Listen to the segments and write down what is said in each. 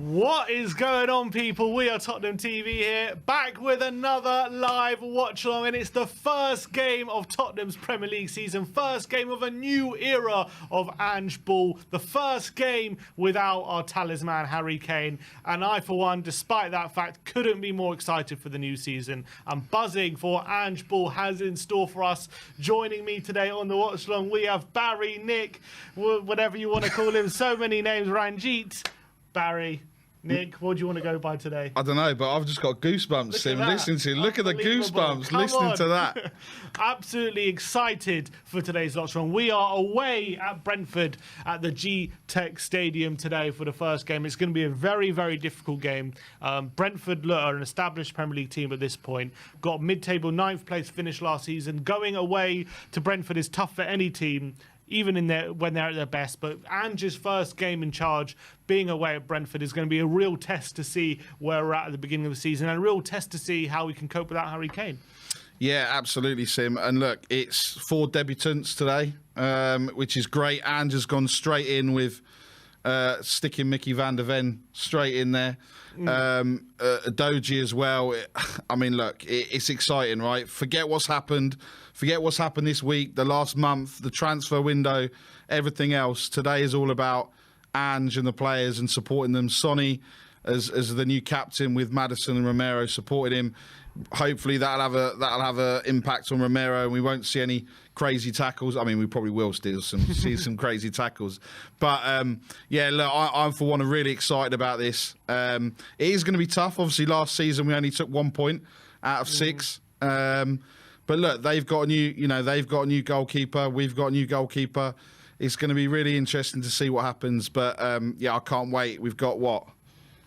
What is going on, people? We are Tottenham TV here, back with another live watch along, and it's the first game of Tottenham's Premier League season, first game of a new era of Ange Ball, the first game without our talisman Harry Kane, and I, for one, despite that fact, couldn't be more excited for the new season. I'm buzzing for what Ange Ball has in store for us. Joining me today on the watch along, we have Barry, Nick, whatever you want to call him, so many names, Ranjit, Barry. Nick, what do you want to go by today? I don't know, but I've just got goosebumps, Sim. Listening to you. Look at the goosebumps listening to that. Absolutely excited for today's Watch Along. We are away at Brentford at the G-Tech Stadium today for the first game. It's going to be a very, very difficult game. Brentford are an established Premier League team at this point. Got mid-table 9th place finish last season. Going away to Brentford is tough for any team, even when they're at their best. But Ange's first game in charge, being away at Brentford, is going to be a real test to see where we're at the beginning of the season, and a real test to see how we can cope without Harry Kane. Yeah, absolutely, Sim. And look, it's 4 debutants today, which is great. Ange has gone straight in with sticking Mickey van der Ven straight in there. Doji as well. I mean, look, it's exciting, right? Forget what's happened this week, the last month, the transfer window, everything else. Today is all about Ange and the players and supporting them. Sonny as the new captain, with Maddison and Romero supporting him. Hopefully that'll have a impact on Romero, and we won't see any crazy tackles. I mean, we probably will still see some crazy tackles. But yeah, look, I'm for one really excited about this. It is going to be tough. Obviously, last season we only took 1 point out of 6. But look, they've got a new goalkeeper. We've got a new goalkeeper. It's going to be really interesting to see what happens. But yeah, I can't wait. We've got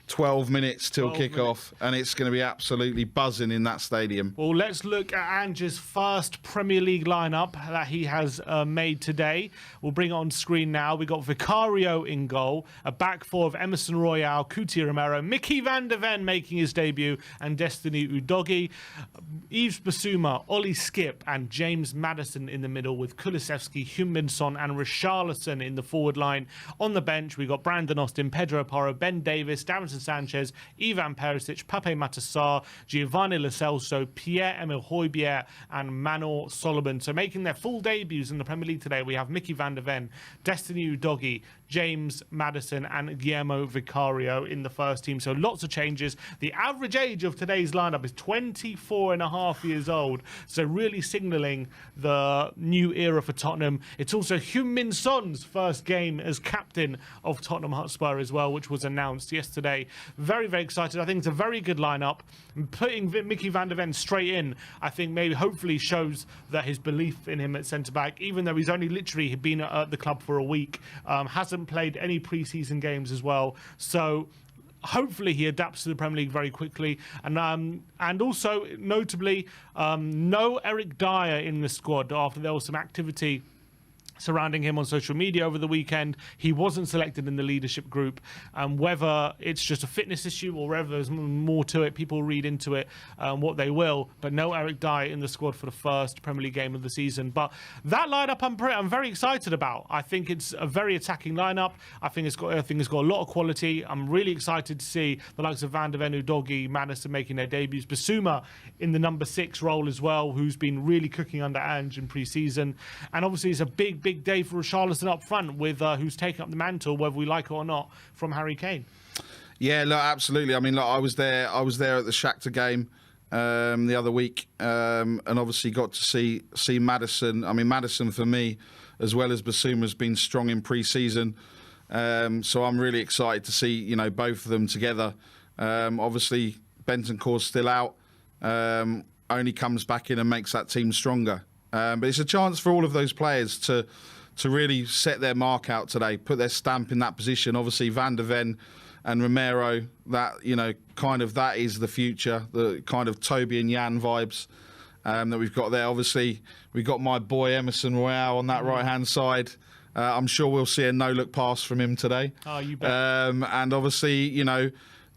12 minutes till kick-off, and it's going to be absolutely buzzing in that stadium. Well, let's look at Ange's first Premier League lineup that he has made today. We'll bring it on screen now. We got Vicario in goal, a back four of Emerson Royale, Cuti Romero, Mickey van der Ven making his debut, and Destiny Udogie. Yves Bissouma, Ollie Skip, and James Maddison in the middle, with Kulusevski, Heung-min Son, and Richarlison in the forward line. On the bench, we got Brandon Austin, Pedro Porro, Ben Davis, Davinson Sanchez, Ivan Perisic, Pape Matar, Giovanni Lo Celso, Pierre-Emile Højbjerg, and Manor Solomon. So making their full debuts in the Premier League today, we have Mickey van der Ven, Destiny Udogie, James Maddison, and Guillermo Vicario in the first team. So lots of changes. The average age of today's lineup is 24 and a half years old. So really signalling the new era for Tottenham. It's also Heung-min Son's first game as captain of Tottenham Hotspur as well, which was announced yesterday. Very, very excited. I think it's a very good lineup. Putting Mickey van der Ven straight in, I think maybe hopefully shows that his belief in him at centre-back, even though he's only literally been at the club for a week, hasn't played any pre-season games as well. So hopefully he adapts to the Premier League very quickly. And also, notably, no Eric Dyer in the squad after there was some activity surrounding him on social media over the weekend. He wasn't selected in the leadership group. Whether it's just a fitness issue or whether there's more to it, people read into it what they will. But no Eric Dyer in the squad for the first Premier League game of the season. But that lineup I'm very excited about. I think it's a very attacking lineup. I think it's got a lot of quality. I'm really excited to see the likes of Van der Ven, Udogie, Maddison making their debuts. Bissouma in the number 6 role as well, who's been really cooking under Ange in pre-season. And obviously it's a big day for Richarlison up front, with who's taking up the mantle, whether we like it or not, from Harry Kane. Yeah, look, absolutely. I mean, look, I was there at the Shakhtar game the other week, and obviously got to see Maddison. I mean, Maddison for me, as well as Bissouma, has been strong in pre-season. So I'm really excited to see both of them together. Obviously, Bentancur's still out. Only comes back in and makes that team stronger. But it's a chance for all of those players to really set their mark out today, put their stamp in that position. Obviously, Van der Ven and Romero, that that is the future, the kind of Toby and Jan vibes that we've got there. Obviously, we've got my boy Emerson Royale on that right-hand side. I'm sure we'll see a no-look pass from him today. Oh, you bet. And obviously,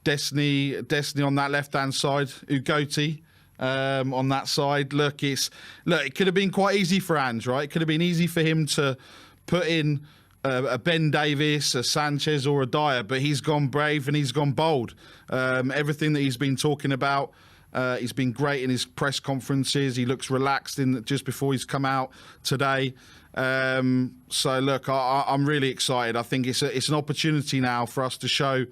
Destiny on that left-hand side, Udogie. on that side. Look, it could have been quite easy for Ange, right? It could have been easy for him to put in a Ben Davies, a Sanchez, or a Dyer, but he's gone brave and he's gone bold. Everything that he's been talking about, he's been great in his press conferences. He looks relaxed just before he's come out today. So look, I'm really excited. I think it's an opportunity now for us to show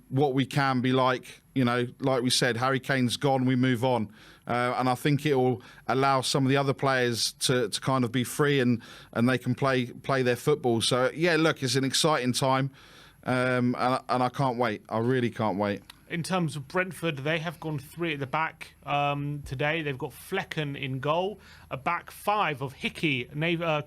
what we can be like. You know, like we said, Harry Kane's gone, we move on. And I think it will allow some of the other players to kind of be free and they can play their football. So, yeah, look, it's an exciting time. And I can't wait. I really can't wait. In terms of Brentford, they have gone 3 at the back today. They've got Flecken in goal, a back 5 of Hickey,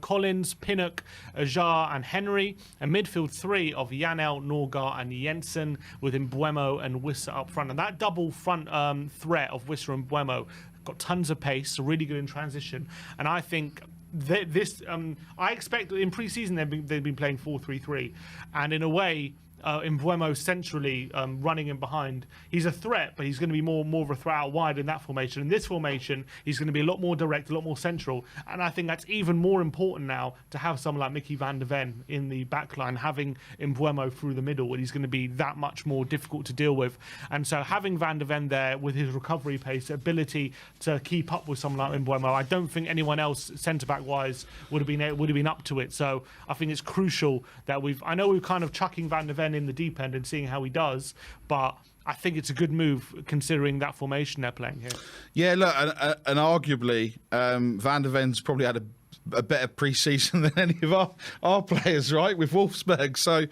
Collins, Pinnock, Ajar and Henry, a midfield 3 of Janel, Norgard and Jensen, with Mbeumo and Wissa up front. And that double front threat of Wissa and Mbeumo got tons of pace, really good in transition. And I think I expect in pre-season they've been playing 4-3-3, and in a way, Mbeumo centrally running in behind. He's a threat, but he's going to be more of a threat out wide in that formation. In this formation, he's going to be a lot more direct, a lot more central. And I think that's even more important now to have someone like Mickey van der Ven in the back line, having Mbeumo through the middle, and he's going to be that much more difficult to deal with. And so having van der Ven there with his recovery pace, ability to keep up with someone like Mbeumo, I don't think anyone else centre-back wise would have been up to it. So I think it's crucial that I know we're kind of chucking van der Ven in the deep end and seeing how he does, but I think it's a good move considering that formation they're playing here. Yeah, look, and arguably Van der Ven's probably had a better pre-season than any of our players, right, with Wolfsburg. So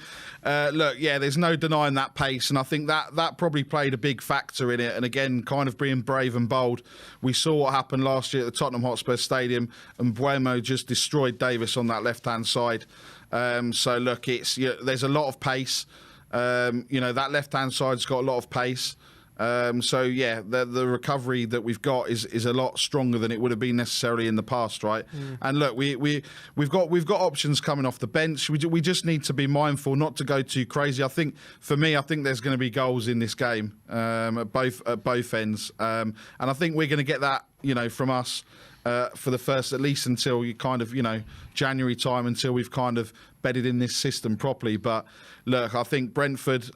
look, yeah, there's no denying that pace, and I think that probably played a big factor in it. And again, kind of being brave and bold. We saw what happened last year at the Tottenham Hotspur Stadium, and Mbeumo just destroyed Davis on that left-hand side. So look, there's a lot of pace. That left-hand side's got a lot of pace. So yeah, the recovery that we've got is a lot stronger than it would have been necessarily in the past, right? And look, we've got options coming off the bench. We just need to be mindful not to go too crazy. I think there's going to be goals in this game at both ends, and I think we're going to get that from us. For the first, at least until you kind of, January time, until we've kind of bedded in this system properly. But look, I think Brentford,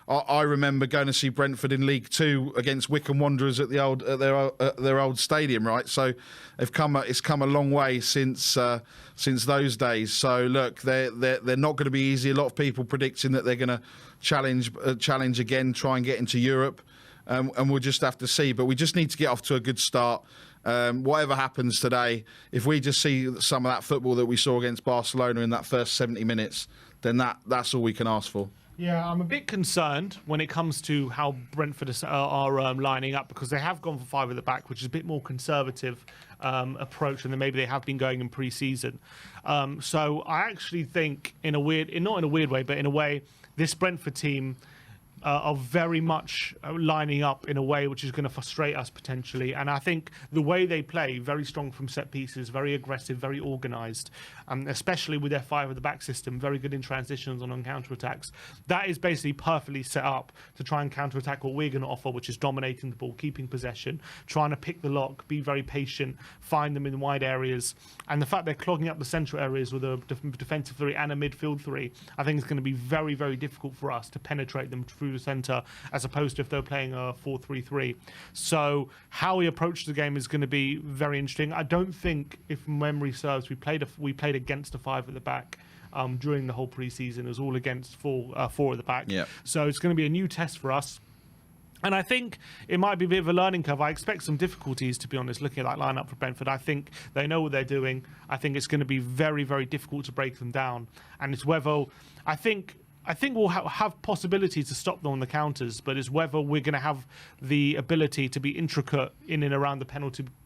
I remember going to see Brentford in League Two against Wycombe Wanderers at their old stadium, right? So it's come a long way since those days. So look, they're not going to be easy. A lot of people predicting that they're going to challenge again, try and get into Europe, and we'll just have to see. But we just need to get off to a good start. Whatever happens today, if we just see some of that football that we saw against Barcelona in that first 70 minutes, then that's all we can ask for. Yeah, I'm a bit concerned when it comes to how Brentford are lining up, because they have gone for 5 at the back, which is a bit more conservative approach than maybe they have been going in pre-season. So I actually think, not in a weird way, but in a way, this Brentford team are very much lining up in a way which is going to frustrate us potentially. And I think the way they play, very strong from set pieces, very aggressive, very organised, especially with their 5 at the back system, very good in transitions and on counter-attacks. That is basically perfectly set up to try and counter-attack what we're going to offer, which is dominating the ball, keeping possession, trying to pick the lock, be very patient, find them in wide areas. And the fact they're clogging up the central areas with a defensive 3 and a midfield 3, I think it's going to be very, very difficult for us to penetrate them through the centre, as opposed to if they're playing a 4-3-3. So how we approach the game is going to be very interesting. I don't think, if memory serves, we played against a 5 at the back during the whole pre-season. It was all against 4 at the back. Yep. So it's going to be a new test for us. And I think it might be a bit of a learning curve. I expect some difficulties, to be honest, looking at that lineup for Brentford. I think they know what they're doing. I think it's going to be very, very difficult to break them down. And it's whether, I think we'll have possibilities to stop them on the counters, but it's whether we're going to have the ability to be intricate in and around the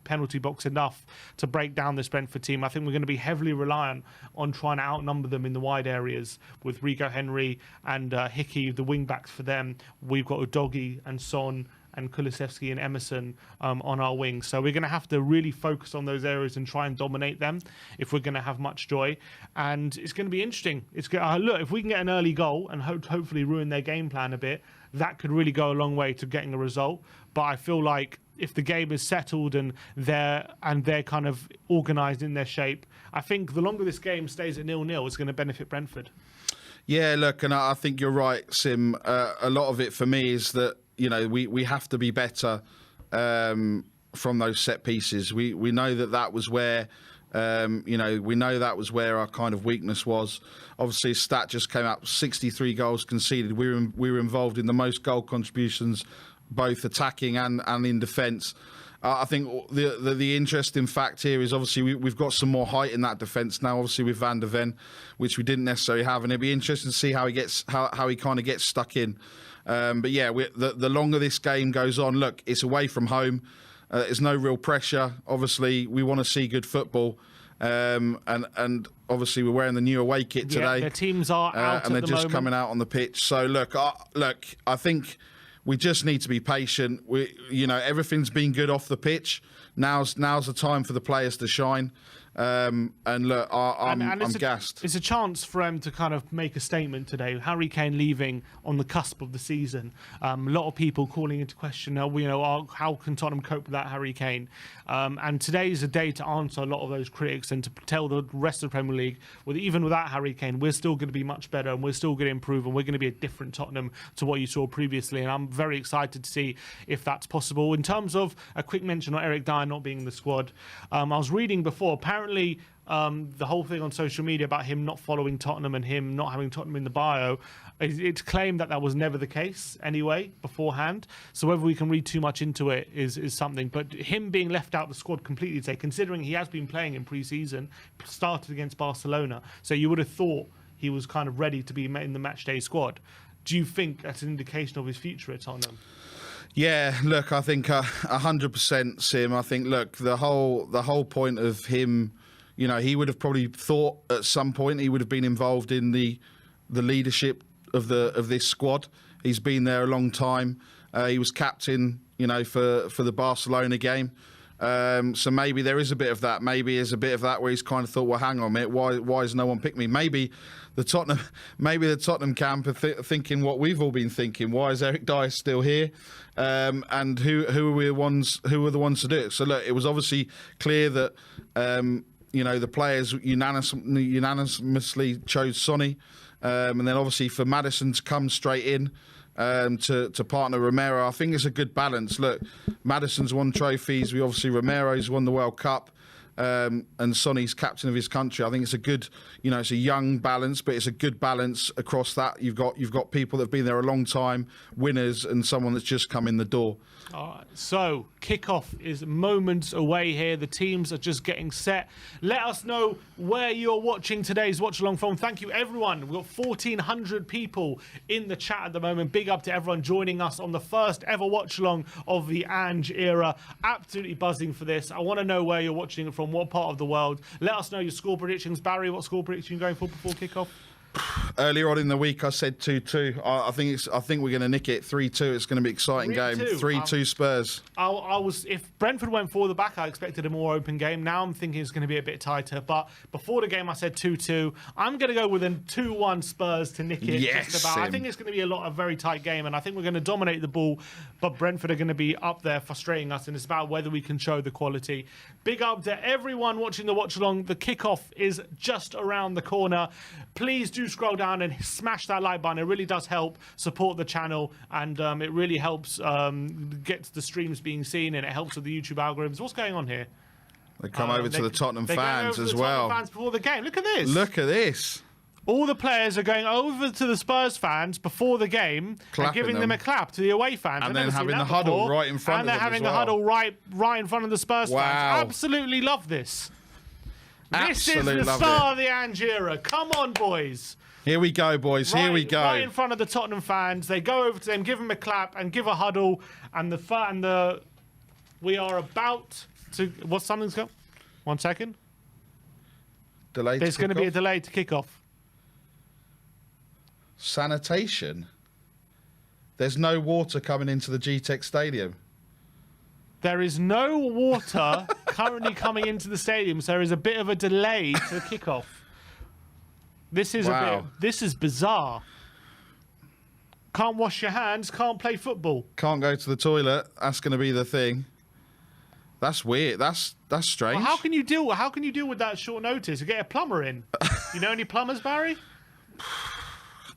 penalty box enough to break down this Brentford team. I think we're going to be heavily reliant on trying to outnumber them in the wide areas with Rico Henry and Hickey, the wing backs for them. We've got Udogie and Son and Kulusevski and Emerson on our wings. So we're going to have to really focus on those areas and try and dominate them if we're going to have much joy. And it's going to be interesting. Look, if we can get an early goal and hopefully ruin their game plan a bit, that could really go a long way to getting a result. But I feel like if the game is settled and they're kind of organised in their shape, I think the longer this game stays at 0-0, it's going to benefit Brentford. Yeah, look, and I think you're right, Sim. A lot of it for me is that, you know, we have to be better from those set pieces. We know that was where, we know that was where our kind of weakness was. Obviously, stat just came up, 63 goals conceded. We were involved in the most goal contributions, both attacking and in defence. I think the interesting fact here is obviously we've got some more height in that defence now, obviously with Van der Ven, which we didn't necessarily have, and it'd be interesting to see how he kind of gets stuck in. But yeah, the longer this game goes on, look, it's away from home. There's no real pressure. Obviously, we want to see good football, and obviously we're wearing the new away kit today. The teams are out and they're at the just moment. coming out on the pitch. So look, I think we just need to be patient. Everything's been good off the pitch. Now's the time for the players to shine. And look, I'm gassed. It's a chance for him to kind of make a statement today. Harry Kane leaving on the cusp of the season. A lot of people calling into question, how can Tottenham cope with that Harry Kane? And today is a day to answer a lot of those critics and to tell the rest of the Premier League, even without Harry Kane, we're still going to be much better and we're still going to improve and we're going to be a different Tottenham to what you saw previously. And I'm very excited to see if that's possible. In terms of a quick mention on Eric Dyer not being in the squad, I was reading before, apparently the whole thing on social media about him not following Tottenham and him not having Tottenham in the bio, it's claimed that was never the case anyway beforehand. So whether we can read too much into it is something. But him being left out of the squad completely today, considering he has been playing in pre-season, started against Barcelona, so you would have thought he was kind of ready to be in the matchday squad. Do you think that's an indication of his future at Tottenham? Yeah, look, I think 100%, Sim. I think, look, the whole point of him, he would have probably thought at some point he would have been involved in the leadership of this squad. He's been there a long time. He was captain, for the Barcelona game. So maybe there is a bit of that. Maybe there's a bit of that where he's kind of thought, well, hang on a minute, why has no one picked me? Maybe the Tottenham camp are thinking what we've all been thinking. Why is Eric Dyer still here? And who are the ones to do it? So look, it was obviously clear that the players unanimously chose Sonny, and then obviously for Maddison to come straight in to partner Romero, I think it's a good balance. Look, Maddison's won trophies. Romero's won the World Cup. And Sonny's captain of his country. I think it's a good, it's a young balance, but it's a good balance across that. You've got people that have been there a long time, winners, and someone that's just come in the door. All right, so kickoff is moments away here. The teams are just getting set. Let us know where you're watching today's watch along from. Thank you, everyone. We've got 1,400 people in the chat at the moment. Big up to everyone joining us on the first ever watch along of the Ange era. Absolutely buzzing for this. I want to know where you're watching it from, what part of the world. Let us know your score predictions. Barry, what score prediction are you going for before kickoff? Earlier on in the week, I said 2-2. I think we're going to nick it 3-2. It's going to be an exciting game. 3-2 Spurs. If Brentford went forward the back, I expected a more open game. Now I'm thinking it's going to be a bit tighter. But before the game, I said 2-2. I'm going to go with a 2-1 Spurs to nick it. Yes, I think it's going to be a very tight game, and I think we're going to dominate the ball. But Brentford are going to be up there frustrating us, and it's about whether we can show the quality. Big up to everyone watching the watch along. The kickoff is just around the corner. Please do scroll down and smash that like button. It really does help support the channel, and it really helps get the streams being seen, and it helps with the YouTube algorithms. What's going on here? They come over to the Tottenham fans as well. Tottenham fans before the game. Look at this. Look at this. All the players are going over to the Spurs fans before the game and giving them a clap to the away fans. And then having the huddle right in front of them. And they're having the huddle right in front of the Spurs fans. Absolutely love this. This is the start of the Ange era. Come on, boys. Here we go, boys. Here we go. Right in front of the Tottenham fans. They go over to them, give them a clap, and give a huddle. And we are about to. What's something's going? 1 second. There's going to be a delay to kick off. Sanitation. There's no water coming into the GTEC Stadium. There is no water currently coming into the stadium, so there is a bit of a delay to the kickoff. This is this is bizarre. Can't wash your hands, can't play football. Can't go to the toilet. That's going to be the thing. That's weird. That's strange. Well, how can you deal with that short notice? You get a plumber in. You know any plumbers, Barry?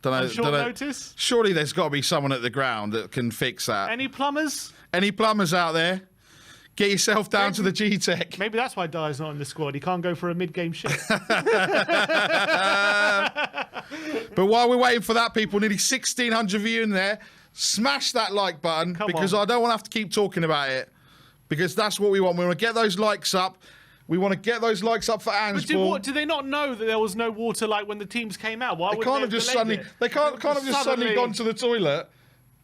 Don't know. Notice? Surely there's got to be someone at the ground that can fix that. Any plumbers? Any plumbers out there? Get yourself down to the GTEC. Maybe that's why Dyer's not in the squad. He can't go for a mid-game shift. But while we're waiting for that, people, nearly 1,600 of you in there, smash that like button because I don't want to have to keep talking about it. Because that's what we want. We want to get those likes up. We want to get those likes up for Ange. But do they not know that there was no water like when the teams came out? Why they can't have just suddenly gone to the toilet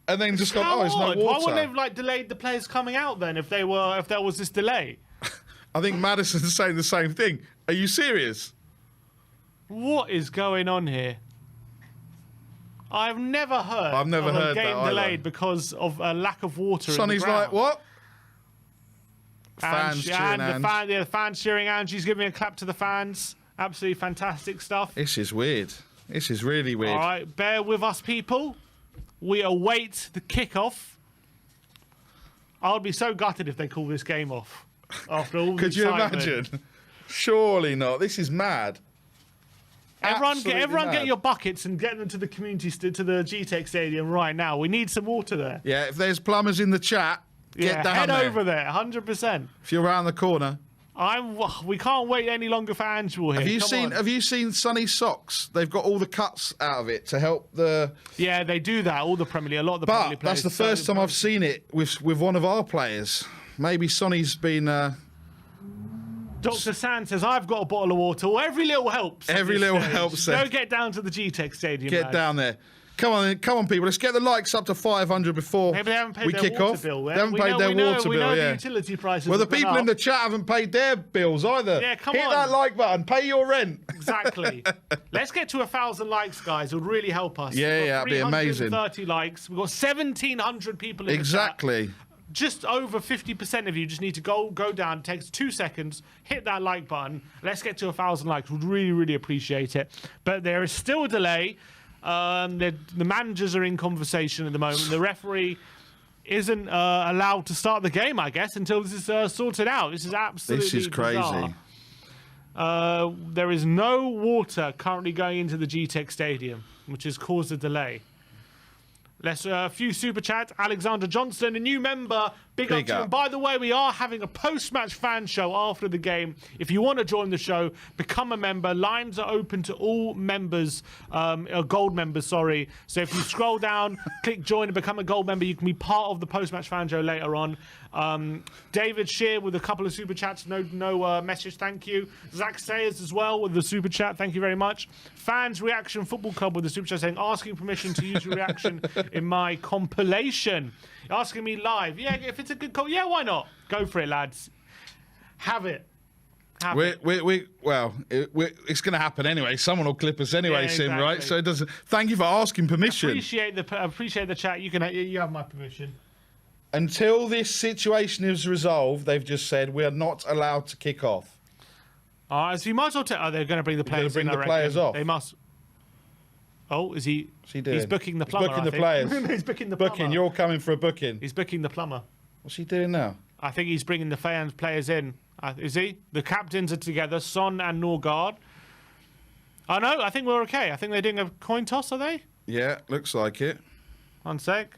and then just gone, oh, there's no water. Why wouldn't they have like delayed the players coming out then if there was this delay? I think Madison's saying the same thing. Are you serious? What is going on here? I've never heard of a game delayed because of a lack of water. Sonny's like, what? Fans cheering the fans cheering Ange. He's giving a clap to the fans. Absolutely fantastic stuff. This is weird. This is really weird. All right, bear with us, people. We await the kickoff. I'll be so gutted if they call this game off after all the Could you imagine? Surely not. This is mad. Everyone get your buckets and get them to the to the GTEC Stadium right now. We need some water there. Yeah, if there's plumbers in the chat, get down head there. over there, 100%. If you're around the corner. We can't wait any longer for Angel here. Have you seen Sonny's socks? They've got all the cuts out of it to help the. Yeah, they do that. All the Premier League, a lot of the Premier League players. That's the first time I've seen it with one of our players. Maybe Sonny's been. Dr. Sand says, I've got a bottle of water. Well, every little helps. Every little helps. Go get down to the GTEC Stadium. Get down there. Come on, people. Let's get the likes up to 500 before Maybe they haven't paid we their kick water off. bill. They haven't paid their water bill. The Yeah. utility prices. Well, the people in the chat haven't paid their bills either. Yeah, come on. Hit that like button. Pay your rent. Exactly. Let's get to 1,000 likes, guys. It would really help us. Yeah, that'd be amazing. 330 likes. We've got 1,700 people in the chat. Just over 50% of you just need to go down. It takes 2 seconds. Hit that like button. Let's get to 1,000 likes. We'd really, really appreciate it. But there is still a delay. The managers are in conversation at the moment. The referee isn't allowed to start the game, I guess, until this is sorted out. This is absolutely crazy. Bizarre. There is no water currently going into the GTEC Stadium, which has caused a delay. Let's a few super chats. Alexander Johnston, a new member. Big up to you. And by the way, we are having a post-match fan show after the game. If you want to join the show, become a member. Lines are open to all members, gold members, sorry. So if you scroll down, click join and become a gold member, you can be part of the post-match fan show later on. David Shear with a couple of super chats, no message, thank you. Zach Sayers as well with the super chat, thank you very much. Fans Reaction Football Club with the super chat saying, asking permission to use your reaction in my compilation. Asking me live. Yeah, if it's a good call, yeah, why not? Go for it, lads. Have it. It's going to happen anyway. Someone will clip us anyway, yeah, Sim, right? So it doesn't. Thank you for asking permission. Appreciate the chat. You have my permission. Until this situation is resolved, they've just said we are not allowed to kick off. So you might as well they're going to bring the players in. The players off. They must. Oh, is he? What's he doing? He's booking the plumber. He's booking the players. He's booking the plumber. You're coming for a booking. He's booking the plumber. What's he doing now? I think he's bringing the players in. Is he? The captains are together, Son and Norgard. Oh, no, I think we're okay. I think they're doing a coin toss, are they? Yeah, looks like it. 1 sec.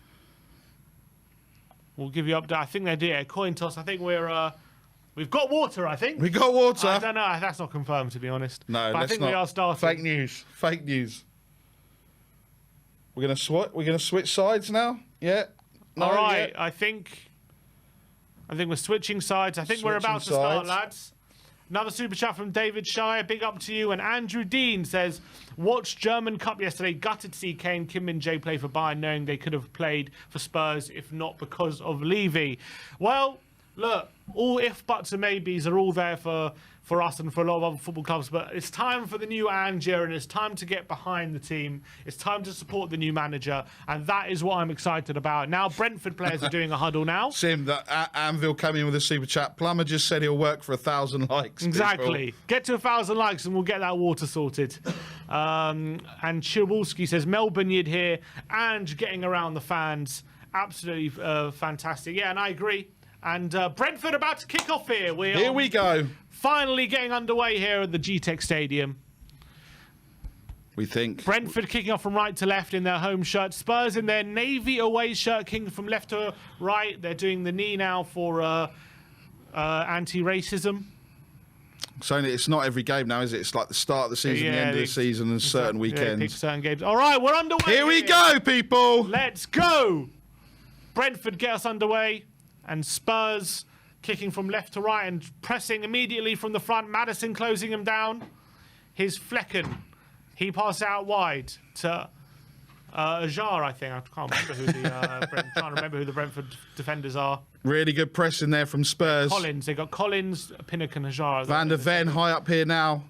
We'll give you update. I think they did a coin toss. I think we've got water, I think. We got water. I don't know. That's not confirmed, to be honest. No, but I think we are starting. Fake news. Fake news. We're gonna switch sides now. Yeah. No, all right. Yeah. I think we're switching sides. I think we're about to start, lads. Another super chat from David Shire. Big up to you. And Andrew Dean says, watched German Cup yesterday. Gutted to see Kane, Kim Min-jae play for Bayern, knowing they could have played for Spurs if not because of Levy. Well, look, all if buts and maybes are all there for for us and for a lot of other football clubs, but it's time for the new Angier, and it's time to get behind the team. It's time to support the new manager, and that is what I'm excited about. Now, Brentford players are doing a huddle now. Sim, that Anvil came in with a super chat. Plumber just said he'll work for 1,000 likes. Exactly. People. Get to 1,000 likes and we'll get that water sorted. And Chilwalski says, Melbourne Yid here and getting around the fans. Absolutely fantastic. Yeah, and I agree. And Brentford about to kick off here. Here we go. Finally getting underway here at the GTEC Stadium. We think. Brentford kicking off from right to left in their home shirt. Spurs in their navy away shirt, kicking from left to right. They're doing the knee now for anti-racism. So it's not every game now, is it? It's like the start of the season, the end of the season, and certain weekends. Pick certain games. All right, we're underway. Here we go, people. Let's go. Brentford get us underway. And Spurs kicking from left to right and pressing immediately from the front. Maddison closing him down. Here's Flecken. He passes out wide to Ajar, I think. I can't remember who the Brentford defenders are. Really good pressing there from Spurs. Collins. They got Collins, Pinnock and Ajar. Van der Ven high up here now.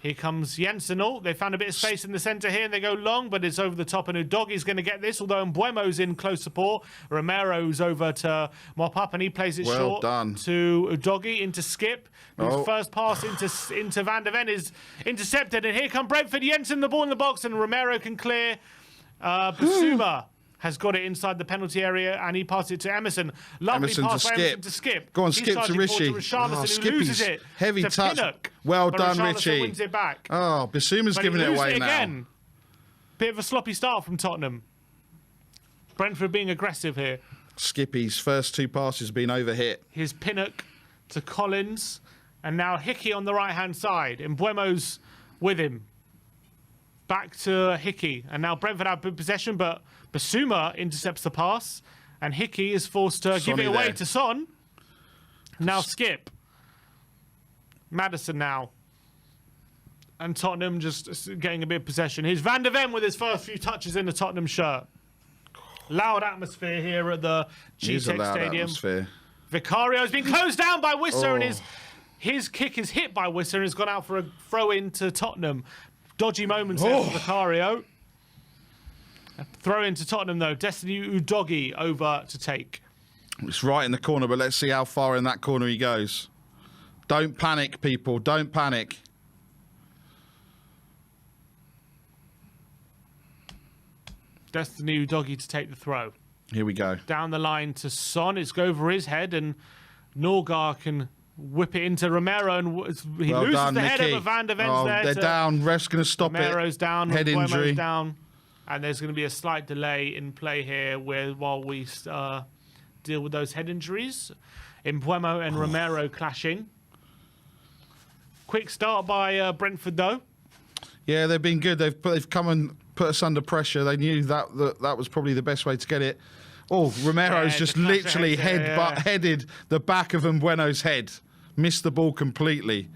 Here comes Jensen. Oh, they found a bit of space in the centre here, and they go long, but it's over the top, and Udogi's going to get this, although Mbuemo's in close support. Romero's over to mop up, and he plays it short to Udogi, into Skip, whose first pass into Van der Ven is intercepted, and here come Brentford. Jensen, the ball in the box, and Romero can clear. Basuma has got it inside the penalty area, and he passes it to Emerson. Lovely pass by Emerson to Skip. Go on, Skip to Richie. Who loses it. Heavy to touch. Pinnock, well done, Richie. Wins it back. Oh, Basuma's giving it away now. Again. Bit of a sloppy start from Tottenham. Brentford being aggressive here. Skippy's first two passes have been overhit. Here's Pinnock to Collins, and now Hickey on the right-hand side. Mbuemo's with him. Back to Hickey, and now Brentford have possession, but Basuma intercepts the pass, and Hickey is forced to give it away to Son. Now Skip. Maddison now. And Tottenham just getting a bit of possession. Here's Van der Ven with his first few touches in the Tottenham shirt. Loud atmosphere here at the GTEC Stadium. Atmosphere. Vicario's been closed down by Wisser, and his kick is hit by Wisser and has gone out for a throw-in to Tottenham. Dodgy moments there for Vicario. Throw into Tottenham, though. Destiny Udogi over to take. It's right in the corner, but let's see how far in that corner he goes. Don't panic, people. Don't panic. Destiny Udogi to take the throw. Here we go. Down the line to Son. It's go over his head, and Norgar can whip it into Romero, and he loses the head of Van der Ven's there. They're down. Ref's going to stop it. Romero's down. Head injury. Down. And there's going to be a slight delay in play here while we deal with those head injuries. Mbuemo and Romero clashing. Quick start by Brentford, though. Yeah, they've been good. They've come and put us under pressure. They knew that was probably the best way to get it. Oh, Romero's just literally headed the back of Mbueno's head. Missed the ball completely.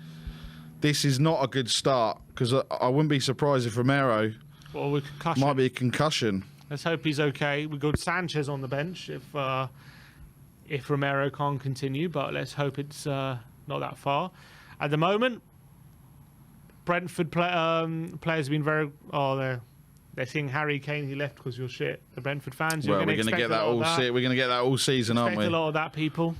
This is not a good start, because I wouldn't be surprised if Romero might be a concussion. Let's hope he's okay. We've got Sanchez on the bench if Romero can't continue, but let's hope it's not that far. At the moment, Brentford players have been very... They're seeing Harry Kane. He left because you're shit. The Brentford fans. Well, we're going to get that all. We're going to get that all season, aren't we? A lot of that, people.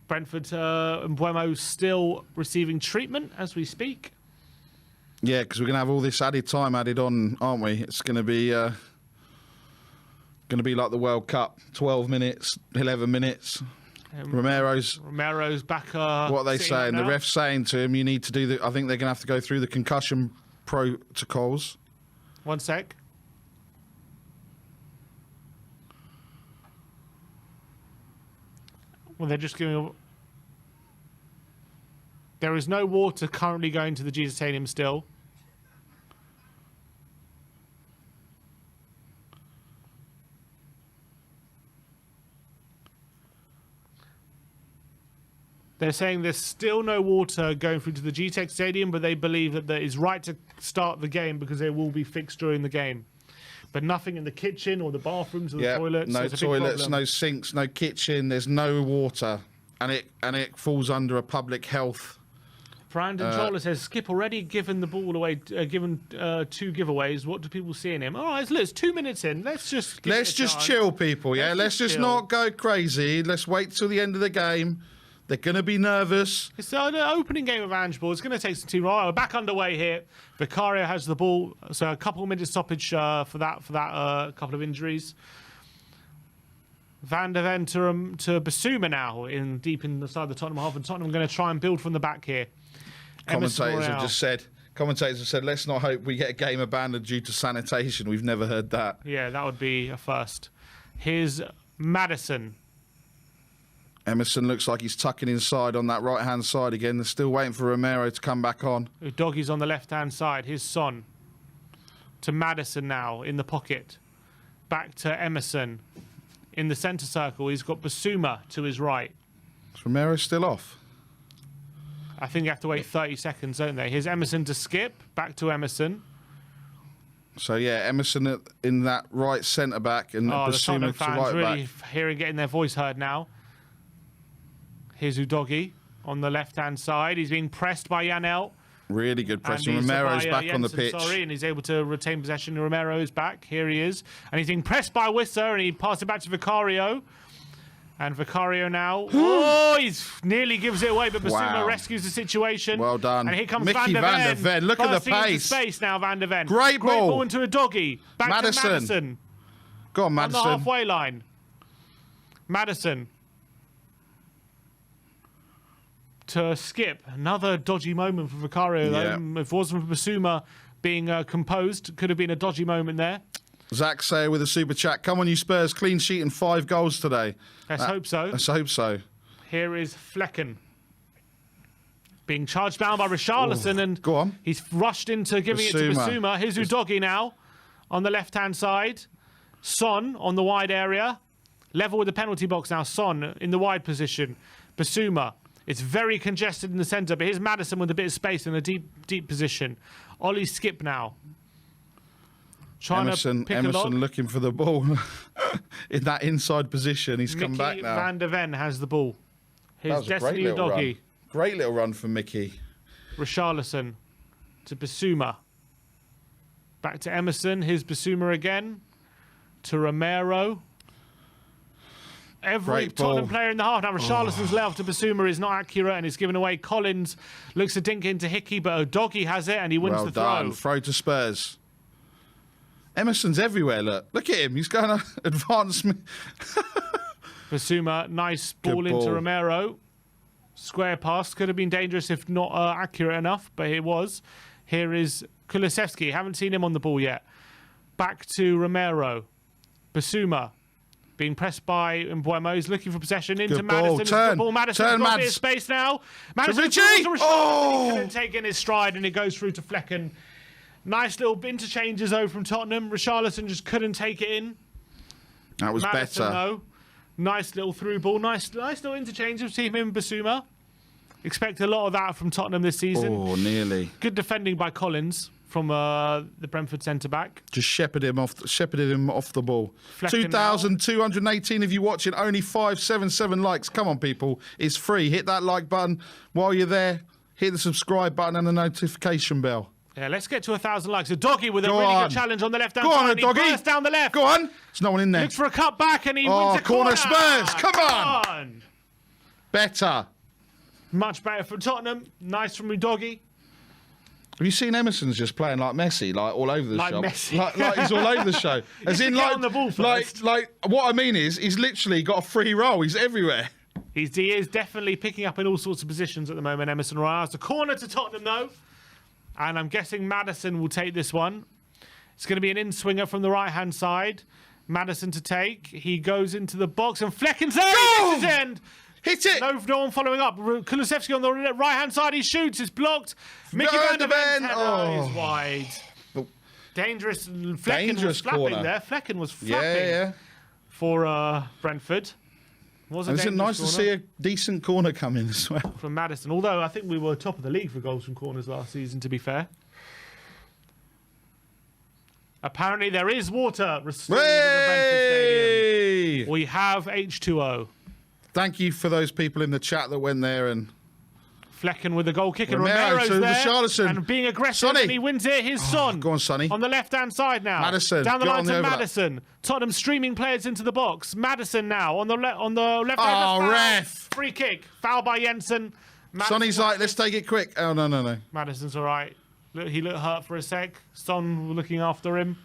Brentford and Mbuemo still receiving treatment as we speak. Yeah, because we're going to have all this added time added on, aren't we? It's going to be like the World Cup. 12 minutes, 11 minutes. Romero's back. What are they saying? The ref's saying to him, you need to do I think they're going to have to go through the concussion protocols. 1 sec. Well, they're just giving... There is no water currently going to the GTEC Stadium still. They're saying there's still no water going through to the GTEC Stadium, but they believe that it is right to start the game because they will be fixed during the game. But nothing in the kitchen or the bathrooms or the toilets. No toilets, no sinks, no kitchen. There's no water, and it falls under a public health Brandon Joler says, Skip already given the ball away, given 2 giveaways. What do people see in him? All right, let's 2 minutes in. Let's just chill, people. Yeah, let's just not go crazy. Let's wait till the end of the game. They're going to be nervous. It's the opening game of Ange Ball. It's going to take some time. Right, we're back underway here. Vicario has the ball. So a couple of minutes stoppage for that couple of injuries. Van der Ven to Basuma now, deep inside the Tottenham half, and Tottenham are going to try and build from the back here. Commentators have said, let's not hope we get a game abandoned due to sanitation. We've never heard that. Yeah, that would be a first. Here's Maddison. Emerson looks like he's tucking inside on that right-hand side again. They're still waiting for Romero to come back on. Doggy's on the left-hand side. Here's Son. To Maddison now, in the pocket. Back to Emerson. In the centre circle, he's got Basuma to his right. Is Romero still off? I think you have to wait 30 seconds, don't they? Here's Emerson to Skip. Back to Emerson. So, yeah, Emerson in that right centre-back and Basuma to right really back. getting their voice heard now. Here's Udogie on the left-hand side. He's being pressed by Janel. Really good pressing. Romero's back on the pitch. And he's able to retain possession. Romero's back. Here he is. And he's being pressed by Wisser, and he passes it back to Vicario. And Vicario now. He nearly gives it away, but Basuma rescues the situation. Well done. And here comes Mickey Van der Ven. Look at the pace. Space now, Van der Ven. Great ball into Udogie. Back to Maddison. Go on, Maddison. On the halfway line. Maddison. To Skip. Another dodgy moment for Vicario, though. If it wasn't for Basuma being composed, could have been a dodgy moment there. Zach Sayer with a super chat. Come on, you Spurs. Clean sheet and 5 goals today. Let's hope so. Let's hope so. Here is Flecken. Being charged down by Richarlison, and go on. He's rushed into giving it to Basuma. Here's Udogie now on the left-hand side. Son on the wide area. Level with the penalty box now. Son in the wide position. Basuma. It's very congested in the centre, but here's Maddison with a bit of space in a deep position. Ollie Skip now. Emerson looking for the ball in that inside position. He's come back now. Van der Ven has the ball. His Destiny Udogie. Great little run from Mickey. Richarlison to Basuma. Back to Emerson. Here's Basuma again. To Romero. Every Tottenham player in the half. Now, Richarlison's left to Basuma is not accurate and is given away. Collins looks to dink into Hickey, but Udogie has it and he wins the throw. Throw to Spurs. Emerson's everywhere, look. Look at him. He's going to advance me. Basuma, nice ball into Romero. Square pass. Could have been dangerous if not accurate enough, but it was. Here is Kulusevski. Haven't seen him on the ball yet. Back to Romero. Basuma. Being pressed by Mbuemo. He's looking for possession into Maddison. Turn. Madison's got a bit of space now. Madison couldn't take in his stride, and it goes through to Flecken. Nice little interchanges though from Tottenham. Richarlison just couldn't take it in. That was Madison, better. Though. Nice little through ball. Nice little interchange of him and Basuma. Expect a lot of that from Tottenham this season. Oh, nearly. Good defending by Collins from the Brentford centre-back. Just shepherded him off the ball. Flecken 2,218 of you watching, only 577 likes. Come on, people. It's free. Hit that like button. While you're there, hit the subscribe button and the notification bell. Yeah, let's get to 1,000 likes. Udogie with a really good challenge on the left-hand side. Go on, Udogie. He bursts down the left. Go on. There's no one in there. Looks for a cut back and he wins a corner. Spurs. Come on. Better. Much better for Tottenham. Nice from Udogie. Have you seen Emerson's just playing like Messi, like all over the show? Like Messi. Like he's all over the show. As in, like, on the ball first. like what I mean is, he's literally got a free roll. He's everywhere. He is definitely picking up in all sorts of positions at the moment, Emerson Royale. It's a corner to Tottenham, though. And I'm guessing Maddison will take this one. It's going to be an in-swinger from the right-hand side. Maddison to take. He goes into the box and Flecken's there. He his end. Hit it! No one following up. Kulusevski on the right-hand side. He shoots. It's blocked. Mickey Van der Ven's header is wide. Dangerous. Flecken was flapping there. Flecken was flapping for Brentford. Is it nice to see a decent corner come in as well? From Maddison. Although I think we were top of the league for goals from corners last season, to be fair. Apparently there is water restored in the Brentford Stadium. We have H2O. Thank you for those people in the chat that went there and Flecken with the goal kick, and Romero Romero's to there. Richarlison. And being aggressive, Sonny. and he wins it. Here's Son. Go on, Sonny. On the left-hand side now. Maddison, Down the get line on the to overlap. Maddison. Tottenham streaming players into the box. Maddison now on the left. Oh, ref. Free kick. Foul by Jensen. Sonny's like, let's take it quick. Oh, no. Maddison's all right. He looked hurt for a sec. Son looking after him.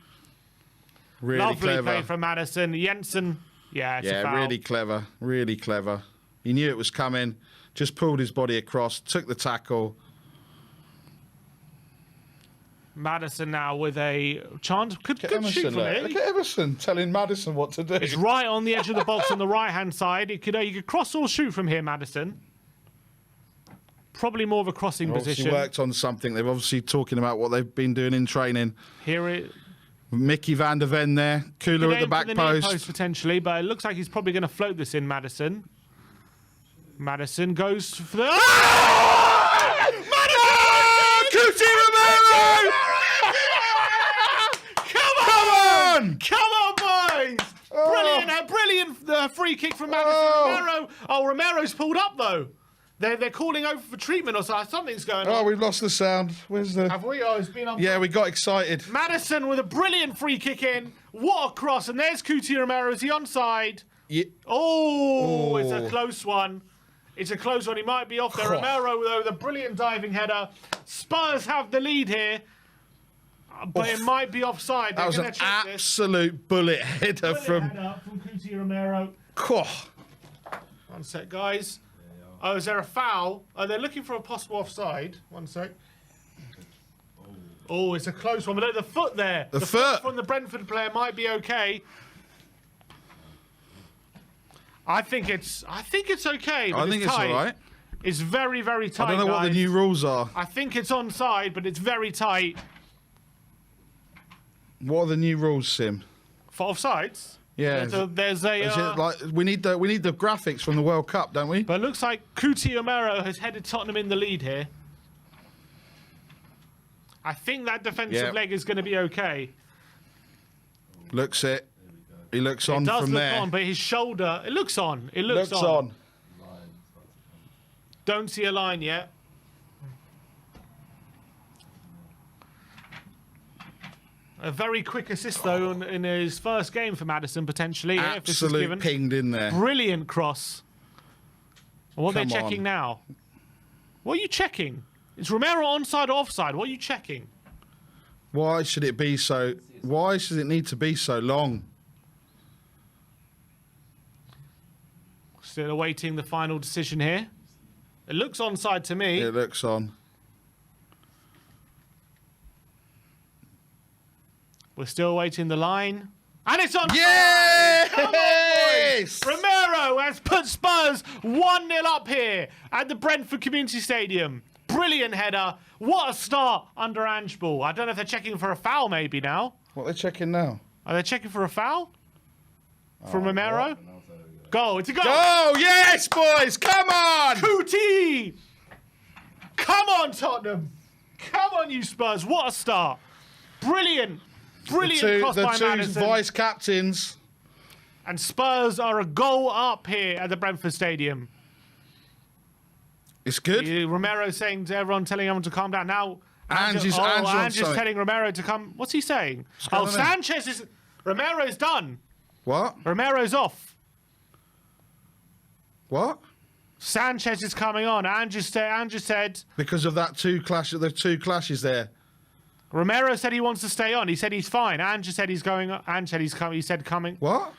Really Lovely clever. play from Maddison. Jensen. Yeah, it's a foul. Really clever. Really clever. He knew it was coming. Just pulled his body across, took the tackle. Maddison now with a chance. Good shoot Emerson, from look it. at Emerson telling Maddison what to do. It's right on the edge of the box on the right-hand side. You could cross or shoot from here, Maddison. Probably more of a crossing Obviously position. worked on something. They're obviously talking about what they've been doing in training. Here it Mickey van der Ven there. Kula at the back near post. potentially, but it looks like he's probably going to float this in, Maddison. Maddison goes for the... Cuti Romero! Come on, boys! Brilliant free kick from Maddison. Romero. Oh, Romero's pulled up, though. They're calling over for treatment or something. Something's going on. Oh, we've lost the sound. Where's the... Have we? Oh, it's been on. Yeah, we got excited. Maddison with a brilliant free kick in. What a cross. And there's Cuti Romero. Is he onside? Yeah. Oh, it's a close one. It's a close one. He might be off there. Romero, though, with a brilliant diving header. Spurs have the lead here. But it might be offside. That was an absolute bullet header from Cuti Romero. One sec, guys. Oh, is there a foul? Oh, they're looking for a possible offside. One sec. Oh, it's a close one. But look, the foot there. The foot from the Brentford player might be okay. I think it's okay. But I think it's tight. all right. It's very, very tight. I don't know what the new rules are. I think it's onside, but it's very tight. What are the new rules, Sim? For offsides? Yeah. There's a we need the graphics from the World Cup, don't we? but it looks like Cuti Romero has headed Tottenham in the lead here. I think that defensive leg is going to be okay. Looks it. He looks on It does from look there. on, but his shoulder, it looks on. It looks Looks on. on. Don't see a line yet. A very quick assist, though, in his first game for Maddison, potentially. If this is Absolute given. pinged in there. Brilliant cross. And what are they Come checking on. now? What are you checking? Is Romero onside or offside? What are you checking? Why should it be so... Why should it need to be so long? Still awaiting the final decision here. It looks onside to me. It looks on. We're still awaiting the line. And it's on. Yes! Come on, boys! Romero has put Spurs 1-0 up here at the Brentford Community Stadium. Brilliant header. What a start under Ange Ball. I don't know if they're checking for a foul maybe now. What are they checking now? Are they checking for a foul? From Romero? Goal. It's a goal. Oh, yes, boys! Come on! Cuti! Come on, Tottenham. Come on, you Spurs. What a start. Brilliant. Brilliant cross by The two Maddison. vice captains. And Spurs are a goal up here at the Brentford Stadium. It's good. Romero saying to everyone, telling everyone to calm down. Now, Ange is telling Romero to come. What's he saying? going on Sanchez is... Romero's done. What? Romero's off. What? Sanchez is coming on. Ange said... Because of that the two clashes there. Romero said he wants to stay on. He said he's fine. Ange said he's going... Ange said he's coming. He said coming. What?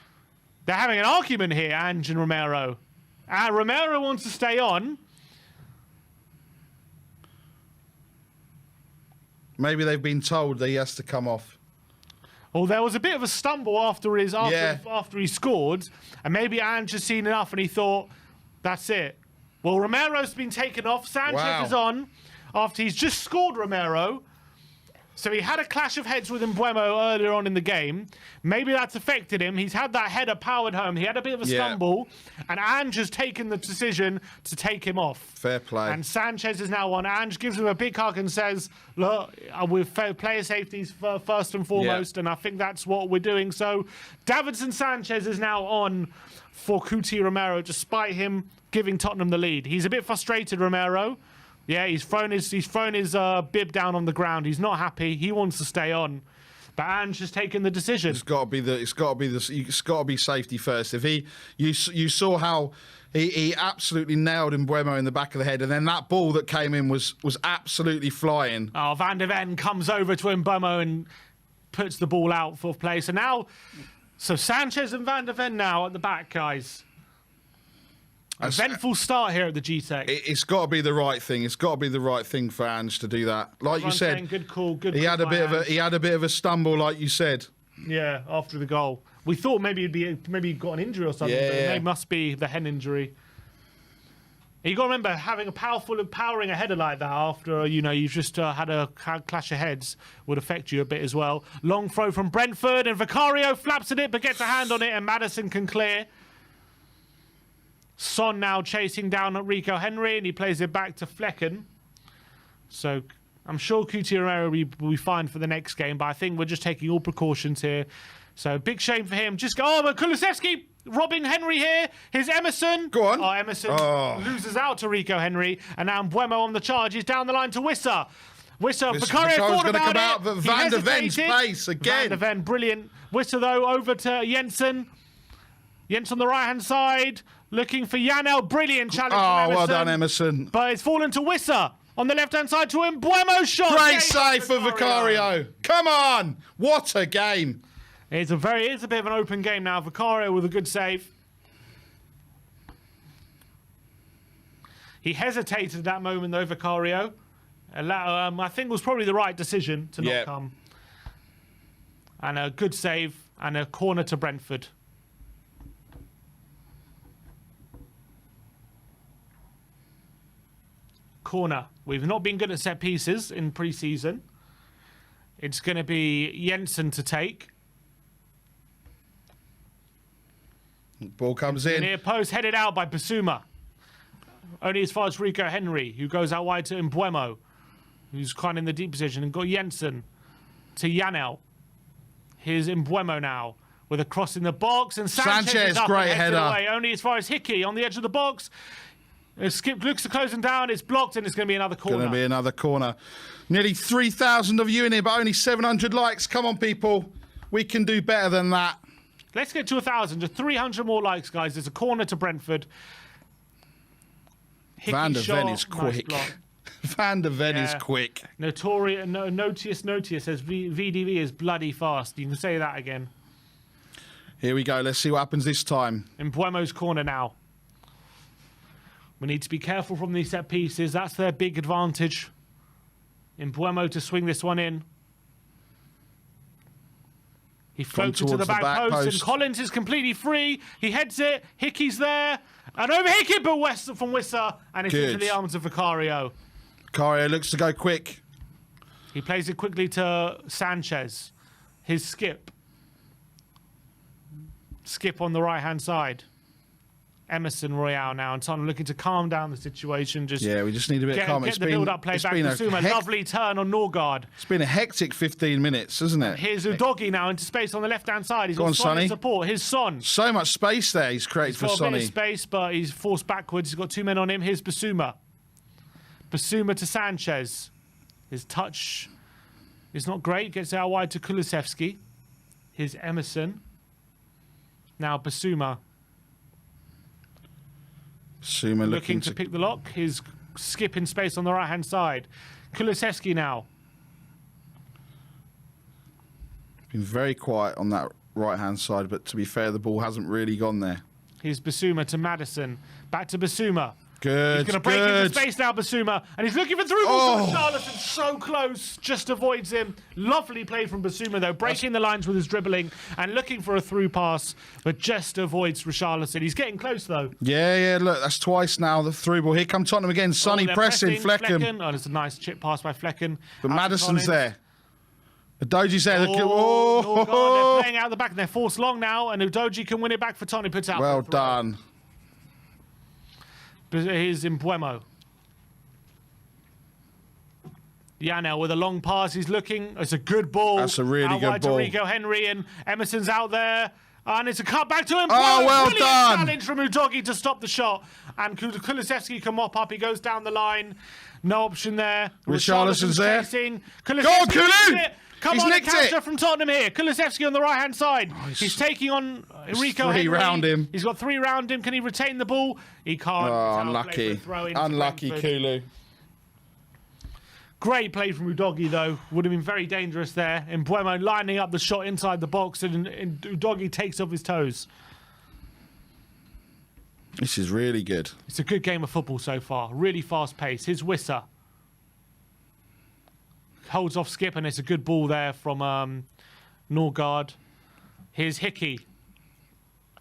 They're having an argument here, Ange and Romero. Romero wants to stay on. Maybe they've been told that he has to come off. Well, there was a bit of a stumble after he scored, and maybe Ange has seen enough and he thought, that's it. Well, Romero's been taken off. Sanchez is on after he's just scored Romero. So he had a clash of heads with Mbeumo earlier on in the game. Maybe that's affected him. He's had that header powered home. He had a bit of a stumble, and Ange has taken the decision to take him off. Fair play. And Sanchez is now on. Ange gives him a big hug and says, look, with player safeties first and foremost, and I think that's what we're doing. So Davinson Sanchez is now on for Cuti Romero, despite him giving Tottenham the lead. He's a bit frustrated, Romero, Yeah, he's thrown his bib down on the ground. He's not happy. He wants to stay on. But Ange has taken the decision. It's got to be safety first. If you saw how he absolutely nailed Mbeumo in the back of the head, and then that ball that came in was absolutely flying. Oh, Van der Ven comes over to Mbeumo and puts the ball out for play. So Sanchez and Van der Ven now at the back, guys. Eventful start here at the G-Tech. It's got to be the right thing. It's got to be the right thing for Ange to do that. Like you said, good call. Good. He had a bit of a stumble, like you said. Yeah, after the goal, we thought maybe he got an injury or something. Yeah. But it must be the hen injury. You got to remember, having powering a header like that after you've just had a clash of heads would affect you a bit as well. Long throw from Brentford, and Vicario flaps at it but gets a hand on it, and Maddison can clear. Son now chasing down at Rico Henry, and he plays it back to Flecken. So I'm sure Cuti Romero will be fine for the next game, but I think we're just taking all precautions here. So big shame for him. But Kulusevski robbing Henry here. Here's Emerson. Go on. Oh, Emerson loses out to Rico Henry, and now Mbeumo on the charge. He's down the line to Wissa. Vicario thought going to come about out, it. but Van der Ven's pace again. Van der Ven, brilliant. Wissa, though, over to Jensen. Jensen on the right-hand side. Looking for Janel. Brilliant challenge from Emerson. Well done, Emerson. But it's fallen to Wissa. On the left-hand side to Mbeumo shot. Great save for Vicario. Come on. What a game. It's a bit of an open game now. Vicario with a good save. He hesitated at that moment, though, Vicario. I think it was probably the right decision to not come. And a good save and a corner to Brentford. Corner. We've not been good at set pieces in pre-season. It's going to be Jensen to take. Ball comes in. Near post, headed out by Basuma. Only as far as Rico Henry, who goes out wide to Mbeumo, who's kind of in the deep position, and got Jensen to Janel. Here's Mbeumo now with a cross in the box, and Sanchez great header. Away. Only as far as Hickey on the edge of the box. Skip looks to close him down. It's blocked, and it's going to be another corner. Nearly 3,000 of you in here, but only 700 likes. Come on, people. We can do better than that. Let's get to 1,000. Just 300 more likes, guys. There's a corner to Brentford. Van der Ven is quick. Van der Ven is quick. Notius says VDV is bloody fast. You can say that again. Here we go. Let's see what happens this time. Mbeumo's corner now. We need to be careful from these set pieces. That's their big advantage. Mbeumo to swing this one in. He floats it to the back post, and Collins is completely free. He heads it. Hickey's there. And over Hickey, but from Wissa. And it's into the arms of Vicario. Vicario looks to go quick. He plays it quickly to Sanchez. His skip. Skip on the right-hand side. Emerson Royale now, and Tottenham looking to calm down the situation. We just need a bit of calm. Get the build-up play back. Basuma, lovely turn on Norgard. It's been a hectic 15 minutes, hasn't it? Here's Udogi now into space on the left-hand side. He's got Son in support. Here's Son. So much space there he's created for Sonny. He's got a bit of space, but he's forced backwards. He's got two men on him. Here's Basuma. Basuma to Sanchez. His touch is not great. Gets out wide to Kulusevski. Here's Emerson. Now Basuma. Looking to pick the lock. His skip in space on the right-hand side. Kulusevski now. Been very quiet on that right-hand side, but to be fair, the ball hasn't really gone there. Here's Basuma to Maddison. Back to Basuma. Good. He's going to break into space now, Basuma. And he's looking for through ball. Richarlison so close. Just avoids him. Lovely play from Basuma, though. Breaking the lines with his dribbling and looking for a through pass, but just avoids Richarlison. He's getting close, though. Yeah. Look, that's twice now, the through ball. Here come Tottenham again. Sonny pressing. Flecken. Oh, there's a nice chip pass by Flecken. But Maddison's there. Udoji's there. They're playing out the back. And they're forced long now, and Udoji can win it back for Tottenham. Puts out. Well done. Here's Mbeumo. Janel with a long pass. He's looking. It's a good ball. That's a really good ball. To Rico Henry, and Emerson's out there. And it's a cut back to him. Oh, well done. Challenge from Udogi to stop the shot. And Kulusevski can mop up. He goes down the line. No option there. Richarlison's there. Chasing. Go on, Kulu! Come He's on, a nicked counter it. from Tottenham here. Kulusevski on the right-hand side. He's taking on Rico Henry. 3 round him. He's got 3 round him. Can he retain the ball? He can't. Oh, It's unlucky. throw-in to Unlucky, Brentford. Kulu. Great play from Udogie, though. Would have been very dangerous there. And Mbeumo lining up the shot inside the box, and Udogie takes off his toes. This is really good. It's a good game of football so far. Really fast pace. Here's Wissa. Holds off Skip, and it's a good ball there from Norgard. Here's Hickey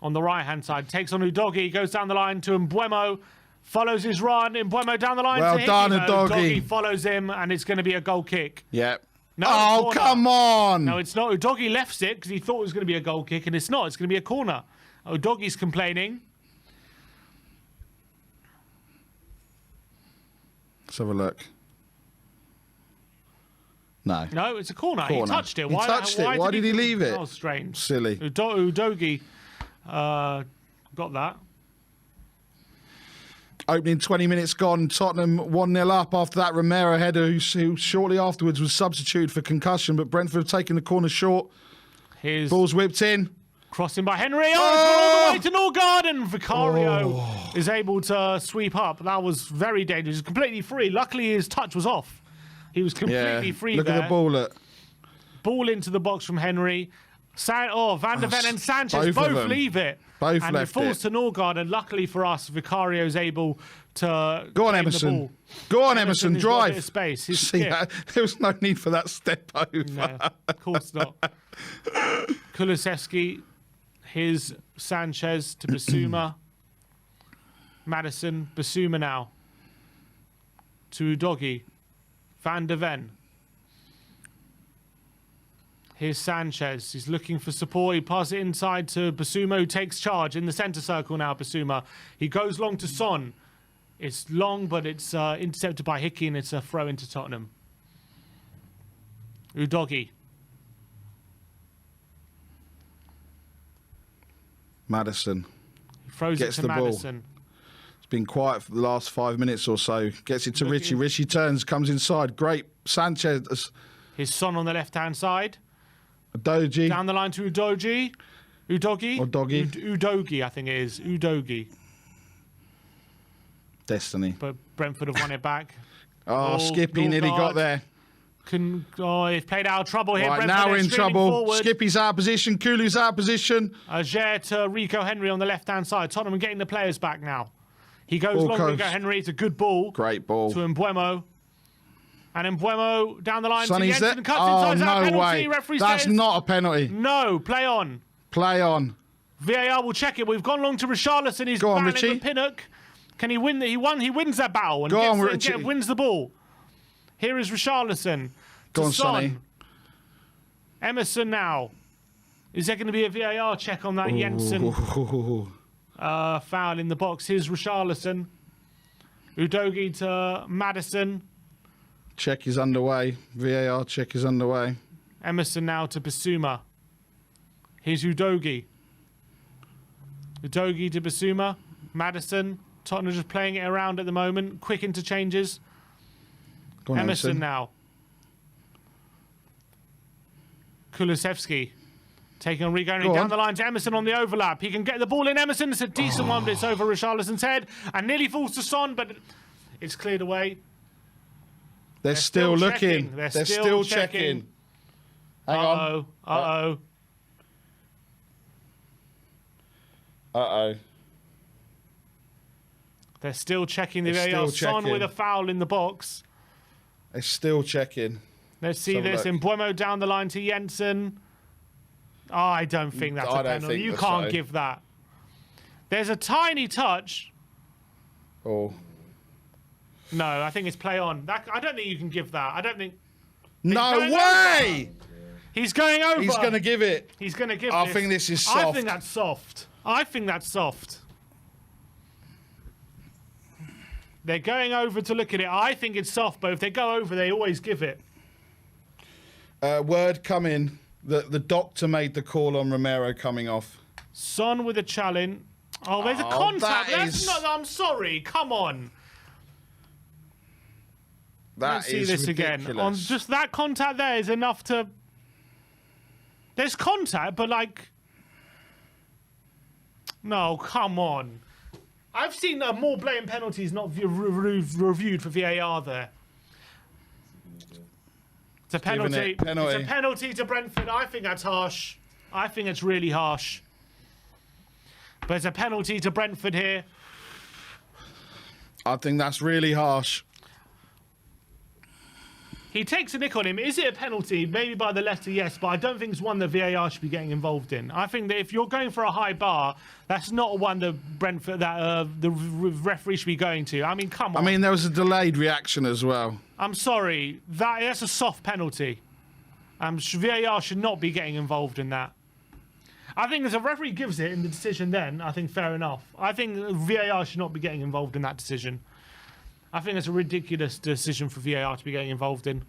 on the right-hand side. Takes on Udogie. Goes down the line to Mbeumo. Follows his run. Mbeumo down the line Well to Hickey. done, No, Udogie. Udogie follows him, and it's going to be a goal kick. Yep. No, Oh, corner. come on. No, it's not. Udogie left it because he thought it was going to be a goal kick, and it's not. It's going to be a corner. Udogie's complaining. Let's have a look. No. No, it's a corner. He Corner. touched it. He touched it. Why did he leave it? Oh, strange. Silly. Udogie got that. Opening 20 minutes gone. Tottenham 1-0 up after that Romero header, who shortly afterwards was substituted for concussion, but Brentford have taken the corner short. Here's Ball's whipped in. crossing by Henry. Oh, it's gone all the way to Norgard, and Vicario is able to sweep up. That was very dangerous. Completely free. Luckily, his touch was off. He was completely free Look there. at the ball. Look. Ball into the box from Henry. Van der Ven and Sanchez both of both them. leave it. Both and left it falls it. to Norgard, and luckily for us, Vicario's able to Go on, claim the Emerson. ball. Go on, Emerson. has got a bit Drive. of space. His See skip. that? There was no need for that step over. No, of course not. Kulusevski, his Sanchez to Basuma. Madison, Basuma now. To Udogie. Van der Ven. Here's Sanchez. He's looking for support. He passes it inside to Basuma, who takes charge in the centre circle now, Basuma. He goes long to Son. It's long, but it's intercepted by Hickey, and it's a throw into Tottenham. Udogie. Madison. He throws Gets it to the ball. Madison. It's been quiet for the last 5 minutes or so. Gets it to Richie. Richie turns, comes inside. Great. Sanchez. His Son on the left-hand side. Doji. Down the line to Udogie. Udogie? Or Doggy. Udogie, I think it is. Udogie. Destiny. But Brentford have won it back. Oh, Skippy nearly got there. He's played out of trouble here. Right, Brentford now we're in streaming trouble. forward. Skippy's out of position. Kulu's out of position. Ajer to Rico Henry on the left-hand side. Tottenham are getting the players back now. He goes Ball long, goes. Rico Henry. It's a good ball. Great ball. To Mbeumo. And Mbeumo down the line Sonny's to there. Jensen. Cuts Oh, inside. Is that a no penalty? way. Referee That's says not a penalty. no. Play on. Play on. VAR will check it. We've gone long to Richarlison. He's Go on, battling Richie. with Pinnock. Can he win? He wins that battle and Go gets on, it Richie. wins the ball. Here is Richarlison. Go to on, Son. Sonny. Emerson now. Is there going to be a VAR check on that Jensen Ooh. foul in the box? Here's Richarlison. Udogie to Madison. Check is underway. VAR check is underway. Emerson now to Basuma. Here's Udogie. Udogie to Basuma. Madison. Tottenham just playing it around at the moment. Quick interchanges. Go on, Emerson now. Kulusevski. Taking on Rico Henry Go down on. the line to Emerson on the overlap. He can get the ball in. Emerson. It's a decent one, but it's over Richarlison's head. And nearly falls to Son, but it's cleared away. They're still looking. checking. They're They're still still checking. checking. Hang on. Uh-oh. Uh-oh. Uh-oh. They're still checking the They're VAR. still Son checking. with a foul in the box. They're still checking. Let's see Let's this. have a Mbeumo down the line to Jensen. Oh, I don't think that's I a don't penalty. think You that's can't so. give that. There's a tiny touch. Oh. No, I think it's play on. I don't think you can give that. I don't think... No going way! He's going over. He's going to give it. He's going to give I this. think this is I soft. think that's soft. I think that's soft. They're going over to look at it. I think it's soft, but if they go over, they always give it. Word come in that the doctor made the call on Romero coming off. Son with a challenge. Oh, there's a Oh, contact. that That's is- not. I'm sorry. Come on. Let's see this ridiculous. again. On just that contact there is enough to... There's contact, but like... No, come on. I've seen more blatant penalties not reviewed for VAR there. It's a penalty. It's a penalty to Brentford. I think that's harsh. I think it's really harsh. But it's a penalty to Brentford here. I think that's really harsh. He takes a nick on him. Is it a penalty? Maybe by the letter, yes, but I don't think it's one that VAR should be getting involved in. I think that if you're going for a high bar, that's not one that Brentford, the referee should be going to. I mean, come on. I mean, there was a delayed reaction as well. I'm sorry. That's a soft penalty. VAR should not be getting involved in that. I think as a referee gives it in the decision then, I think fair enough. I think VAR should not be getting involved in that decision. I think it's a ridiculous decision for VAR to be getting involved in.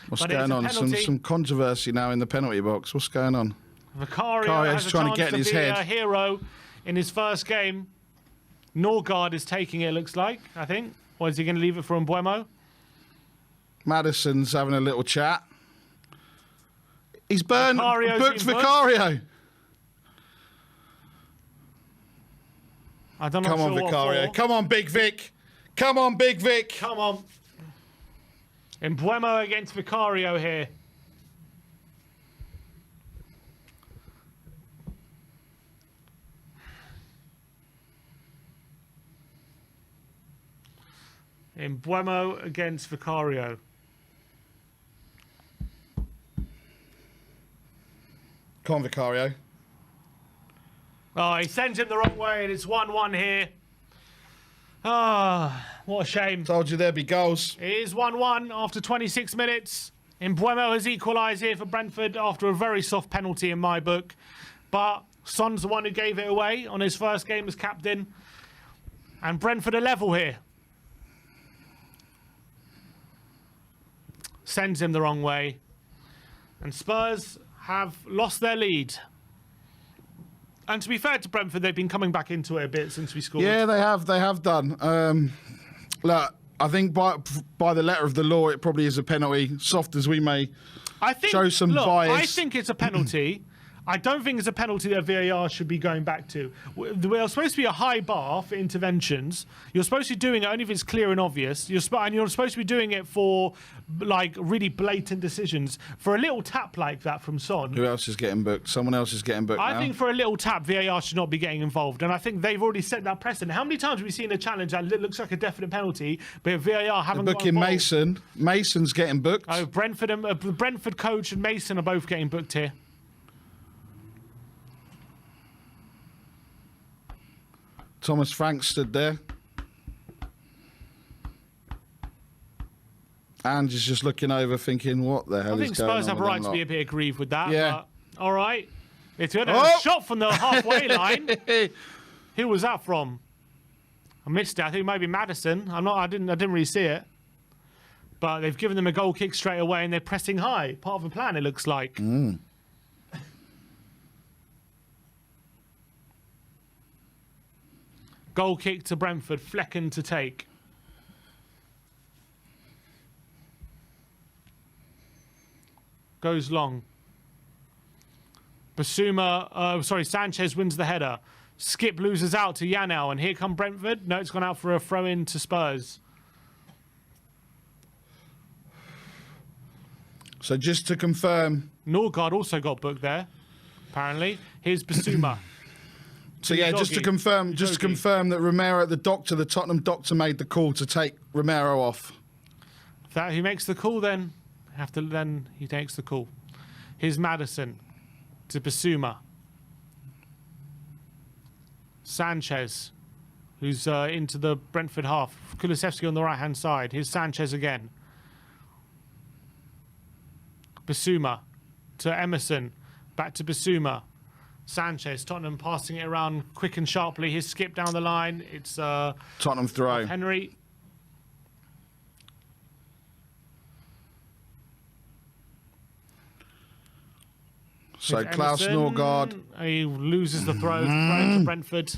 What's going on? Some controversy now in the penalty box. What's going on? Vicario has a trying chance to get in his head. A hero in his first game. Norgard is taking it, looks like, I think. Or is he going to leave it for Mbuemo? Maddison's having a little chat. He's booked Vicario. I don't know. Come on, Vicario. Come on, Big Vic. Come on, Big Vic. Come on. Mbuemo against Vicario here. Mbuemo against Vicario. Come on, Vicario. Oh, he sends him the wrong way, and it's 1-1 here. Ah, what a shame. Told you there'd be goals. It is 1-1 after 26 minutes. Mbuemo has equalised here for Brentford after a very soft penalty in my book. But Son's the one who gave it away on his first game as captain. And Brentford are level here. Sends him the wrong way. And Spurs have lost their lead. And to be fair to Brentford, they've been coming back into it a bit since we scored. Yeah, they have. They have done. Look, I think by the letter of the law, it probably is a penalty. Soft as we may show some bias. I think it's a penalty. I don't think it's a penalty that VAR should be going back to. We're supposed to be a high bar for interventions. You're supposed to be doing it only if it's clear and obvious. You're supposed to be doing it for like really blatant decisions. For a little tap like that from Son. Who else is getting booked? Someone else is getting booked now. I think for a little tap, VAR should not be getting involved. And I think they've already set that precedent. How many times have we seen a challenge that looks like a definite penalty, but VAR haven't got booking involved? Mason. Mason's getting booked. Oh, Brentford coach and Mason are both getting booked here. Thomas Frank stood there. And is just looking over thinking, what the hell is going on? I think Spurs have a right to be a bit aggrieved with that. Yeah. But, all right. It's good. A shot from the halfway line. Who was that from? I missed it. I think maybe Maddison. I didn't really see it. But they've given them a goal kick straight away and they're pressing high. Part of the plan, it looks like. Goal kick to Brentford, Flecken to take. Goes long. Sanchez wins the header. Skip loses out to Yanel, and here come Brentford. No, it's gone out for a throw-in to Spurs. So just to confirm... Norgard also got booked there, apparently. Here's Basuma. So yeah, just to confirm that Romero, the Tottenham doctor, made the call to take Romero off. That he makes the call, then he takes the call. Here's Maddison to Basuma. Sanchez, who's into the Brentford half. Kulusevski on the right hand side. Here's Sanchez again. Basuma to Emerson. Back to Basuma. Sanchez, Tottenham passing it around quick and sharply. His skip down the line. It's Tottenham throw. Henry. So Klaus Norgard. He loses the throw to Brentford.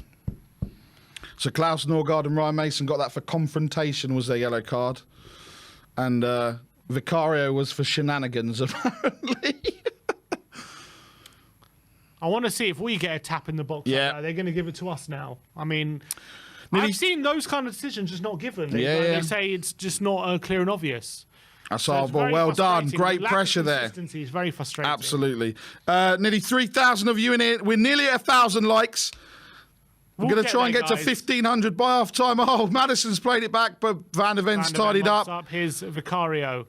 So Klaus Norgard and Ryan Mason got that for confrontation, was their yellow card. And Vicario was for shenanigans, apparently. I want to see if we get a tap in the box. Yeah. Like that. They're going to give it to us now. I mean, I've seen those kind of decisions just not given. They say it's just not clear and obvious. That's all. Well done. Great pressure there. Consistency is very frustrating. Absolutely. Nearly 3,000 of you in here. We're nearly at 1,000 likes. We're going to try and get to 1,500 by half time. Oh, Madison's played it back, but Van der Ven's tidied up. Here's Vicario.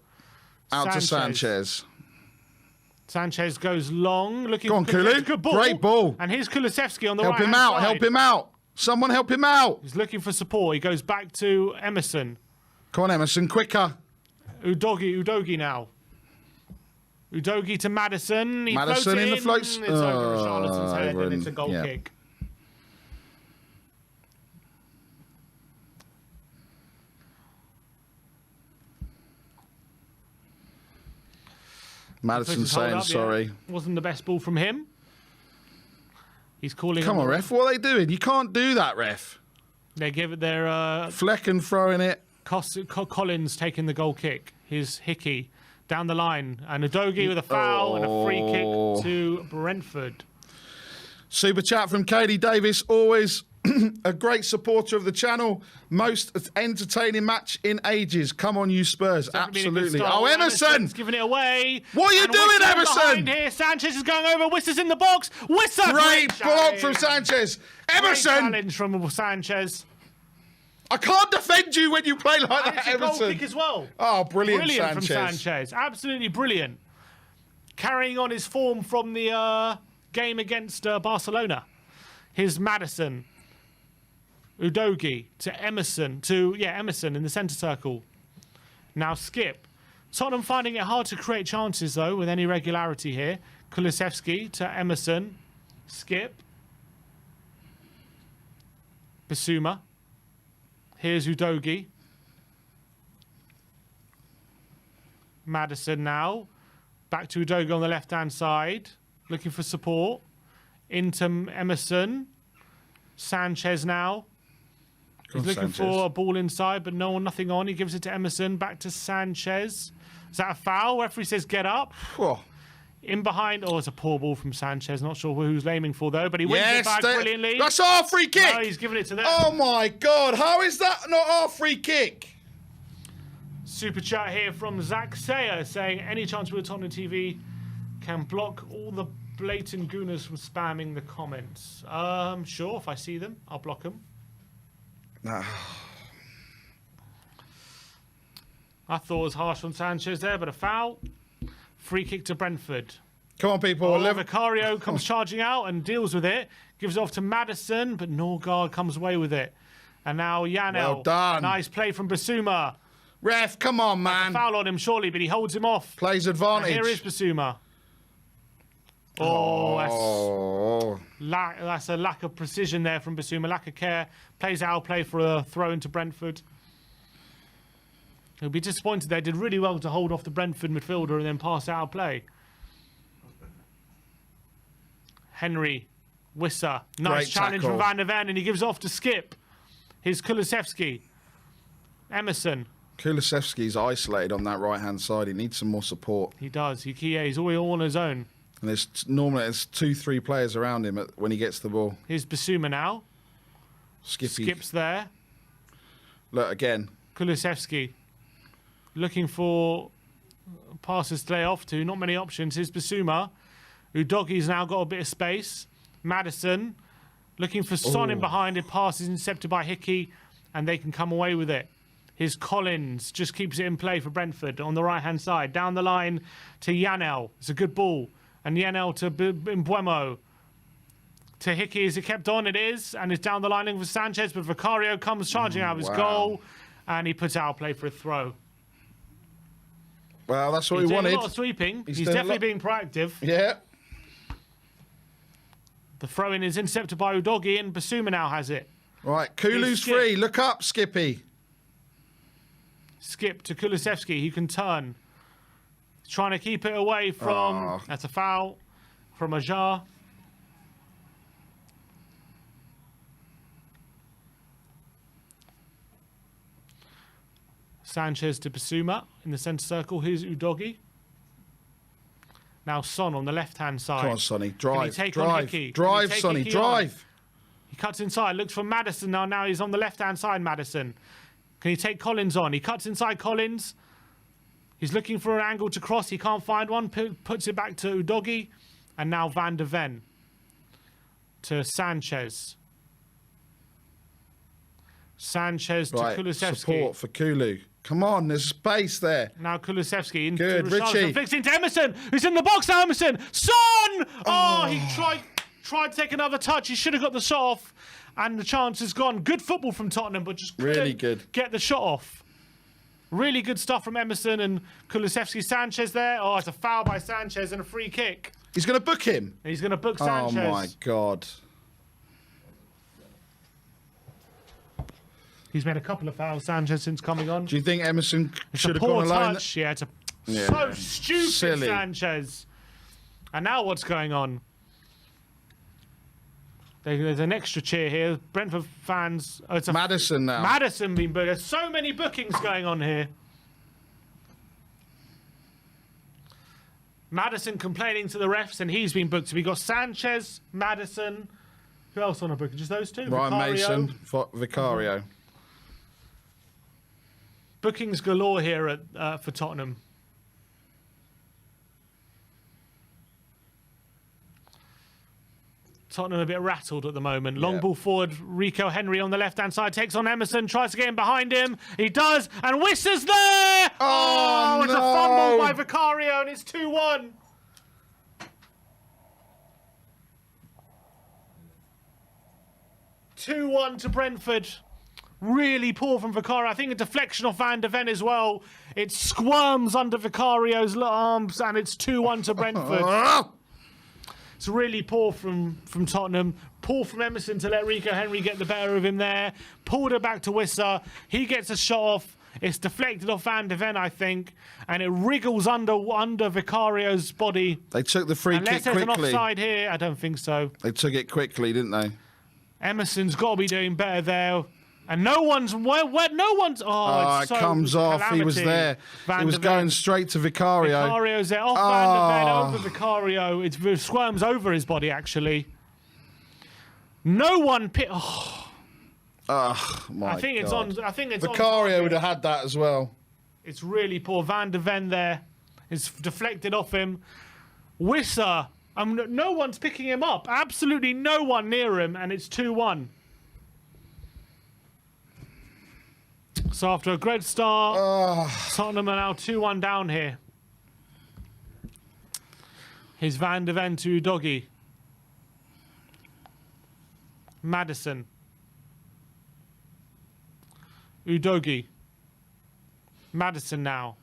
Out to Sanchez. Sanchez goes long, looking Go on, for Kulu. good ball. Great ball. And here's Kulusevski on the Help right him out. side. Help him out. Someone help him out. He's looking for support. He goes back to Emerson. Come on, Emerson, quicker. Udogi now. Udogi to Madison. Madison in the floats. It's over Charlatans' head and it's a goal kick. Madison saying sorry. Wasn't the best ball from him. He's calling. Come on, ref. What are they doing? You can't do that, ref. They give it their. Flecken throwing it. Collins taking the goal kick. Here's Hickey down the line. And Udogi with a foul and a free kick to Brentford. Super chat from Katie Davis. Always a great supporter of the channel. Most entertaining match in ages. Come on, you Spurs. Absolutely. Oh, Emerson's giving it away. What are you doing, Emerson? Here, Sanchez is going over. Wissa's in the box. Wissa. Great block from Sanchez. Emerson. Great challenge from Sanchez. I can't defend you when you play like that, Emerson. Goal kick as well. Oh, brilliant Sanchez. from Sanchez. Absolutely brilliant. Carrying on his form from the game against Barcelona. Here's Madison. Udogi to Emerson. Emerson in the centre circle. Now Skip. Tottenham finding it hard to create chances, though, with any regularity here. Kulusevski to Emerson. Skip. Bissouma. Here's Udogi. Madison now. Back to Udogi on the left-hand side. Looking for support. Into Emerson. Sanchez now. He's looking for a ball inside, but nothing on. He gives it to Emerson. Back to Sanchez. Is that a foul? Referee says get up. Whoa. In behind. Oh, it's a poor ball from Sanchez. Not sure who's aiming for, though, but he wins it back brilliantly. That's our free kick. No, he's giving it to them. Oh, my God. How is that not our free kick? Super chat here from Zach Sayer saying, any chance Tottenham TV can block all the blatant gooners from spamming the comments? Sure, if I see them, I'll block them. Nah. I thought it was harsh on Sanchez there, but a foul. Free kick to Brentford. Come on, people. Vicario comes charging out and deals with it. Gives it off to Madison, but Norgard comes away with it. And now Janel. Well done. Nice play from Bissouma. Ref, come on, man. Foul on him, surely, but he holds him off. Plays advantage. And here is Bissouma. That's a lack of precision there from Bissouma. Lack of care. Plays out play for a throw into Brentford. He'll be disappointed. They did really well to hold off the Brentford midfielder and then pass out play. Henry, Wissa, nice challenge from Van der Ven, and he gives off to Skip. Here's Kulusevski. Emerson. Kulusevski's isolated on that right-hand side. He needs some more support. He does. He's all on his own. And there's 2-3 players around him when he gets the ball. Here's Bissouma now. Skip's there. Look, again. Kulusevski. Looking for passes to lay off to. Not many options. Here's Bissouma. Udogi's now got a bit of space. Madison. Looking for Son in behind. It passes intercepted by Hickey. And they can come away with it. Here's Collins. Just keeps it in play for Brentford on the right-hand side. Down the line to Janel. It's a good ball. And Janel to Mbuemo. To Hickey. Is it kept on? It is. And it's down the line for Sanchez. But Vicario comes charging out of his goal. And he puts out play for a throw. Well, that's what he wanted. A lot of sweeping. He's definitely being proactive. Yeah. The throw-in is intercepted by Udogi, and Bissouma now has it. Right, Kulu's free. Look up, Skippy. Skip to Kulusevski. He can turn. He's trying to keep it away from... That's a foul from Ajar. Sanchez to Bissouma. in the centre circle. Here's Udogi. Now Son on the left-hand side. Come on, Sonny. Drive. take on Drive. Hickey? Drive, Can he take Sonny. Hickey Drive. He cuts inside, looks for Maddison now. Now he's on the left-hand side, Maddison. Can he take Collins on? He cuts inside Collins. He's looking for an angle to cross. He can't find one. Puts it back to Udogi. And now Van de Ven to Sanchez. Sanchez to Kulusevski. Support for Kulu. Come on, there's space there. Now Kulusevski into Good, Richie. Flicks into Emerson, who's in the box now. Emerson, Son! Oh, he tried to take another touch. He should have got the shot off, and the chance is gone. Good football from Tottenham, but just really good. Get the shot off. Really good stuff from Emerson and Kulusevski. Sanchez there. Oh, it's a foul by Sanchez and a free kick. He's going to book him. He's going to book Sanchez. Oh my God. He's made a couple of fouls, Sanchez, since coming on. Do you think Emerson should have poor gone alone? touch. Yeah, it's so stupid, Silly. Sanchez. And now what's going on? There's an extra cheer here. Brentford fans. Oh, it's a Maddison now. Maddison being booked. There's so many bookings going on here. Maddison complaining to the refs, and he's been booked. So we got Sanchez, Maddison. Who else on a booking? Just those two? Ryan Vicario. Mason, Vicario. Bookings galore here at for Tottenham. Tottenham a bit rattled at the moment. Long ball forward. Rico Henry on the left-hand side takes on Emerson, tries to get in behind him. He does, and Wissa's there! Oh, it's no. a fumble by Vicario, and it's 2-1. To Brentford. Really poor from Vicario. I think a deflection off Van de Ven as well. It squirms under Vicario's arms, and it's 2-1 to Brentford. It's really poor from Tottenham. Poor from Emerson to let Rico Henry get the better of him there. Pulled it back to Wissa. He gets a shot off. It's deflected off Van de Ven, I think, and it wriggles under Vicario's body. They took the free Unless kick there's quickly. an offside here, I don't think so. They took it quickly, didn't they? Emerson's got to be doing better there. And no one's... no one's... Oh, it's it so comes off. He was calamity. there. Van He was de Ven. going straight to Vicario. Vicario's there. Off Van de Ven, over Vicario. It squirms over his body, actually. No one... Oh, my I think it's God. on... I think it's Vicario on would have had that as well. It's really poor. Van de Ven there. It's deflected off him. Wissa... no one's picking him up. Absolutely no one near him, and it's 2-1. So after a great start, Tottenham are now 2-1 down here. Here's Van de Ven to Udogi. Maddison. Udogi. Maddison now.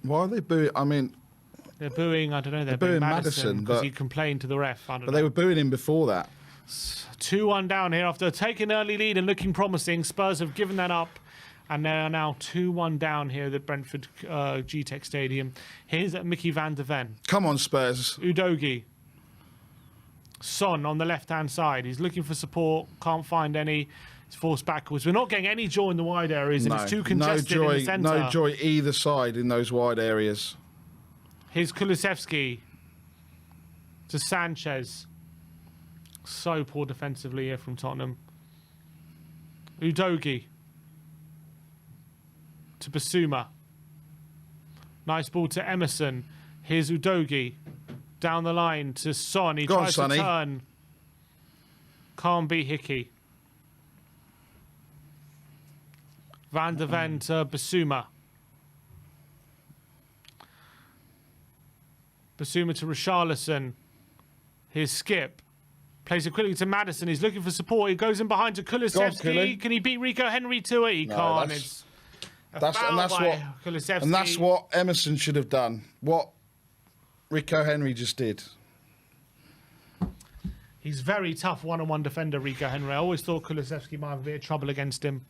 Why are they booing? I mean... They're booing, I don't know, they're booing booing Maddison because but- he complained to the ref. I don't But know. they were booing him before that. 2-1 down here after taking early lead and looking promising. Spurs have given that up, and they are now 2-1 down here at Brentford G-Tech Stadium. Here's Mickey Van de Ven. Come on, Spurs. Udogi. Son on the left-hand side. He's looking for support, can't find any. He's forced backwards. We're not getting any joy in the wide areas, and it's too congested in the centre. No joy either side in those wide areas. Here's Kulusevski to Sanchez. So poor defensively here from Tottenham. Udogi to Basuma. Nice ball to Emerson. Here's Udogi down the line to Son. He tries to turn. Can't beat Hickey. Van de Ven to Basuma. Basuma to Richarlison. Here's Skip. Plays it quickly to Maddison. He's looking for support. He goes in behind to Kulusevski. Can he beat Rico Henry to it? He can't. It's that's what Emerson should have done. What Rico Henry just did. He's very tough one-on-one defender, Rico Henry. I always thought Kulusevski might have a bit of trouble against him.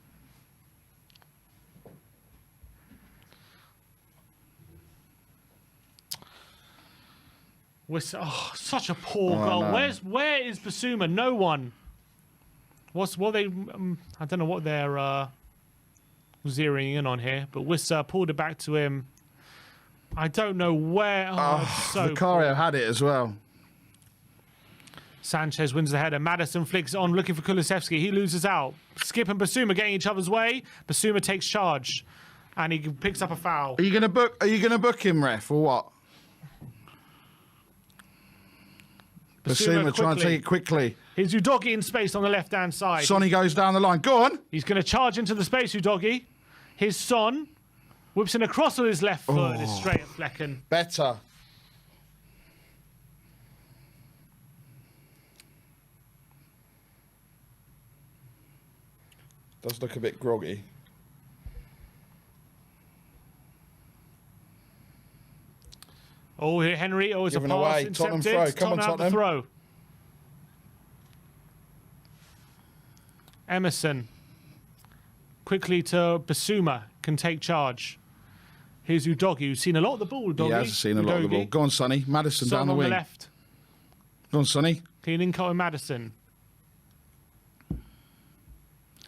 Such a poor goal. No. Where is Basuma? No one. What they? I don't know what they're zeroing in on here, but Wissa pulled it back to him. I don't know where. Vicario had it as well. Sanchez wins the header. Maddison flicks on, looking for Kulusevski. He loses out. Skip and Basuma getting each other's way. Basuma takes charge, and he picks up a foul. Are you gonna book him, ref, or what? Basuma trying to take it quickly. Here's Udogi in space on the left-hand side. Sonny goes down the line. Go on. He's going to charge into the space, Udogi. Here's Son. Whips in across with his left foot. It's straight at Flecken. Better. Does look a bit groggy. Oh, here Henry. Oh, it's Given a pass away. intercepted. Tottenham throw. Come on, have the Tottenham. throw. Emerson. Quickly to Basuma. Can take charge. Here's Udogi, who's seen a lot of the ball. Udogi. He has seen a lot of the ball. Go on, Sonny. Maddison Son down the on wing. the left. Go on, Sonny. Cleaning cut with Maddison.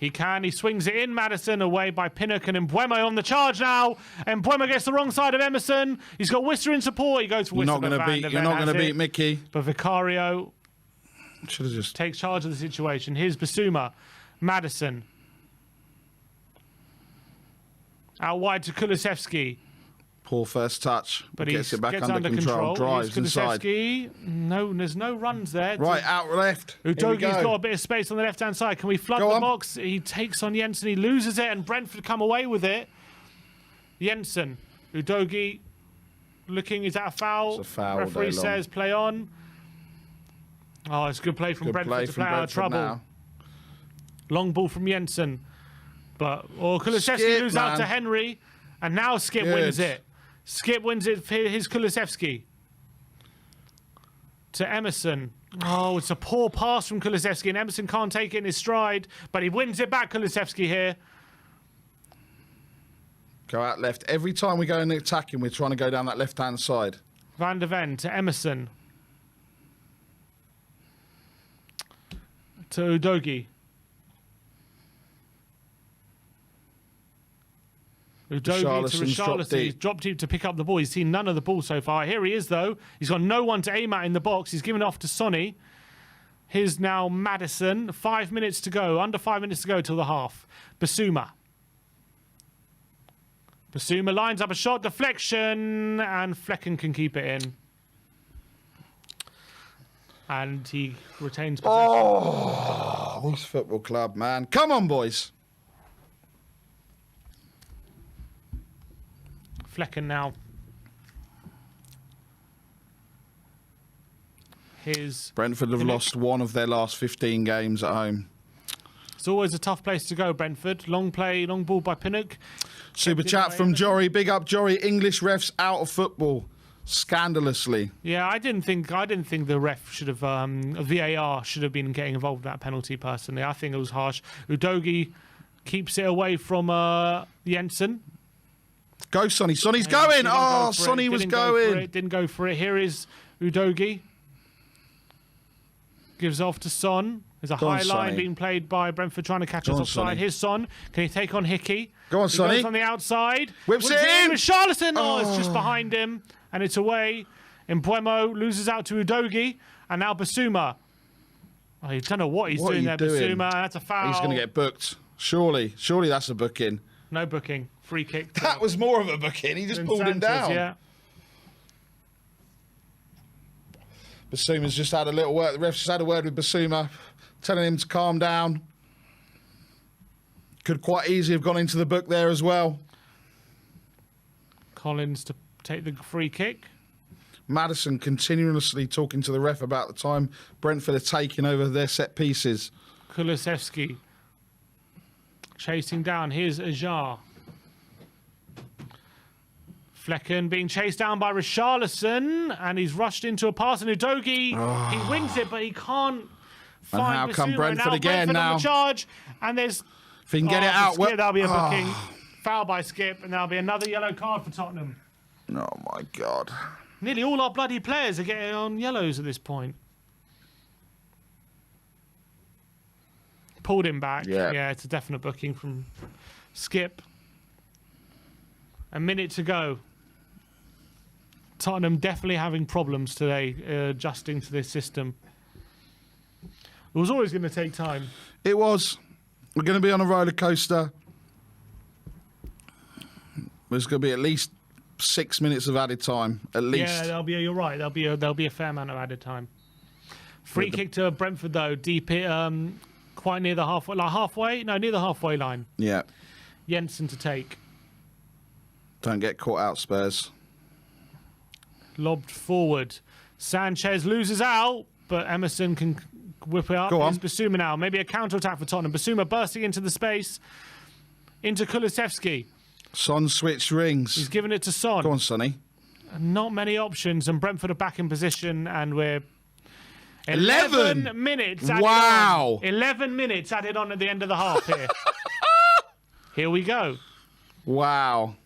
He can. He swings it in. Maddison away by Pinnock and Mbeumo on the charge now. And Mbeumo gets the wrong side of Emerson. He's got Wissa in support. He goes for Wissa. You're not going to beat Mickey. But Vicario Should have just takes charge of the situation. Here's Basuma. Maddison. Out wide to Kulusevski. poor first touch. But Gets he it back gets under control. Drives Here's inside. Kulusevski. No, there's no runs there. Right, out left. Udogi's got a bit of space on the left-hand side. Can we flood Go the on. box? He takes on Jensen. He loses it, and Brentford come away with it. Jensen. Udogi looking. Is that a foul? It's a foul. Referee day long. says play on. Oh, it's a good play from Good Brentford play to from play out of Brentford trouble. now. Long ball from Jensen. But Kulusevski Skip, loses out to man. Henry. And now Skip Good. wins it. Skip wins it for his Kulusevski. To Emerson. Oh, it's a poor pass from Kulusevski, and Emerson can't take it in his stride, but he wins it back, Kulusevski here. Go out left. Every time we go in attacking, we're trying to go down that left-hand side. Van der Ven to Emerson. To Udogi. Udogi to Richarlison's dropped Richarlison. deep. He's dropped deep to pick up the ball. He's seen none of the ball so far. Here he is, though. He's got no one to aim at in the box. He's given off to Sonny. Here's now Maddison. 5 minutes to go. Under 5 minutes to go till the half. Basuma. Basuma lines up a shot. Deflection. And Flecken can keep it in. And he retains possession. Oh, this football club, man. Come on, boys. Flecken now. Brentford have lost one of their last 15 games at home. It's always a tough place to go, Brentford. Long play, long ball by Pinnock. Super chat from Jory. Big up, Jory. English refs out of football. Scandalously. Yeah, I didn't think the ref should have VAR should have been getting involved in that penalty personally. I think it was harsh. Udogi keeps it away from Jensen. Go, Sonny. Sonny's going. Oh, Sonny was going. Didn't go for it. Here is Udogi. Gives off to Son. There's a high line being played by Brentford trying to catch us offside. Sonny. Here's Son. Can he take on Hickey? Go on, Sonny. He goes on the outside. Whips it in. With Charlton. Oh, it's just behind him. And it's away. Mbeumo loses out to Udogi. And now Basuma. Oh, I don't know what he's doing there, Basuma. That's a foul. He's going to get booked. Surely that's a booking. No booking. Free kick. That was more of a booking. He just pulled him down. Yeah. Basuma's just had a little word. The ref's just had a word with Basuma, telling him to calm down. Could quite easily have gone into the book there as well. Collins to take the free kick. Maddison continuously talking to the ref about the time Brentford are taking over their set pieces. Kulusevski chasing down. Here's Ajar. Flecken being chased down by Richarlison, and he's rushed into a pass, and Udogi, he wins it, but he can't find And how come Basuma. Brentford again Brentford now? on the charge, and there's... If he can get it out... Skip, that'll be a booking. Foul by Skip, and there'll be another yellow card for Tottenham. Oh, my God. Nearly all our bloody players are getting on yellows at this point. Pulled him back. Yeah. It's a definite booking from Skip. A minute to go. Tottenham definitely having problems today adjusting to this system. It was always going to take time. It was. We're going to be on a roller coaster. There's going to be at least 6 minutes of added time. At least. Yeah, you're right. There'll be a fair amount of added time. Free kick to Brentford though, deep quite near the halfway. No, near the halfway line. Yeah. Jensen to take. Don't get caught out, Spurs. Lobbed forward. Sanchez loses out, but Emerson can whip it up. Go on. It's Basuma now. Maybe a counter-attack for Tottenham. Basuma bursting into the space. Into Kulusevski. Son switch rings. He's given it to Son. Go on, Sonny. Not many options, and Brentford are back in position, and we're 11 minutes added Wow. on. 11 minutes added on at the end of the half here. Here we go. Wow.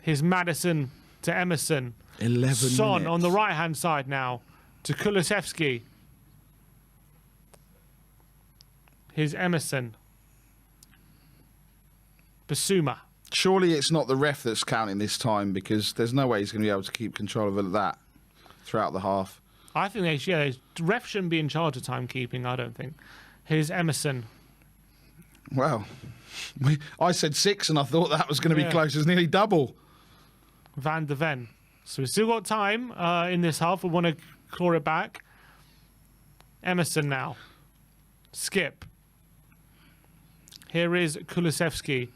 Here's Maddison to Emerson. 11 Son minutes. on the right-hand side now to Kulusevski. Here's Emerson. Basuma. Surely it's not the ref that's counting this time, because there's no way he's going to be able to keep control of that throughout the half. I think the ref shouldn't be in charge of timekeeping, I don't think. Here's Emerson. Well, I said 6 and I thought that was going to be close. It's nearly double. Van de Ven. So we've still got time in this half. We want to claw it back. Emerson now. Skip. Here is Kulusevski.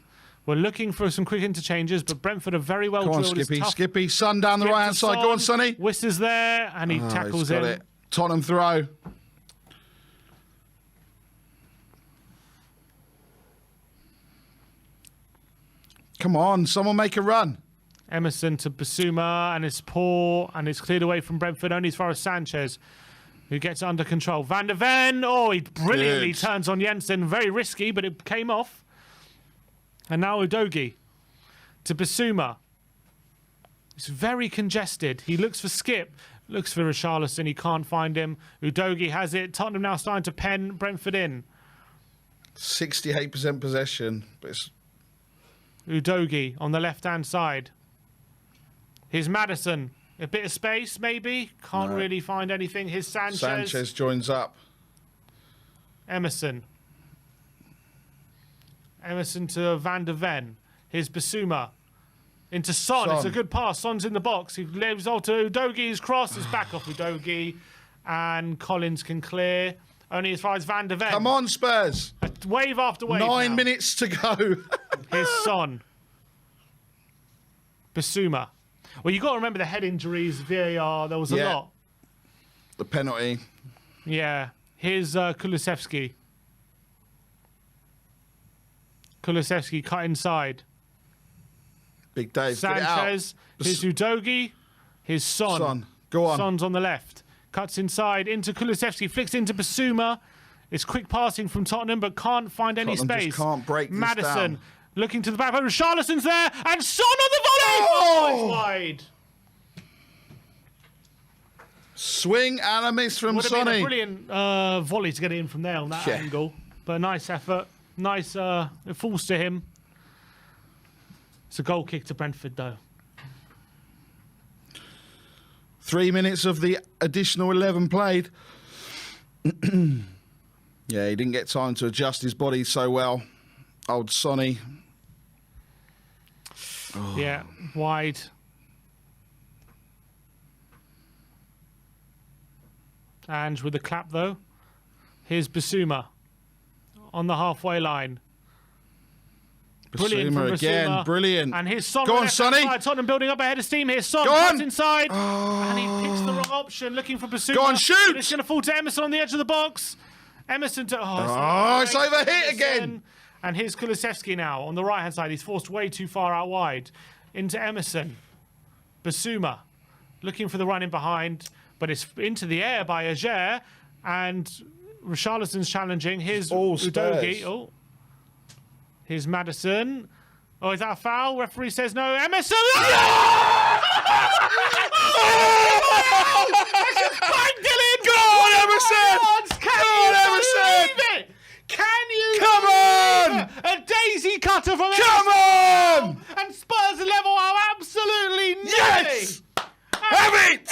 We're looking for some quick interchanges, but Brentford are very well Go on, drilled. It's Skippy. tough. Skippy, Son down the Skip right-hand to side. Son. Go on, Sonny. Whistler's there, and he tackles he's got in. it. Tottenham throw. Come on, someone make a run. Emerson to Basuma, and it's poor, and it's cleared away from Brentford only as far as Sanchez, who gets it under control. Van de Ven, he brilliantly Good. turns on Jensen. Very risky, but it came off. And now Udogie to Basuma. It's very congested. He looks for Skip, looks for Richarlison. He can't find him. Udogie has it. Tottenham now starting to pen Brentford in. 68% possession. But it's... Udogie on the left-hand side. Here's Maddison. A bit of space, maybe. Can't really find anything. Here's Sanchez. Sanchez joins up. Emerson. Emerson to Van de Ven. Here's Basuma. Into Son. It's a good pass. Son's in the box. He lives on to Udogie's cross. It's back off Udogie. And Collins can clear. Only as far as Van de Ven. Come on, Spurs. Wave after wave 9 now. minutes to go. Here's Son. Basuma. Well, you got to remember the head injuries, VAR. There was a lot. The penalty. Yeah. Here's Kulusevski. Kulusevski cut inside. Big Dave. Get it out. Sanchez. Here's Udogie. Here's Son. Son. Go on. Son's on the left. Cuts inside into Kulusevski. Flicks into Basuma. It's quick passing from Tottenham, but can't find any Tottenham space. just can't break this Maddison down. looking to the back. Richarlison's there. And Son on the volley. Oh! It's wide. Swing and a miss from Would have been a Sonny. brilliant volley to get it in from there on that angle. But a nice effort. Nice. It falls to him. It's a goal kick to Brentford, though. 3 minutes of the additional 11 played. Yeah, he didn't get time to adjust his body so well. Old Sonny. Yeah, wide. Ange with the clap, though. Here's Basuma on the halfway line. Brilliant from Basuma again, Basuma. brilliant. And here's Son. Go on, left-hand Sonny. side. Tottenham building up ahead of steam. Here's Son. Go Cuts on. inside. And he picks the wrong option, looking for Basuma. Go on, shoot. But it's going to fall to Emerson on the edge of the box. Emerson to... It's overhit again. And here's Kulusevski now on the right-hand side. He's forced way too far out wide. Into Emerson. Basuma. Looking for the run in behind. But it's into the air by Ajer. And Richarlison's challenging. Here's Udogie. Oh. Here's Maddison. Oh, is that a foul? Referee says no. Emerson! Go on, Emerson! Go on, Emerson! daisy cutter from Come on! And Spurs level are absolutely nothing. Yes! Have it!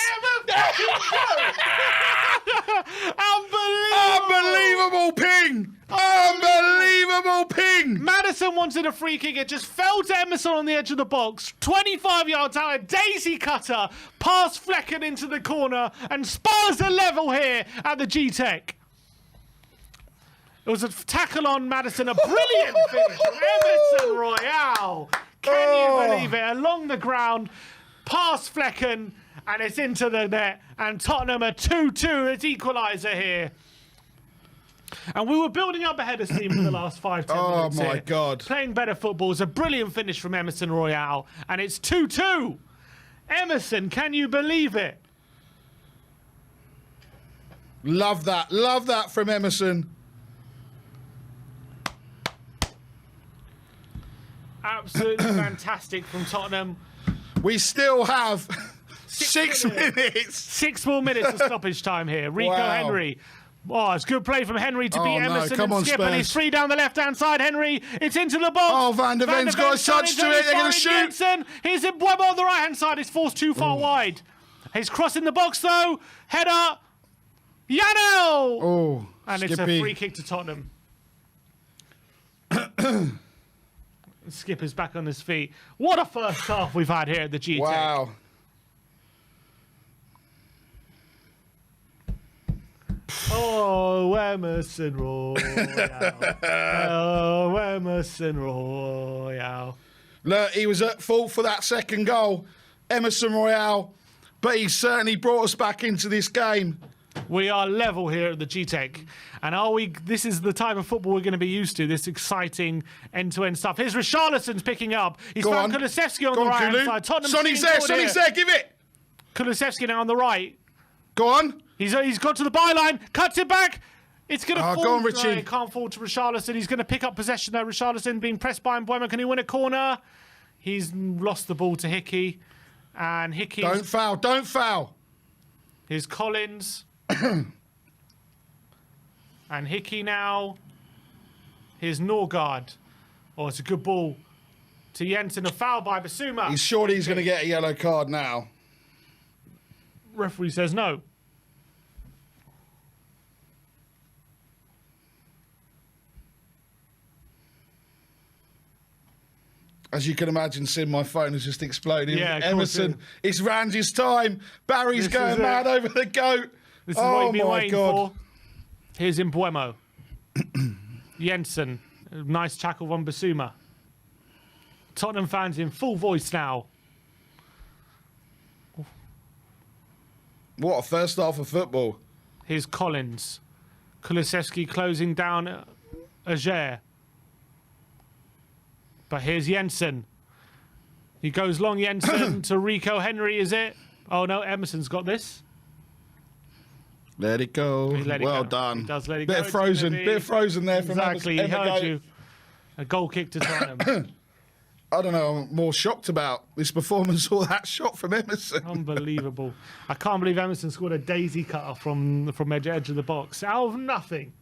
Unbelievable. Unbelievable ping! Unbelievable ping! Madison wanted a free kick. It just fell to Emerson on the edge of the box. 25 yards out, a daisy cutter past Flecken into the corner, and Spurs are level here at the G-Tech. It was a tackle on Madison, a brilliant finish from Emerson Royale. Can you believe it? Along the ground, past Flecken, and it's into the net. And Tottenham are 2-2. It's equaliser here. And we were building up ahead of steam for the last 5-10 minutes. Oh, my here. God. Playing better football. It's a brilliant finish from Emerson Royale. And it's 2-2. Emerson, can you believe it? Love that. Love that from Emerson. Absolutely fantastic from Tottenham. We still have 6 minutes. 6 more minutes of stoppage time here. Rico Wow. Henry. Oh, it's good play from Henry to beat Oh, no. Emerson Come and on, skip, and Spurs. he's free down the left-hand side. Henry, it's into the box. Oh, Van der Ven's got a touch to it. They're going to shoot. Jensen. Here's Mbeumo on the right-hand side. It's forced too far wide. He's crossing the box, though. Header. Yano! Oh, And it's a Skippy. free kick to Tottenham. Skipper's back on his feet. What a first half we've had here at the G-Tech. Wow. Oh, Emerson Royale. Oh, Emerson Royale. Look, he was at fault for that second goal, Emerson Royale, but he certainly brought us back into this game. We are level here at the G-Tech. And are we? This is the type of football we're going to be used to, this exciting end-to-end stuff. Here's Richarlison's picking up. He's Go found on. Kulusevski on Go the on, right-hand Kulu. side. Tottenham Sonny's steaming there, forward Sonny's here. there, give it. Kulusevski now on the right. Go on. He's got to the byline, cuts it back. It's going to fall. go on, Richie. No, it can't fall to Richarlison. He's going to pick up possession though. Richarlison being pressed by Mbeumo. Can he win a corner? He's lost the ball to Hickey. And Hickey. Don't foul, don't foul. Here's Collins. And Hickey now. Here's Norgard. Oh, it's a good ball to Jensen. A foul by Basuma. He's sure he's going to get a yellow card now. Referee says no. As you can imagine, Sim, my phone has just exploded. Yeah, of course Emerson, it- it's Ramsey's time. Barry's This going is it. mad over the goat. This is what Oh you've been my waiting God. for. Here's Mbeumo. Jensen. Nice tackle from Basuma. Tottenham fans in full voice now. What a first half of football. Here's Collins. Kulusevski closing down Ager. But here's Jensen. He goes long, Jensen, to Rico Henry, is it? Oh, no, Emerson's got this. Let it go. He let it Well go. done. He does let it bit go. Of It's frozen. gonna be- Bit of frozen there from Exactly, he Emerson. heard you. A goal kick to Tottenham. I don't know. I'm more shocked about this performance or that shot from Emerson. Unbelievable. I can't believe Emerson scored a daisy cutter from edge of the box. Out of nothing.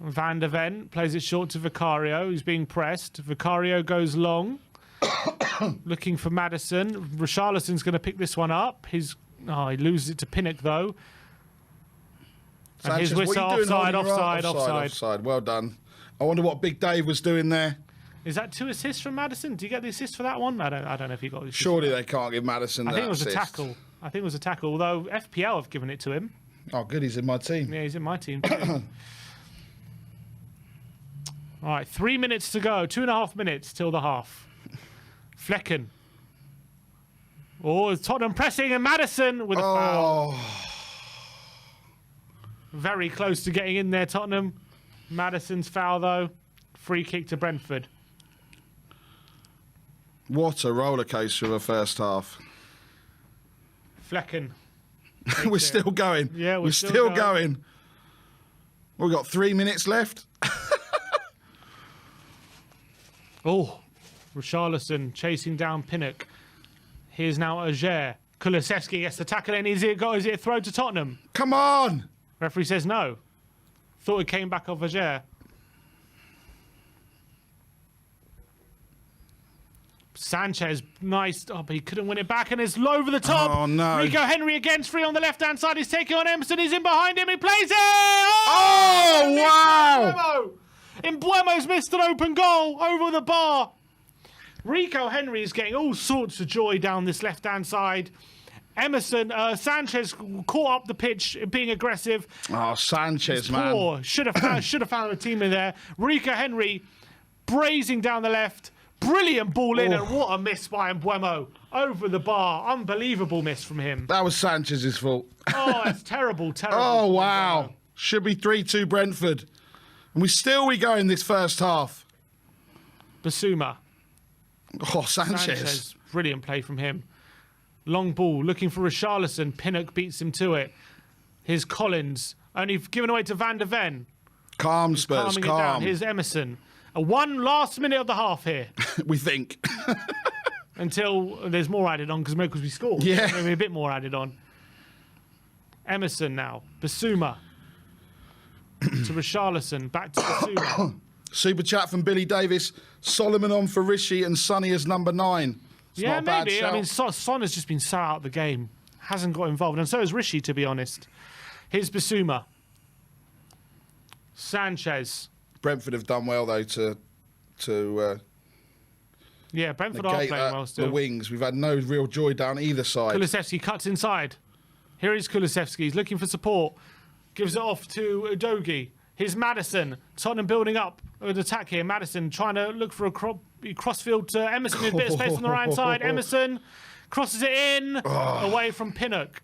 Van der Ven plays it short to Vicario, who's being pressed. Vicario goes long, looking for Maddison. Richarlison's going to pick this one up. He loses it to Pinnock, though. And his Sanchez, what whistle, are you doing offside, holding your arm? offside. Offside. Well done. I wonder what Big Dave was doing there. Is that 2 assists from Maddison? Do you get the assist for that one? I don't know if he got the assist. Surely they can't give Maddison I that think it was assist. a tackle. I think it was a tackle, although FPL have given it to him. Oh, good. He's in my team. Yeah, he's in my team too. All right, 3 minutes to go. 2.5 minutes till the half. Flecken. Oh, Tottenham pressing and Maddison with a foul. Oh, Very close to getting in there, Tottenham. Maddison's foul, though. Free kick to Brentford. what a roller coaster of a first half. Flecken. We're still going. Yeah, we're still still going. We've got 3 minutes left. Oh, Richarlison chasing down Pinnock. Here's now Ager. Kulusevski gets the tackle in. Is it a throw to Tottenham? Come on. Referee says no. Thought it came back off Ager. Sanchez, nice. Oh, but he couldn't win it back, and it's low over the top. Oh, no. Rico Henry against free on the left-hand side. He's taking on Emerson. He's in behind him. He plays it. Oh, wow. Mbuemo's missed an open goal over the bar. Rico Henry is getting all sorts of joy down this left-hand side. Sanchez caught up the pitch, being aggressive. Oh, Sanchez, man. Poor. Should have found a team in there. Rico Henry brazing down the left. Brilliant ball in, and what a miss by Mbuemo. Over the bar. Unbelievable miss from him. That was Sanchez's fault. Oh, it's terrible. Oh, wow. Should be 3-2 Brentford. And we go in this first half. Basuma. Oh, Sanchez. Brilliant play from him. Long ball, looking for Richarlison. Pinnock beats him to it. Here's Collins. Only given away to Van der Ven. Calm, Spurs, Calming it down. Here's Emerson. A last minute of the half here. We think. Until there's more added on because we scored. Yeah. Maybe a bit more added on. Emerson now. Basuma. To Richarlison. Back to Basuma. Super chat from Billy Davis. Solomon on for Rishi and Sonny as number 9. It's yeah, not a bad maybe. shout. I mean, Son has just been sat out of the game. Hasn't got involved. And so has Rishi, to be honest. Here's Basuma. Sanchez. Brentford have done well, though, to Yeah, Brentford are negate playing well still. the wings. We've had no real joy down either side. Kulusevski cuts inside. Here is Kulusevski. He's looking for support. Gives it off to Udogie. Here's Maddison. Tottenham building up an attack here. Maddison trying to look for a crossfield to Emerson with a bit of space on the right side. Emerson crosses it in. Away from Pinnock.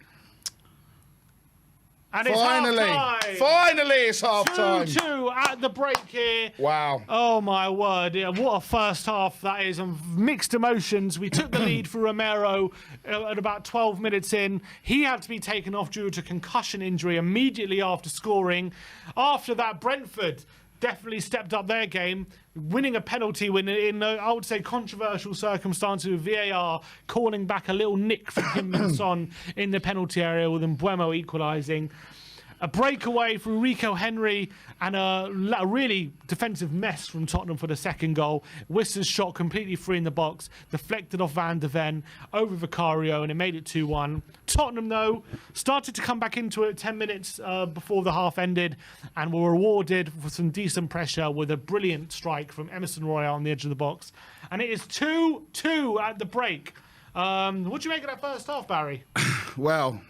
And it's half-time. Finally, it's half-time. 2-2 at the break here. Wow. Oh, my word. Yeah, what a first half that is. And mixed emotions. We took the lead for Romero at about 12 minutes in. He had to be taken off due to concussion injury immediately after scoring. After that, Brentford definitely stepped up their game, winning a penalty win in, I would say, controversial circumstances with VAR, calling back a little nick from him and Son in the penalty area with Mbuemo equalising. A breakaway from Rico Henry and a really defensive mess from Tottenham for the second goal. Wissa's shot completely free in the box, deflected off Van der Ven, over Vicario, and it made it 2-1. Tottenham, though, started to come back into it 10 minutes before the half ended and were rewarded for some decent pressure with a brilliant strike from Emerson Royal on the edge of the box. And it is 2-2 at the break. What do you make of that first half, Barry? Well...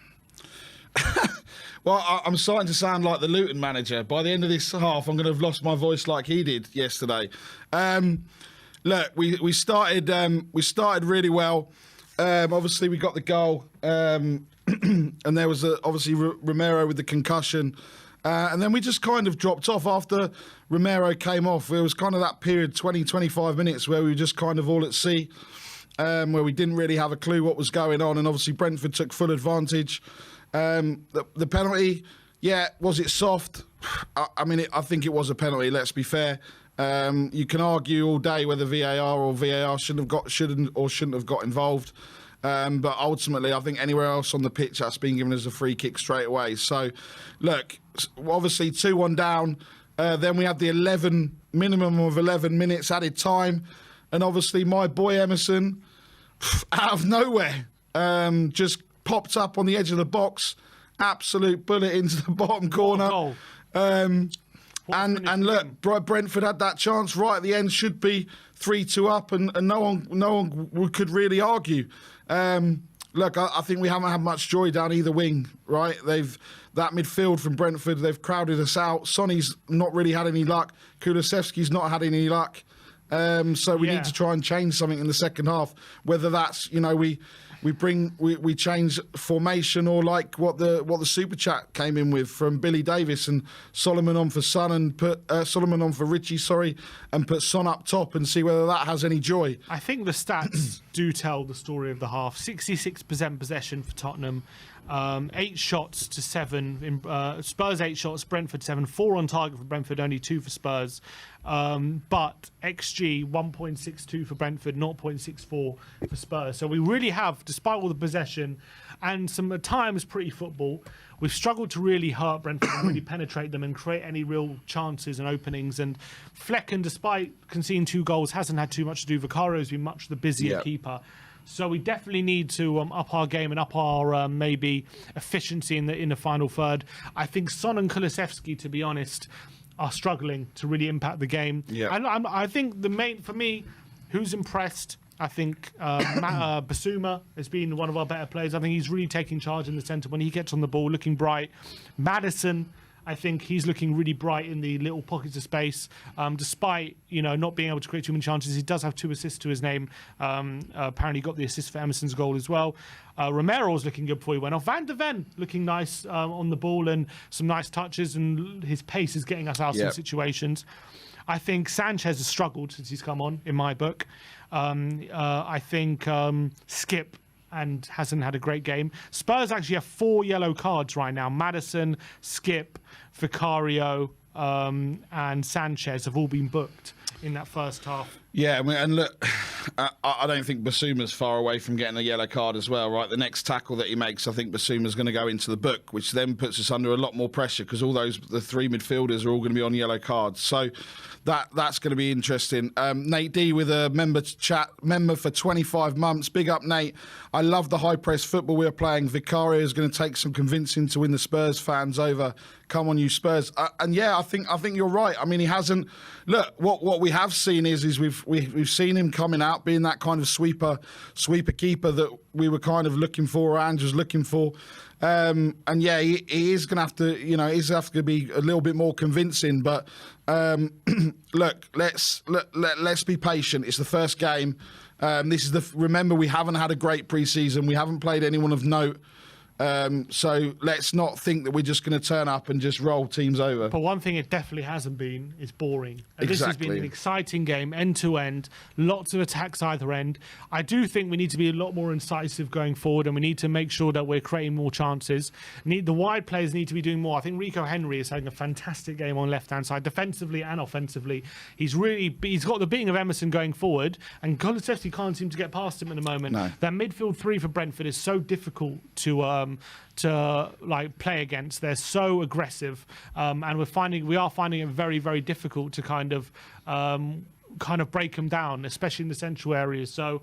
Well, I'm starting to sound like the Luton manager. By the end of this half, I'm going to have lost my voice like he did yesterday. Look, we started really well. Obviously, we got the goal, and there was obviously Romero with the concussion, and then we just kind of dropped off after Romero came off. There was kind of that period, 20-25 minutes, where we were just kind of all at sea, where we didn't really have a clue what was going on, and obviously Brentford took full advantage. The penalty, yeah, was it soft? I mean, I think it was a penalty. Let's be fair. You can argue all day whether VAR shouldn't have got involved. But ultimately, I think anywhere else on the pitch, that's been given as a free kick straight away. So, look, obviously 2-1 down. Then we had the minimum of 11 minutes added time, and obviously my boy Emerson, out of nowhere, just popped up on the edge of the box, absolute bullet into the bottom corner. And look, Brentford had that chance right at the end, should be 3-2 up, and no one could really argue. Look, I think we haven't had much joy down either wing, right? That midfield from Brentford, they've crowded us out. Sonny's not really had any luck. Kulusevski's not had any luck. So we need to try and change something in the second half, whether that's, we change formation, or like what the super chat came in with from Billy Davis, and Solomon on for Son and put Solomon on for Richie, and put Son up top, and see whether that has any joy. I think the stats do tell the story of the half. 66% possession for Tottenham, 8 shots to 7. Spurs 8 shots, Brentford 7. 4 on target for Brentford, only 2 for Spurs. But XG 1.62 for Brentford, 0.64 for Spurs. So we really have, despite all the possession, and some at times pretty football. We've struggled to really hurt Brentford and really penetrate them and create any real chances and openings. And Flecken, despite conceding 2 goals, hasn't had too much to do. Vicario's been much the busier keeper. So we definitely need to up our game and up our maybe efficiency in the final third. I think Son and Kulusevski, to be honest, are struggling to really impact the game. Yeah. And I think the main, for me, who's impressed, I think Basuma has been one of our better players. I think he's really taking charge in the centre when he gets on the ball, looking bright. Maddison, I think he's looking really bright in the little pockets of space. Despite not being able to create too many chances, he does have 2 assists to his name. Apparently got the assist for Emerson's goal as well. Romero's looking good before he went off. Van de Ven looking nice on the ball and some nice touches, and his pace is getting us out of some situations. I think Sanchez has struggled since he's come on, in my book. I think Skip and hasn't had a great game. Spurs actually have 4 yellow cards right now. Maddison, Skip, Vicario, and Sanchez have all been booked in that first half. Yeah, I mean, and look, I don't think Basuma's far away from getting a yellow card as well, right? The next tackle that he makes, I think Basuma's going to go into the book, which then puts us under a lot more pressure because the 3 midfielders are all going to be on yellow cards. So that's going to be interesting. Nate D with a member for 25 months. Big up, Nate. I love the high press football we're playing. Vicario is going to take some convincing to win the Spurs fans over. Come on, you Spurs. And yeah, I think you're right. I mean, he hasn't. Look, what we have seen is we've seen him coming out, being that kind of sweeper keeper that we were kind of looking for, or Andrew's looking for. And yeah, he is going to have to, he's going to have to be a little bit more convincing. But look, let's be patient. It's the first game. Remember, we haven't had a great pre-season. We haven't played anyone of note. So let's not think that we're just going to turn up and just roll teams over. But one thing it definitely hasn't been is boring. And Exactly. This has been an exciting game, end to end, lots of attacks either end. I do think we need to be a lot more incisive going forward, and we need to make sure that we're creating more chances. The wide players need to be doing more. I think Rico Henry is having a fantastic game on left-hand side, defensively and offensively. He's got the beating of Emerson going forward, and Kulusevski can't seem to get past him at the moment. No. That midfield 3 for Brentford is so difficult to play against. They're so aggressive, and we are finding it very, very difficult to kind of break them down, especially in the central areas. So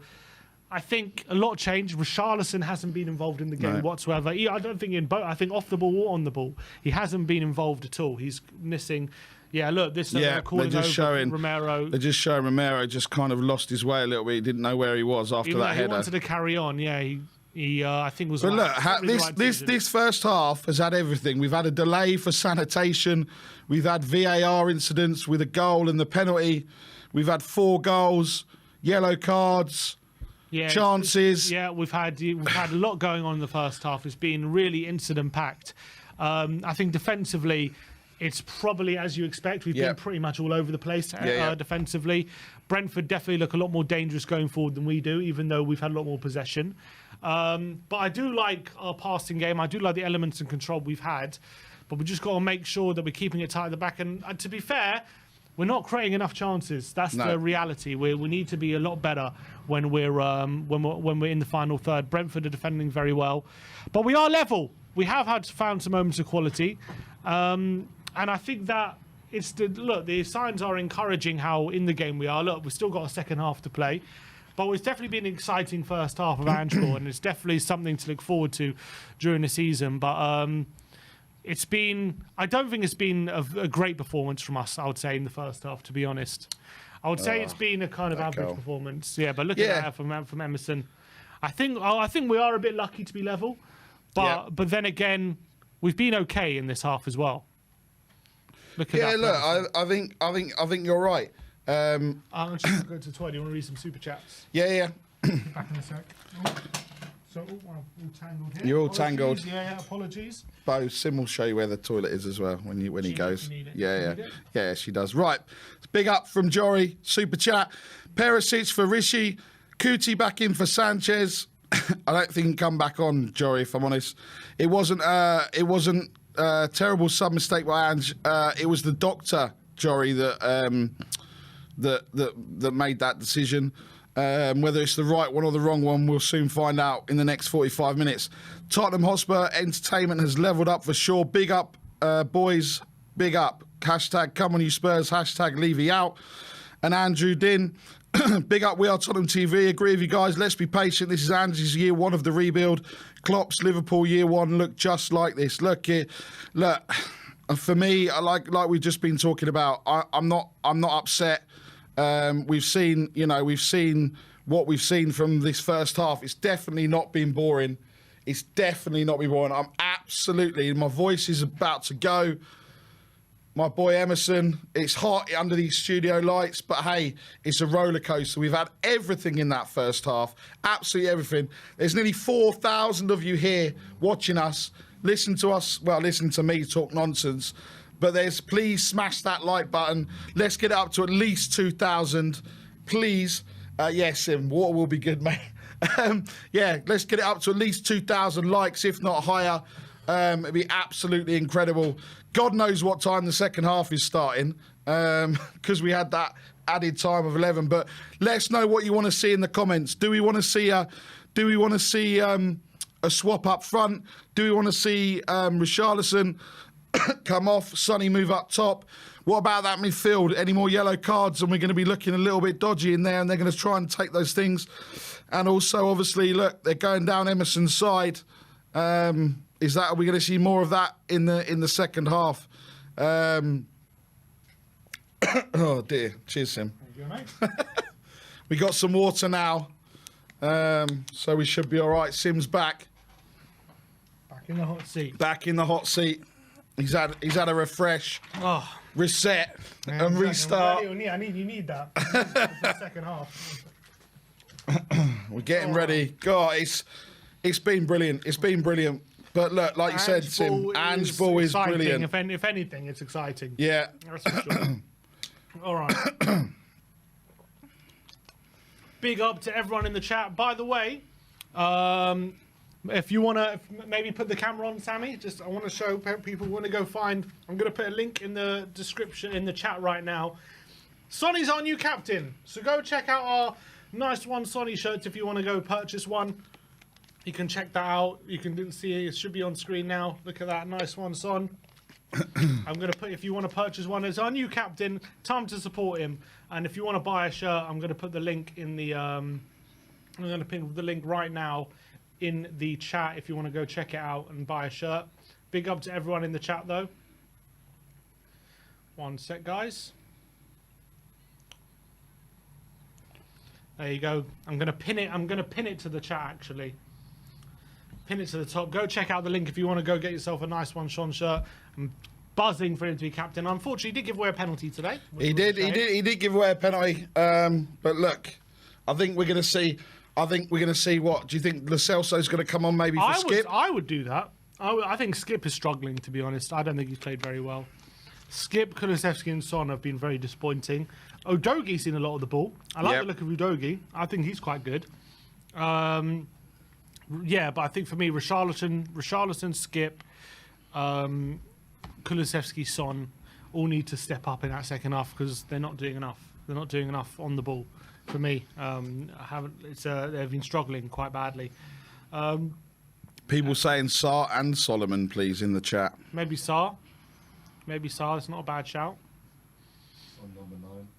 I think a lot changed. Richarlison hasn't been involved in the game whatsoever. I don't think I think off the ball or on the ball, he hasn't been involved at all. He's missing. Yeah, look, this is calling over Romero. They're just showing Romero just kind of lost his way a little bit. He didn't know where he was after that header. He wanted to carry on. Yeah, he I think was. But right. look, this first half has had everything. We've had a delay for sanitation. We've had VAR incidents with a goal and the penalty. We've had 4 goals, yellow cards, chances. We've had a lot going on in the first half. It's been really incident packed. I think defensively, it's probably as you expect. We've been pretty much all over the place defensively. Brentford definitely look a lot more dangerous going forward than we do, even though we've had a lot more possession. But I do like our passing game. I do like the elements and control we've had. But we just got to make sure that we're keeping it tight at the back. And to be fair, we're not creating enough chances. That's the reality. We need to be a lot better when we're in the final third. Brentford are defending very well, but we are level. We have found some moments of quality, and I think that the signs are encouraging how in the game we are. Look, we've still got a second half to play. But it's definitely been an exciting first half of Ange, and it's definitely something to look forward to during the season. But I don't think it's been a great performance from us, I would say, in the first half, to be honest. I would say it's been a kind of average performance. Yeah, but looking at that from Emerson, I think we are a bit lucky to be level. But then again, we've been okay in this half as well. I think you're right. I'm just going to the toilet. Do you want to read some super chats? Yeah. Back in a sec. So, all tangled here. You're all tangled. Yeah, apologies. Bo, Sim will show you where the toilet is as well when he goes. Yeah, she does. Right. Big up from Jory. Super chat. Perisic for Rishi. Kuti back in for Sanchez. I don't think he can come back on, Jory, if I'm honest. It wasn't a terrible sub mistake by Ange. It was the doctor, Jory, that made that decision. Whether it's the right one or the wrong one, we'll soon find out in the next 45 minutes. Tottenham Hotspur Entertainment has levelled up for sure. Big up, boys. Big up. Hashtag come on you Spurs. Hashtag Levy out. And Andrew Din. Big up, We Are Tottenham TV. Agree with you guys. Let's be patient. This is Andrew's year one of the rebuild. Klopp's Liverpool year one look just like this. Look here. Look, for me, I like we've just been talking about. I'm not upset. We've seen what we've seen from this first half. It's definitely not been boring. It's definitely not been boring. I'm absolutely. My voice is about to go. My boy Emerson, it's hot under these studio lights, but hey, it's a roller coaster. We've had everything in that first half, absolutely everything. There's nearly 4,000 of you here watching us. Listen to me talk nonsense. But please smash that like button. Let's get it up to at least 2,000, please. Yes, water will be good, mate. Let's get it up to at least 2,000 likes, if not higher. It'd be absolutely incredible. God knows what time the second half is starting, because we had that added time of 11. But let's know what you want to see in the comments. Do we want to see a swap up front? Do we want to see Richarlison come off, Sonny move up top? What about that midfield? Any more yellow cards and we're going to be looking a little bit dodgy in there, and they're going to try and take those things. And also, obviously, look, they're going down Emerson's side. Are we going to see more of that in the second half? Oh dear, cheers, Sim. Thank you, mate. We got some water now, so we should be all right. Sim's back. Back in the hot seat. Back in the hot seat. He's had a refresh, reset, and restart. You need that for the second half. We're getting ready. God, it's been brilliant. It's been brilliant. But look, like you said, Sim, Ange Ball is brilliant. If anything, it's exciting. Yeah. That's for sure. All right. Big up to everyone in the chat. By the way, if you want to maybe put the camera on, Sammy, I want to show people want to go find. I'm going to put a link in the description in the chat right now. Sonny's our new captain, so go check out our nice one Sonny shirts if you want to go purchase one. You can check that out. You can see it should be on screen now. Look at that nice one, Son. I'm going to put, if you want to purchase one as our new captain, time to support him. And if you want to buy a shirt, I'm going to put the link in the I'm going to pin the link right now in the chat if you want to go check it out and buy a shirt. Big up to everyone in the chat though. One sec, guys. There you go. I'm going to pin it to the chat actually. Pin it to the top. Go check out the link if you want to go get yourself a nice one Sean shirt. I'm buzzing for him to be captain. Unfortunately, he did give away a penalty today. He did give away a penalty. But look, I think we're going to see what. Do you think Lo Celso's going to come on maybe for Skip? I would do that. I think Skip is struggling, to be honest. I don't think he's played very well. Skip, Kulusevski and Son have been very disappointing. Udogie's seen a lot of the ball. I like the look of Udogie. I think he's quite good. Yeah, but I think for me, Richarlison, Skip, Kulusevski, Son all need to step up in that second half because they're not doing enough. They're not doing enough on the ball. For me, they've been struggling quite badly. People saying Sarr and Solomon, please, in the chat. Maybe Sarr. It's not a bad shout. On number 9.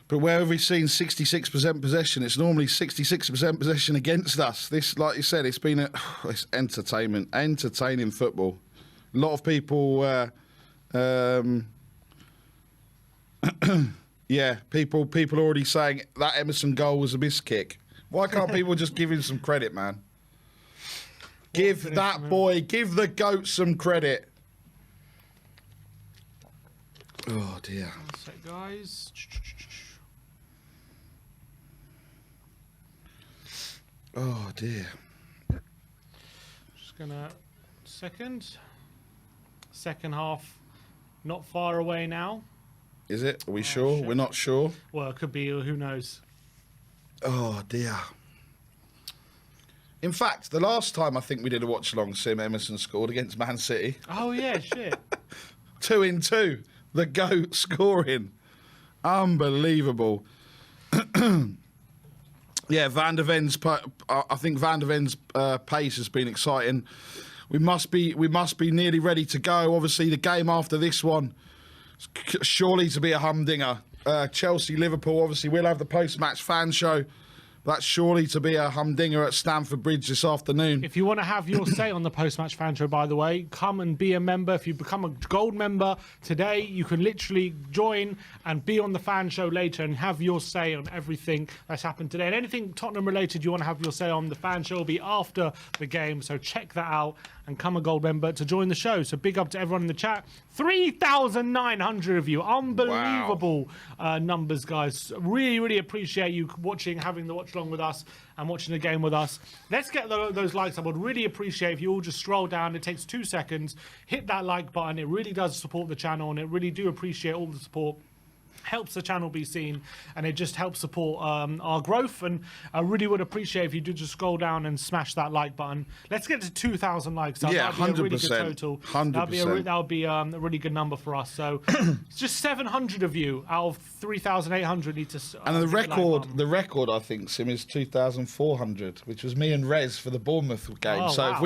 But where have we seen 66% possession? It's normally 66% possession against us. This, like you said, it's been it's entertaining football. A lot of people, people already saying that Emerson goal was a miss kick. Why can't people just give him some credit, man? Give the GOAT some credit. Oh dear. One sec, guys. Oh dear. Just gonna second half not far away now. Is it? Are we sure? Shit. We're not sure. Well, it could be, who knows. Oh dear. In fact, the last time I think we did a watch along, Sim, Emerson scored against Man City. Oh yeah, shit. 2-2. The GOAT scoring. Unbelievable. Yeah, Van der Ven's. I think Van der Ven's pace has been exciting. We must be nearly ready to go. Obviously, the game after this one, surely to be a humdinger. Chelsea, Liverpool. Obviously, we'll have the post-match fan show. That's surely to be a humdinger at Stamford Bridge this afternoon. If you want to have your say on the post-match fan show, by the way, come and be a member. If you become a gold member today, you can literally join and be on the fan show later and have your say on everything that's happened today. And anything Tottenham related you want to have your say on, the fan show will be after the game. So check that out and come a gold member to join the show. So big up to everyone in the chat. 3,900 of you. Unbelievable numbers, guys. Really, really appreciate you watching, having the watch along with us and watching the game with us. Let's get those likes. I would really appreciate if you all just scroll down. It takes 2 seconds. Hit that like button. It really does support the channel, and it really do appreciate all the support. Helps the channel be seen, and it just helps support our growth. And I really would appreciate if you do just scroll down and smash that like button. Let's get to 2,000 likes. Yeah, that'd be a really 100%. good total. 100%. That would be a really good number for us. So it's just 700 of you out of 3,800 need to. And the hit like button. record, I think, Sim, is 2,400, which was me and Rez for the Bournemouth game. Oh, so wow.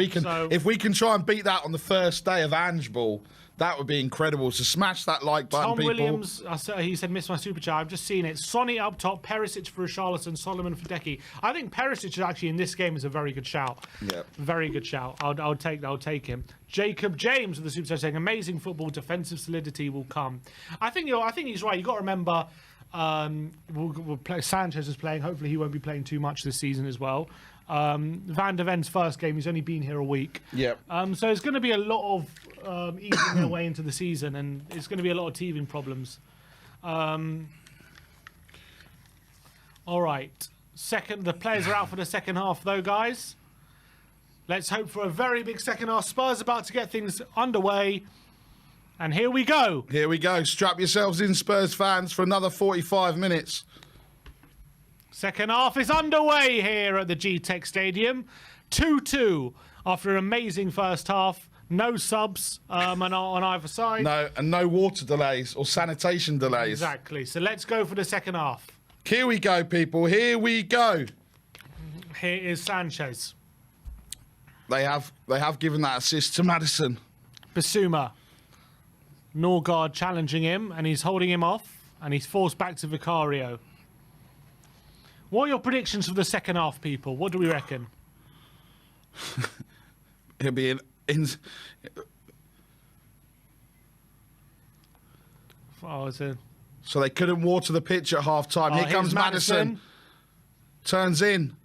if we can try and beat that on the first day of Ange Ball, that would be incredible. So smash that like button, Tom people. Williams, he said, miss my super chat. I've just seen it. Sonny up top, Perisic for Richarlison, Solomon for Decky. I think Perisic actually in this game is a very good shout. Yeah. Very good shout. I'll take him. Jacob James with the super chat saying, amazing football, defensive solidity will come. I think he's right. You got to remember, we'll play. Sanchez is playing. Hopefully he won't be playing too much this season as well. Van der Ven's first game, he's only been here a week. Yep. So it's going to be a lot of easing their way into the season, and it's going to be a lot of teething problems. All right. The players are out for the second half, though, guys. Let's hope for a very big second half. Spurs about to get things underway. And here we go. Here we go. Strap yourselves in, Spurs fans, for another 45 minutes. Second half is underway here at the G-Tech Stadium. 2-2 after an amazing first half. No subs on either side. No, and no water delays or sanitation delays. Exactly. So let's go for the second half. Here we go, people. Here we go. Here is Sanchez. They have given that assist to Maddison. Basuma. Norgard challenging him, and he's holding him off, and he's forced back to Vicario. What are your predictions for the second half, people? What do we reckon? He'll be in. Oh, is it? So they couldn't water the pitch at half time. Here comes Maddison. Turns in.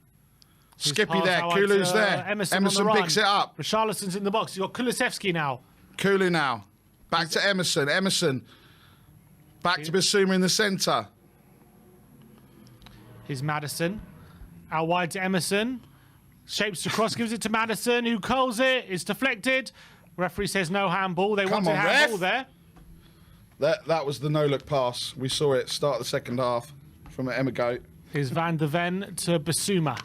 Skippy there. Kulu's there. Emerson picks it up. Richarlison's in the box. You've got Kulusevski now. Kulu now. Back to Emerson. Emerson. Back to Basuma in the centre. Here's Maddison. Out wide to Emerson. Shapes the cross, gives it to Maddison, who curls it. It's deflected. Referee says no handball. They wanted handball there. That was the no-look pass. We saw it start the second half from Emma Goat. Here's Van der Ven to Basuma.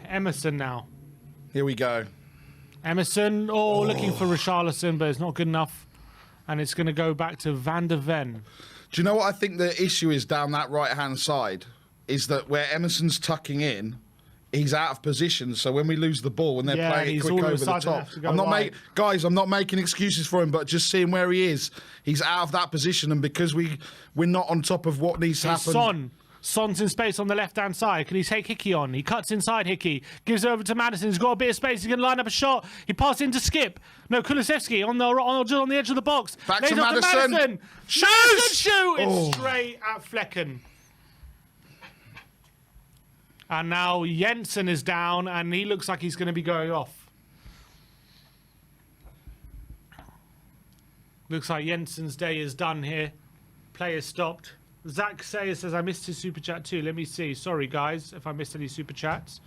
Emerson now. Here we go. Emerson, looking for Richarlison, but it's not good enough. And it's going to go back to Van der Ven. Do you know what I think the issue is down that right-hand side? Is that where Emerson's tucking in, he's out of position. So when we lose the ball, when they're playing it quick over the top, I'm not making excuses for him, but just seeing where he is, he's out of that position, and because we're not on top of what needs to happen. Son's in space on the left-hand side. Can he take Hickey on? He cuts inside Hickey. Gives it over to Maddison. He's got a bit of space. He's going to line up a shot. He passes into Skip. No, Kulusevski on the edge of the box. Back to Maddison. Shoot! It's straight at Flecken. And now Jensen is down, and he looks like he's going to be going off. Looks like Jensen's day is done here. Play is stopped. Zach Sayer says, I missed his super chat too. Let me see. Sorry, guys, if I missed any super chats.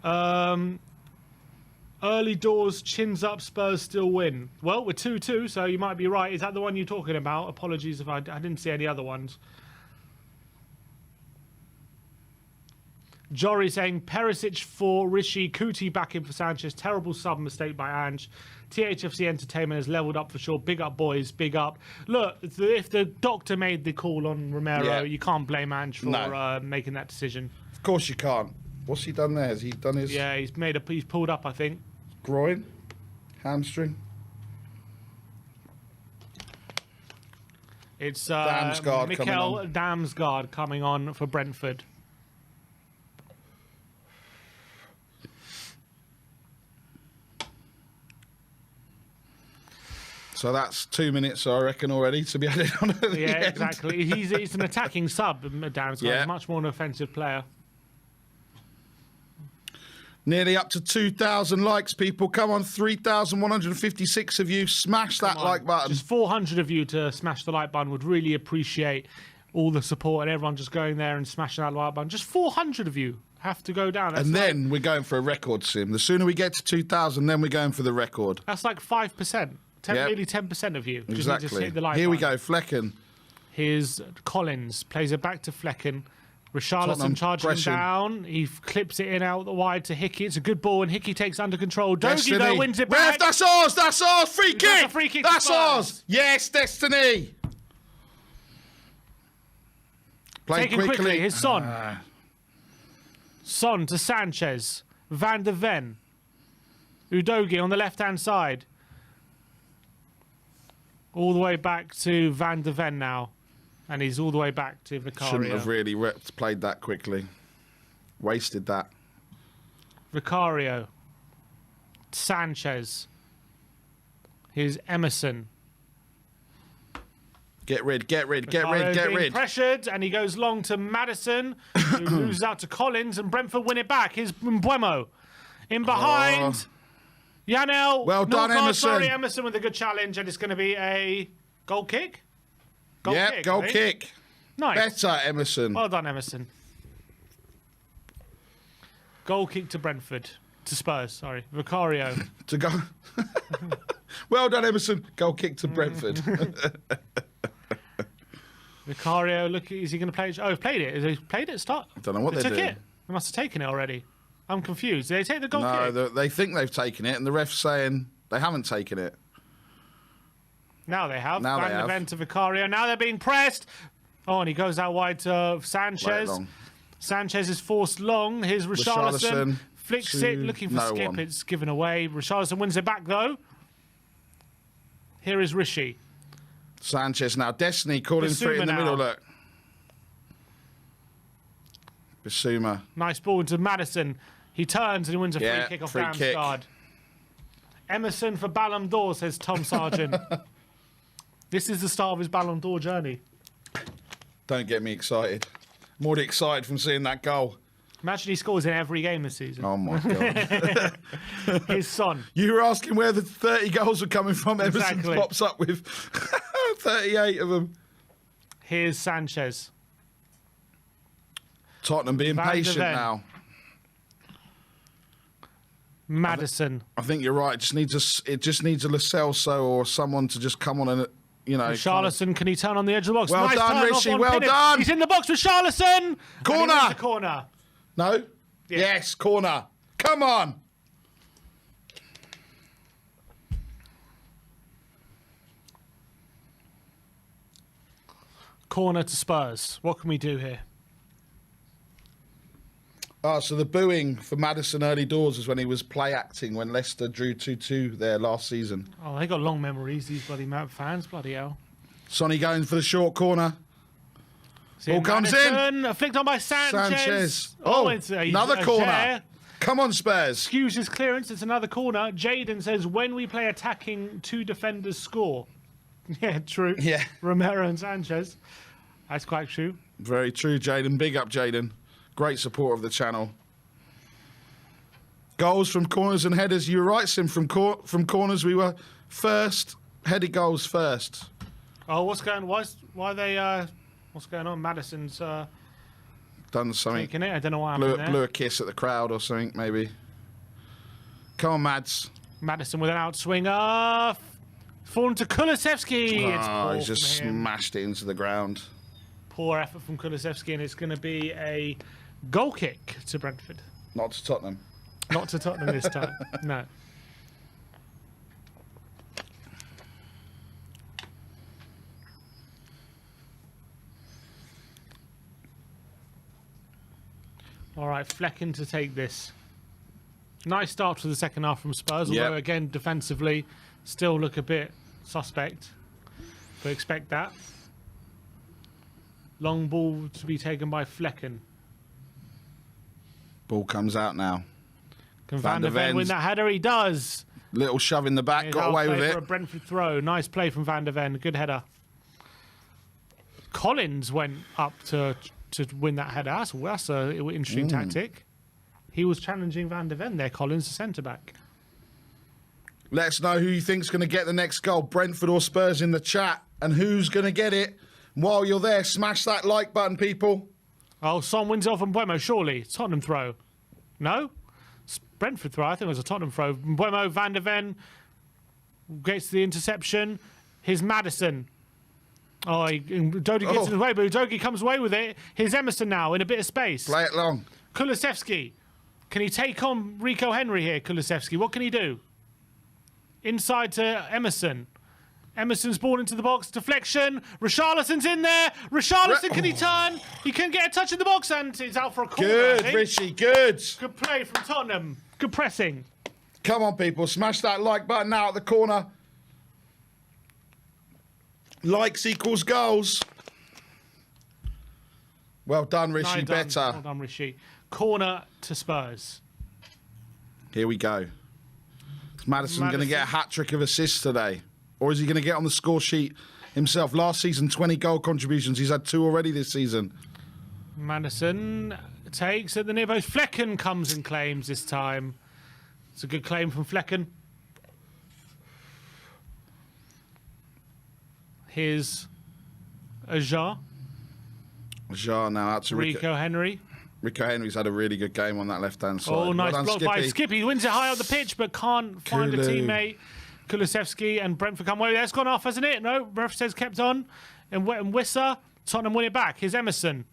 Early doors, chins up, Spurs still win. Well, we're 2-2, so you might be right. Is that the one you're talking about? Apologies if I didn't see any other ones. Jory saying Perisic for Rishi, Kuti back in for Sanchez. Terrible sub mistake by Ange. THFC Entertainment has leveled up for sure. Big up, boys. Big up. Look, if the doctor made the call on Romero, you can't blame Ange for making that decision. Of course you can't. What's he done there? Has he done his Yeah, he's pulled up, I think. groin? Hamstring? It's Damsgaard Mikel Damsgaard coming on for Brentford. So that's 2 minutes, I reckon, already to be added on. At the end. Exactly. He's an attacking sub, Damsgaard. Yeah. He's much more an offensive player. Nearly up to 2,000 likes, people. Come on, 3,156 of you. Smash that like button. Just 400 of you to smash the like button. Would really appreciate all the support and everyone just going there and smashing that like button. Just 400 of you have to go down. That's And then we're going for a record, Sim. The sooner we get to 2,000, then we're going for the record. That's like 5%. Nearly 10% of you. Exactly. Just hit the like Here we button. go, Flecken. Here's Collins. Plays it back to Flecken. Richarlison Tottenham charging pressing. down. He clips it in out the wide to Hickey. It's a good ball, and Hickey takes under control. Dogi Destiny. though wins it Ref, back. that's ours. That's ours. Free got kick. the free kick to That's Spurs. ours. Yes, Destiny. Play Taken quickly. Here's Son. Son to Sanchez. Van de Ven. Udogi on the left-hand side. All the way back to Van de Ven now. And he's all the way back to Vicario. Shouldn't have really played that quickly. Wasted that. Vicario. Sanchez. Here's Emerson. Get rid. Vicario's being pressured, and he goes long to Maddison, who moves out to Collins, and Brentford win it back. Here's Mbuemo. In behind. Yanel. Well done, Emerson. Sorry, Emerson with a good challenge, and it's going to be a goal kick. Goal kick. Nice. Better, Emerson. Well done, Emerson. Goal kick to Brentford. To Spurs, sorry. Vicario. To go. Well done, Emerson. Goal kick to Brentford. Vicario, look, is he going to play it? Oh, he's played it. Has he played it? Start. I don't know what they they're took doing. it. They must have taken it already. I'm confused. Did they take the goal kick? No, they think they've taken it, and the ref's saying they haven't taken it. Now they have. Now they Van de have. Ven to Vicario. Now they're being pressed. Oh, and he goes out wide to Sanchez. Long. Sanchez is forced long. Here's Richarlison. Richarlison Flicks to it, looking for no skip. one. It's given away. Richarlison wins it back, though. Here is Rishi. Sanchez now. Destiny calling for it in the Bissouma middle. now. Look. Bissouma. Nice ball to Maddison. He turns and he wins a free Yeah, kick off free kick. Damsgaard. Emerson for Ballon d'Or, says Tom Sargent. This is the start of his Ballon d'Or journey. Don't get me excited. I'm already excited from seeing that goal. Imagine he scores in every game this season. Oh, my God. His son. You were asking where the 30 goals were coming from. Emerson Exactly. pops up with 38 of them. Here's Sanchez. Tottenham being Van de patient Ven. now. Madison. I think you're right. It just needs a Lo Celso or someone to just come on and, you know. Charlison, can he turn on the edge of the box? Well Nice done, turn off Rishi, on well Pinnock. done. He's in the box with Charlison. Corner. And he wins the corner. No? Yeah. Yes, corner. Come on. Corner to Spurs. What can we do here? So the booing for Maddison early doors was when he was play acting when Leicester drew 2-2 there last season. Oh, they got long memories, these bloody fans. Bloody hell. Sonny going for the short corner. Ball comes in. Flicked on by Sanchez. Oh, another corner. Jair. Come on, Spurs. Excuse his clearance. It's another corner. Jaden says, when we play attacking, two defenders score. Yeah, true. Yeah. Romero and Sanchez. That's quite true. Very true, Jaden. Big up, Jaden. Great support of the channel. Goals from corners and headers. You're right, Sim. From corners, we were first. Headed goals first. Oh, what's going? What's going on? Madison's Done something. taking it. I don't know what happened there. Blew a kiss at the crowd or something, maybe. Come on, Mads. Madison with an outswinger. Fallen to Kulusevski. It's Oh, poor he's just from him. smashed it into the ground. Poor effort from Kulusevski, and it's going to be a Goal kick to Brentford. Not to Tottenham. Not to Tottenham this time. No. All right, Flecken to take this. Nice start to the second half from Spurs, although again defensively still look a bit suspect. But expect that. Long ball to be taken by Flecken. Ball comes out now. Can Van der Ven win that header? He does. Little shove in the back, got away with it. For a Brentford throw. Nice play from Van der Ven. Good header. Collins went up to win that header. That's an interesting tactic. He was challenging Van der Ven there, Collins, the centre-back. Let us know who you think's going to get the next goal, Brentford or Spurs, in the chat, and who's going to get it. While you're there, smash that like button, people. Oh, Son wins it off Mbuemo, surely. Tottenham throw. No? It's Brentford throw. I think it was a Tottenham throw. Mbuemo, Van der Ven gets the interception. Here's Maddison. Oh, Dogi gets in his way, but Dogi comes away with it. Here's Emerson now in a bit of space. Play it long. Kulusevski. Can he take on Rico Henry here, Kulusevski? What can he do? Inside to Emerson. Emerson's ball into the box. Deflection. Richarlison's in there. Richarlison, can he turn? He can get a touch in the box and it's out for a corner. Good, Richie, good. Good play from Tottenham. Good pressing. Come on, people. Smash that like button now at the corner. Likes equals goals. Well done, Rishi. Better. Well done, Rishi. Corner to Spurs. Here we go. Is Maddison going to get a hat-trick of assists today? Or is he going to get on the score sheet himself? Last season, 20 goal contributions. He's had 2 already this season. Maddison takes at the near post. Flecken comes and claims this time. It's a good claim from Flecken. Here's Ajar. Ajar now out to Rico Henry. Rico Henry's had a really good game on that left-hand side. Oh, nice well block by Skippy. He wins it high on the pitch, but can't find a teammate. Kulusevski and Brentford come away. That's gone off, hasn't it? No, ref says kept on. And Wissa, Tottenham win it back. Here's Emerson.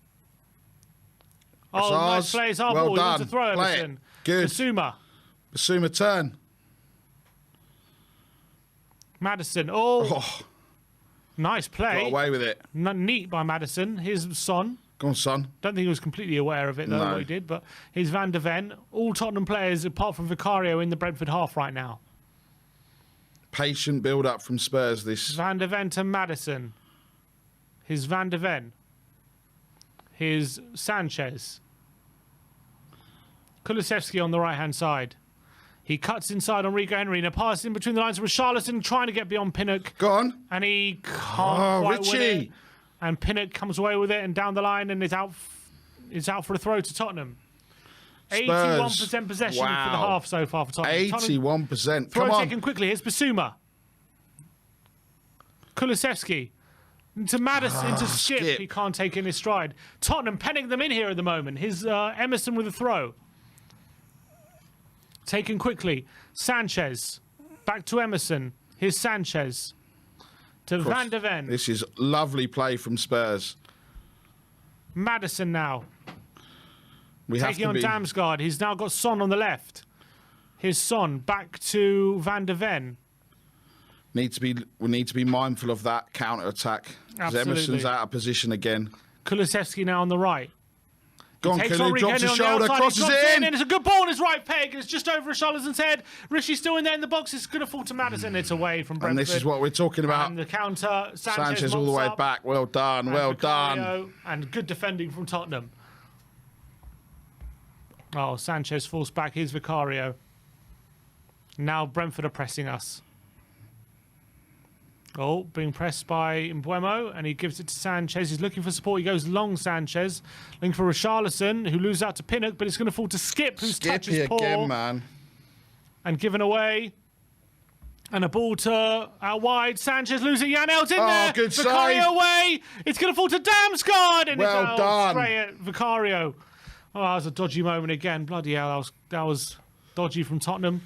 Oh, nice play. It's our ball. He wants to throw Emerson. Good. Basuma turn. Maddison. Oh. Nice play. Got away with it. Neat by Maddison. Here's Son. Go on, Son. Don't think he was completely aware of it, though, what he did. But here's Van der Ven. All Tottenham players, apart from Vicario, in the Brentford half right now. Patient build-up from Spurs. This Van der Ven to Maddison. Here's Van der Ven. Here's Sanchez. Kulusevski on the right-hand side. He cuts inside on Rico Henry and a pass in between the lines of Richarlison trying to get beyond Pinnock. Go on. And he can't quite win it. And Pinnock comes away with it and down the line and is out for a throw to Tottenham. Spurs. 81% possession for the half so far for Tottenham. 81%. Throw Come on. taken quickly. Here's Basuma. Kulusevski. Into Maddison, into Skip. He can't take in his stride. Tottenham penning them in here at the moment. Here's Emerson with a throw. Taken quickly. Sanchez. Back to Emerson. Here's Sanchez. To Van der Ven. This is lovely play from Spurs. Maddison now. Taking on Damsgaard. He's now got Son on the left. Here's Son. Back to Van der Ven. We need to be mindful of that counter-attack. Emerson's out of position again. Kulusevski now on the right. Go on, Kulu, drops his shoulder, crosses it in. And it's a good ball on his right peg. It's just over Richarlison's head. Rishi's still in there in the box. It's going to fall to Maddison. It's away from Brentford. And this is what we're talking about. And the counter. Sanchez all the way back. Well done, well done. And good defending from Tottenham. Oh, Sanchez falls back. Here's Vicario. Now Brentford are pressing us. Oh, being pressed by Mbuemo, and he gives it to Sanchez. He's looking for support. He goes long, Sanchez. Looking for Richarlison, who loses out to Pinnock, but it's going to fall to Skip, whose touch is poor. Again, man. And given away. And a ball to out wide. Sanchez losing. Janel's in there. Good Vicario save. away. It's going to fall to Damsgaard. And well it's done. Straight at Vicario. Oh, that was a dodgy moment again. Bloody hell, that was dodgy from Tottenham.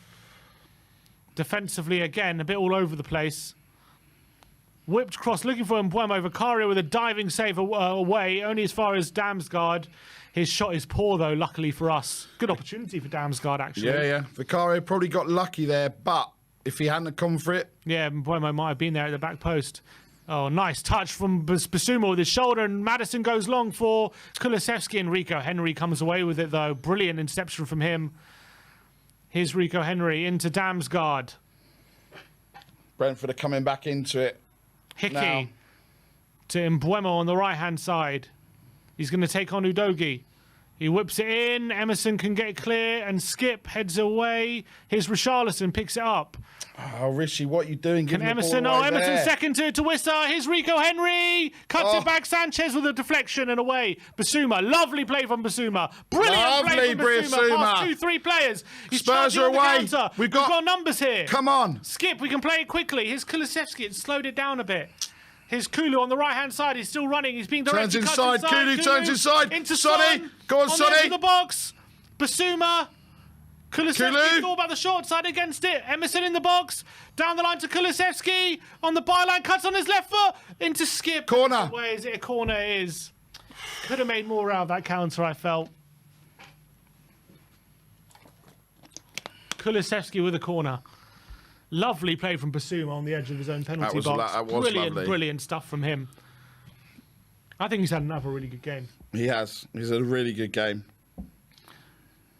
Defensively, again, a bit all over the place. Whipped cross looking for Mbuemo. Vicario with a diving save away, only as far as Damsgaard. His shot is poor, though, luckily for us. Good opportunity for Damsgaard, actually. Yeah. Vicario probably got lucky there, but if he hadn't come for it... Yeah, Mbuemo might have been there at the back post. Oh, nice touch from Basuma with his shoulder, and Maddison goes long for Kulusevski, and Rico Henry comes away with it, though. Brilliant interception from him. Here's Rico Henry into Damsgaard. Brentford are coming back into it. Hickey now. to Mbuemo on the right-hand side. He's going to take on Udogie. He whips it in. Emerson can get clear, and Skip heads away. Here's Richarlison, picks it up. Oh, Rishi, what are you doing? Can Emerson? Emerson second to Wissa. Here's Rico Henry. Cuts it back. Sanchez with a deflection and away. Basuma. Lovely play from Basuma. Brilliant play from Basuma. Past 2-3 players. He's Spurs are away. We've got numbers here. Come on. Skip, we can play it quickly. Here's Kulusevski. It's slowed it down a bit. Here's Kulu on the right-hand side. He's still running. He's being directed. Turns inside. Kulu turns inside. Into Sonny. Go on, Sonny. Into the box. Basuma. Kulusevski thought about the short side against it. Emerson in the box. Down the line to Kulusevski. On the byline. Cuts on his left foot. Into Skip. Corner. Where is it? A corner it is. Could have made more out of that counter, I felt. Kulusevski with a corner. Lovely play from Basuma on the edge of his own penalty box. That was lovely. Brilliant stuff from him. I think he's had another really good game. He has. He's had a really good game.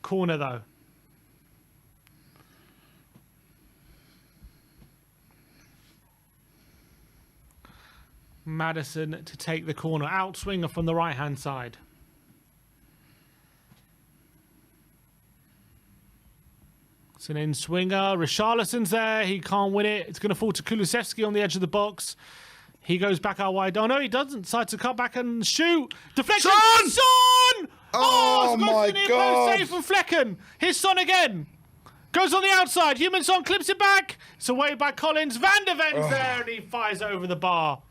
Corner, though. Maddison to take the corner. Outswinger from the right-hand side. It's an in-swinger. Richarlison's there. He can't win it. It's going to fall to Kulusevski on the edge of the box. He goes back out wide. Oh, no, he doesn't. Decides to cut back and shoot. Deflection. Son! Oh my God. Save from Flecken. Here's Son again. Goes on the outside. Human Son clips it back. It's away by Collins. Van der Ven's there, and he fires over the bar.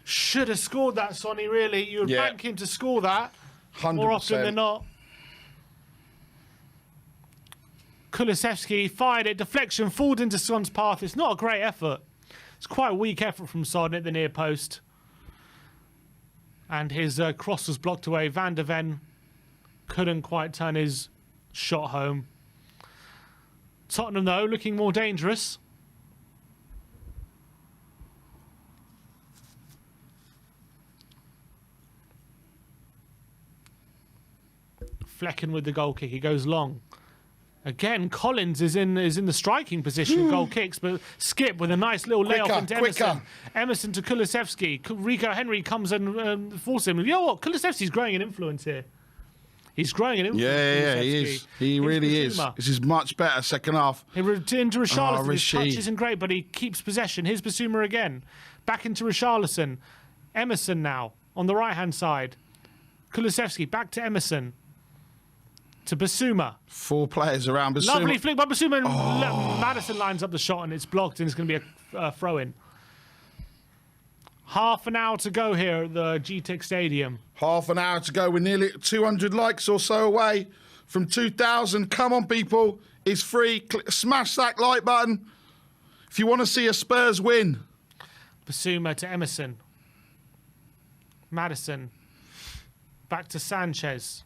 Should have scored that, Sonny, really. You would bank him to score that 100%. more often than not. Kulusevski fired it. Deflection falls into Son's path. It's not a great effort. It's quite a weak effort from Son at the near post. And his cross was blocked away. Van der Ven couldn't quite turn his shot home. Tottenham, though, looking more dangerous. Flecken with the goal kick. He goes long. Again, Collins is in the striking position, goal kicks, but Skip with a nice little layoff into Emerson. Emerson to Kulusevski. Rico Henry comes and forces him. You know what? Kulusevski's growing in influence here. He's growing in influence. Yeah, he is. He really is. This is much better second half. Into Richarlison. His touch isn't great, but he keeps possession. Here's Basuma again. Back into Richarlison. Emerson now on the right-hand side. Kulusevski back to Emerson. To Basuma. 4 players around Basuma. Lovely flick by Basuma. Maddison lines up the shot and it's blocked and it's going to be a throw-in. Half an hour to go here at the GTEC Stadium. Half an hour to go. We're nearly 200 likes or so away from 2,000. Come on, people. It's free. Smash that like button if you want to see a Spurs win. Basuma to Emerson. Maddison. Back to Sanchez.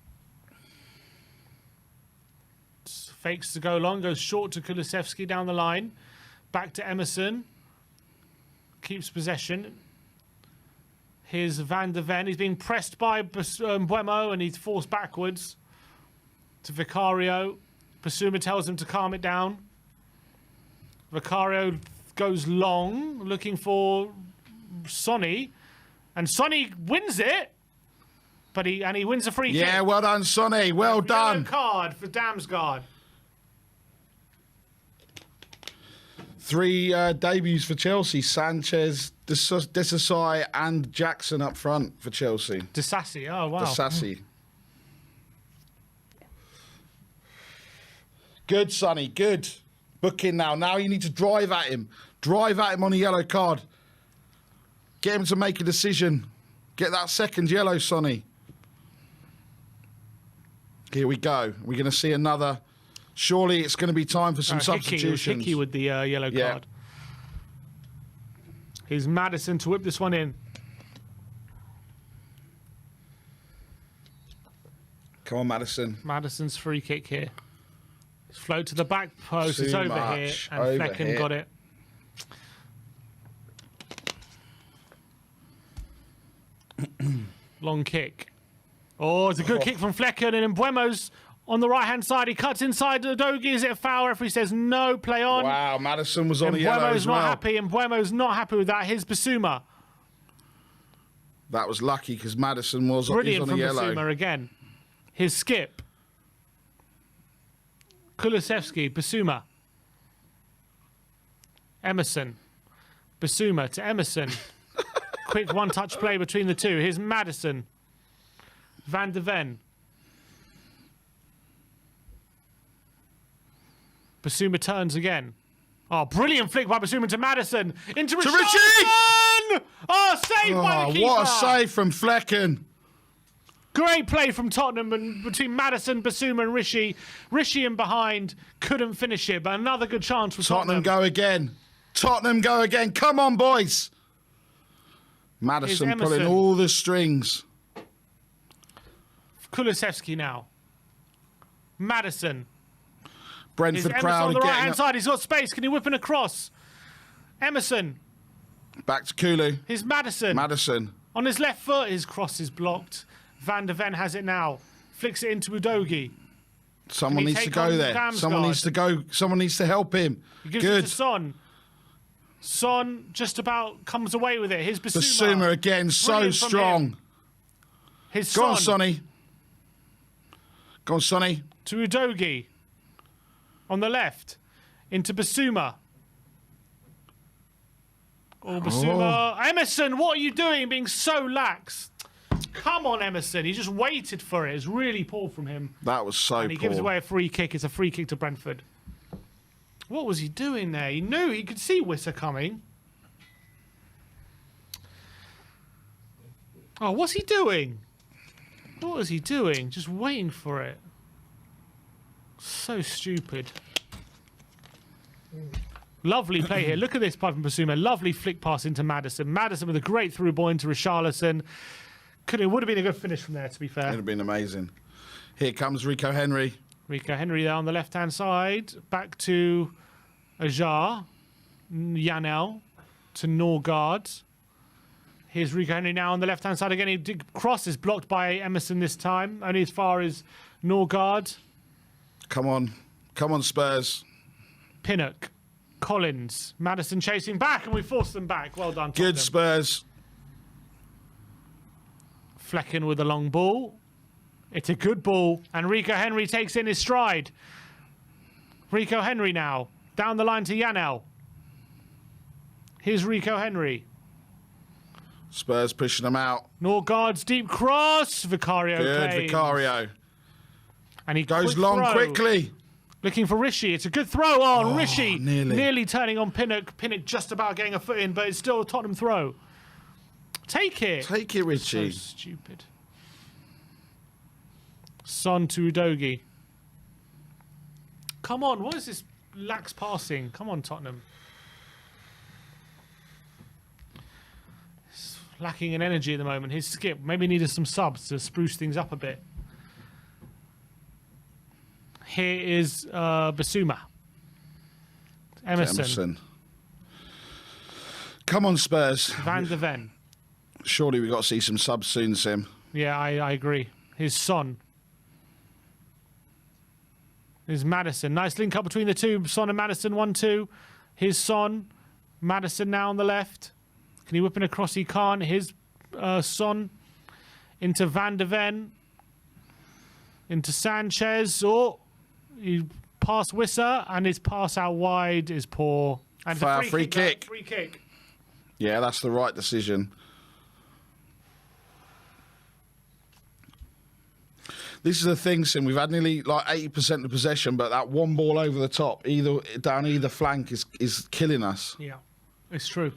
Fakes to go long, goes short to Kulusevski down the line. Back to Emerson. Keeps possession. Here's Van der Ven. He's being pressed by Mbuemo and he's forced backwards to Vicario. Basuma tells him to calm it down. Vicario goes long, looking for Sonny. And Sonny wins it. But he wins a free kick. Yeah, well done, Sonny. Well done. Yellow card for Damsgaard. 3 debuts for Chelsea. Sanchez, Desasai and Jackson up front for Chelsea. Disassi, oh wow. Disassi. Good, Sonny, good. Book in now. Now you need to drive at him. Drive at him on a yellow card. Get him to make a decision. Get that second yellow, Sonny. Here we go. We're going to see another. Surely it's going to be time for some substitutions. Hickey with the yellow card. Here's Maddison to whip this one in. Come on, Maddison. Maddison's free kick here. Float to the back post. Too It's over much. here. And Over Flecken here. got it. Long kick. Oh, it's a good kick from Flecken. And Mbuemo's on the right-hand side. He cuts inside the Dogi. Is it a foul? Referee says no, play on. Wow, Maddison was on And a yellow Mbuemo's as well. not happy. And Mbuemo's not happy with that. Here's Basuma. That was lucky because Maddison was Brilliant on a from yellow. Basuma again. His skip. Kulusevski, Basuma. Emerson. Basuma to Emerson. Quick one-touch play between the two. Here's Maddison. Van de Ven. Basuma turns again. Oh, brilliant flick by Basuma to Maddison. Into To Richarlison! Oh, saved by the keeper. What a save from Flecken. Great play from Tottenham and between Maddison, Basuma and Rishi. Rishi in behind. Couldn't finish it, but another good chance for Tottenham go again. Tottenham go again. Come on, boys. Maddison Here's pulling Emerson. all the strings. Kulusevski now. Madison. Here's Brentford Emerson crowd on the are right-hand getting side. He's got space. Can he whip an across? Emerson. back to Kulu. Here's Maddison. Maddison. On his left foot, his cross is blocked. Van de Ven has it now. Flicks it into Udogi. Someone Can he needs to take go on there. Damsgaard? Someone needs to go. Someone needs to help him. He gives Good. it to Son. Son just about comes away with it. Here's Basuma. Basuma again, so Brilliant from strong. him. His Go on, Son Sonny. Go on, Sonny. to Udogi. On the left. Into Basuma. Oh, Basuma. Emerson, what are you doing being so lax? Come on, Emerson. He just waited for it. It's really poor from him. That was so And he poor. gives away a free kick. It's a free kick to Brentford. What was he doing there? He knew he could see Wissa coming. Oh, what's he doing? What was he doing? Just waiting for it. So stupid. Lovely play here. Look at this play from Basuma. Lovely flick pass into Maddison. Maddison with a great through ball into Richarlison. It would have been a good finish from there, to be It fair. would have been amazing. Here comes Rico Henry. Rico Henry there on the left-hand side. Back to Ajar. Janel to Norgard. Here's Rico Henry now on the left-hand side again. He cross is blocked by Emerson this time. Only as far as Norgard. Come on. Come on, Spurs. Pinnock. Collins. Maddison chasing back, and we forced them back. Well done, Good Tottenham. Spurs. Flecken with a long ball. It's a good ball, and Rico Henry takes in his stride. Rico Henry now. Down the line to Janel. Here's Rico Henry. Spurs pushing them out. Norgard's deep cross. Vicario Good, claims. Vicario. And he Goes quick long throw. quickly. Looking for Rishi. It's a good throw on Rishi. nearly. Turning on Pinnock. Pinnock just about getting a foot in, but it's still a Tottenham throw. Take it. Take it, So Richie. stupid. Son to Udogi. Come on, what is this lax passing? Come on, Tottenham. It's lacking in energy at the moment. His skip maybe needed some subs to spruce things up a bit. Here is Basuma. Emerson. Come on, Spurs. Van de Ven. Surely we got to see some subs soon, Sim. Yeah, I agree. His Son. Here's Maddison. Nice link up between the two. Son and Maddison, 1-2. Here's Son. Maddison now on the left. Can he whip in across? He can't. Here's Son. Into Van de Ven. Into Sanchez. Oh, he passed Wissa, and his pass out wide is poor. And it's a Foul, free kick. Free kick. Yeah, that's the right decision. This is the thing, Sim. We've had nearly like 80% of possession, but that one ball over the top, down either flank, is killing us. Yeah, it's true.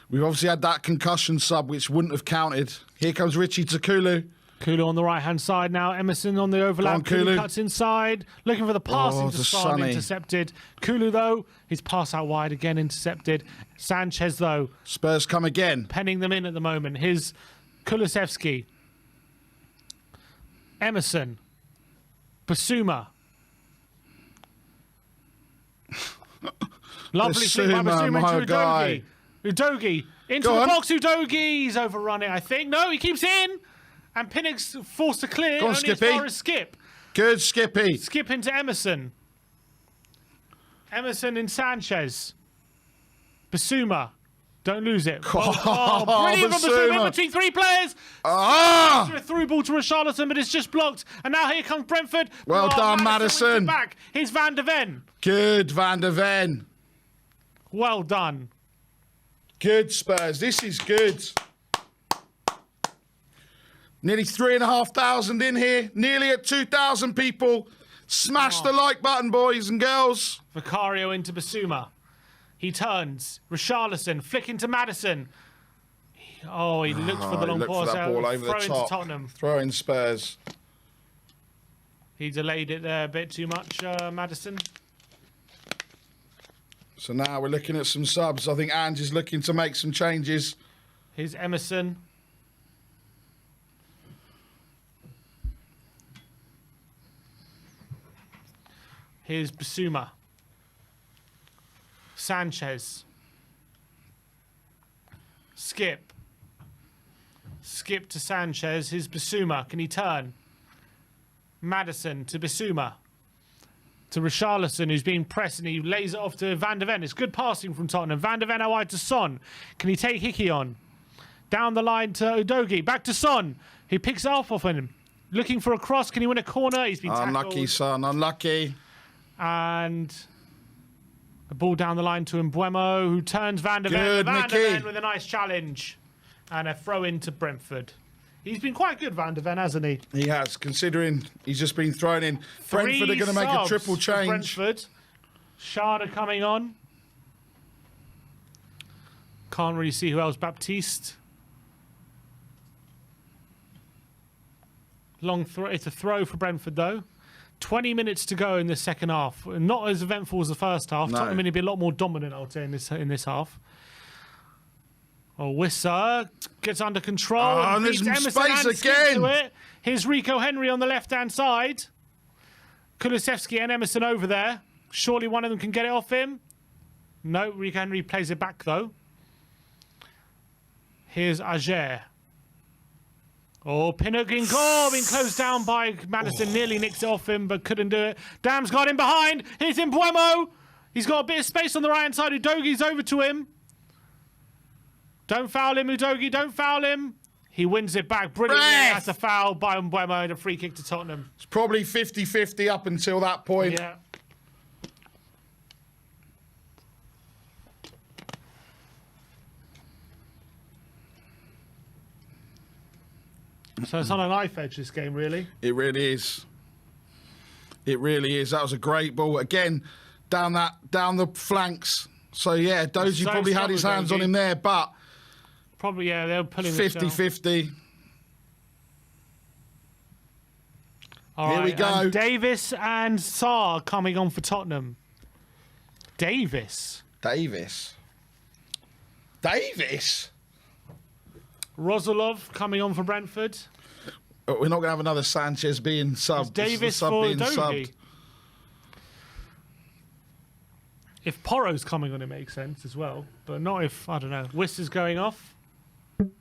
We've obviously had that concussion sub, which wouldn't have counted. Here comes Richie to Kulu. Kulu on the right-hand side now. Emerson on the overlap. on, Kulu. Cuts inside. Looking for the pass into to Son. Sonny. Intercepted. Kulu, though, his pass out wide again. Intercepted. Sanchez, though, Spurs come again. penning them in at the moment. Here's Kulusevski. Emerson. Basuma. Lovely flick by Basuma, Basuma my into guy. Udogie. Into Go the on. box. Udogie. He's overrun it, I think. No, he keeps in. And Pinnock's forced to clear. Go on, only as Skippy. far as Skip. Good, Skippy. Skip into Emerson. Emerson and Sanchez. Basuma. Don't lose it. Oh, brilliant from Basuma Basuma. between three players. Ah! A through ball to Richarlison, but it's just blocked. And now here comes Brentford. Well done, wins Maddison. it back. Here's Van de Ven. Good, Van der Ven. Well done. Good, Spurs. This is good. Nearly 3,500 in here. Nearly at 2,000 people. Smash the like button, boys and girls. Vicario into Basuma. He turns. Richarlison flicking to Maddison. Oh, he looked for the long Look for pass that out. ball over Throw the into top. Tottenham. Throw in Spurs. He delayed it there a bit too much, Maddison. So now we're looking at some subs. I think Ange is looking to make some changes. Here's Emerson. Here's Basuma. Sanchez. Skip. Skip to Sanchez. Here's Basuma. Can he turn? Maddison to Basuma. To Richarlison, who's being pressed, and he lays it off to Van de Ven. It's good passing from Tottenham. Van de Ven out wide to Son. Can he take Hickey on? Down the line to Udogie. Back to Son. He picks it off him. Looking for a cross. Can he win a corner? He's been tackled. Unlucky, son. Unlucky. And a ball down the line to Mbuemo, who turns Van de Ven. Good, Van de Mickey. Ven with a nice challenge. And a throw in to Brentford. He's been quite good, Van de Ven, hasn't he? He has, considering he's just been thrown in. Brentford are going to make a Subs triple for change. Brentford. Sharda coming on. Can't really see who else. Baptiste. Long throw. It's a throw for Brentford, though. 20 minutes to go in the second half. Not as eventful as the first half. No. Tottenham going to be a lot more dominant, I would say, in this half. Oh, Wissa gets under control. Oh, and there's beats some Emerson space and Skip again. to it. Here's Rico Henry on the left-hand side. Kulusevski and Emerson over there. Surely one of them can get it off him. No, Rico Henry plays it back, though. Here's Ager. Oh, Pinnock in goal, being closed down by Maddison. Nearly nicked it off him, but couldn't do it. Dam's got him behind. Here's Mbuemo. He's got a bit of space on the right-hand side. Udogie's over to him. Don't foul him, Udogie. Don't foul him. He wins it back brilliantly. Ref! That's a foul by Mbuemo and a free kick to Tottenham. It's probably 50-50 up until that point. Yeah. So it's on a knife edge, this game, really. It really is. It really is. That was a great ball. Again, down the flanks. So, yeah, Dozy So probably had his strong, hands Udogie. on him there, but Probably, yeah, they were pulling the shell. 50-50. All Here we right, go. and Davis and Sarr coming on for Tottenham. Davis. Davis. Rosolov coming on for Brentford. But we're not going to have another Sanchez being subbed. This is the Davis sub for being Udogie. subbed. If Porro's coming on, it makes sense as well. But not if, I don't know, Wissa's going off.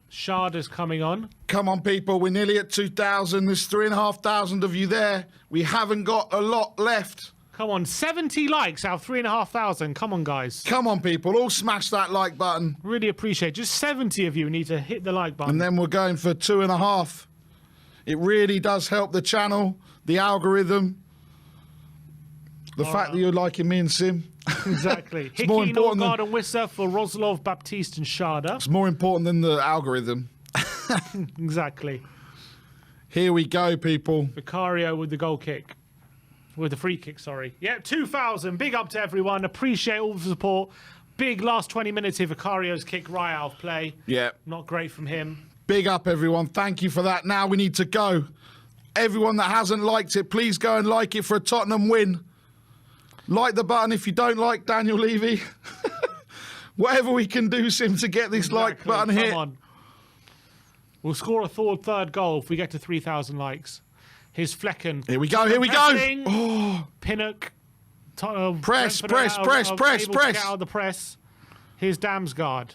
Sharda's coming on. Come on, people. We're nearly at 2,000. There's 3,500 of you there. We haven't got a lot left. Come on, 70 likes out of 3,500. Come on, guys. Come on, people. All smash that like button. Really appreciate it. Just 70 of you need to hit the like button. And then we're going for 2.5. It really does help the channel, the algorithm. The fact that you're liking me and Sim. Exactly. Hickey, more important Norgard and Wissa for Rosolov, Baptiste and Sharda. It's more important than the algorithm. Exactly. Here we go, people. Vicario with the goal kick. With the free kick, sorry. Yeah, 2,000. Big up to everyone. Appreciate all the support. Big last 20 minutes here. Vicario's kick right out of play. Yeah. Not great from him. Big up, everyone. Thank you for that. Now we need to go. Everyone that hasn't liked it, please go and like it for a Tottenham win. Like the button if you don't like Daniel Levy. Whatever we can do, Sim, to get this like button hit. Come on. We'll score a third goal if we get to 3,000 likes. Here's Flecken. Here we go, here we go. Oh. Pinnock. Press. Able to get out of the press. Here's Damsgaard.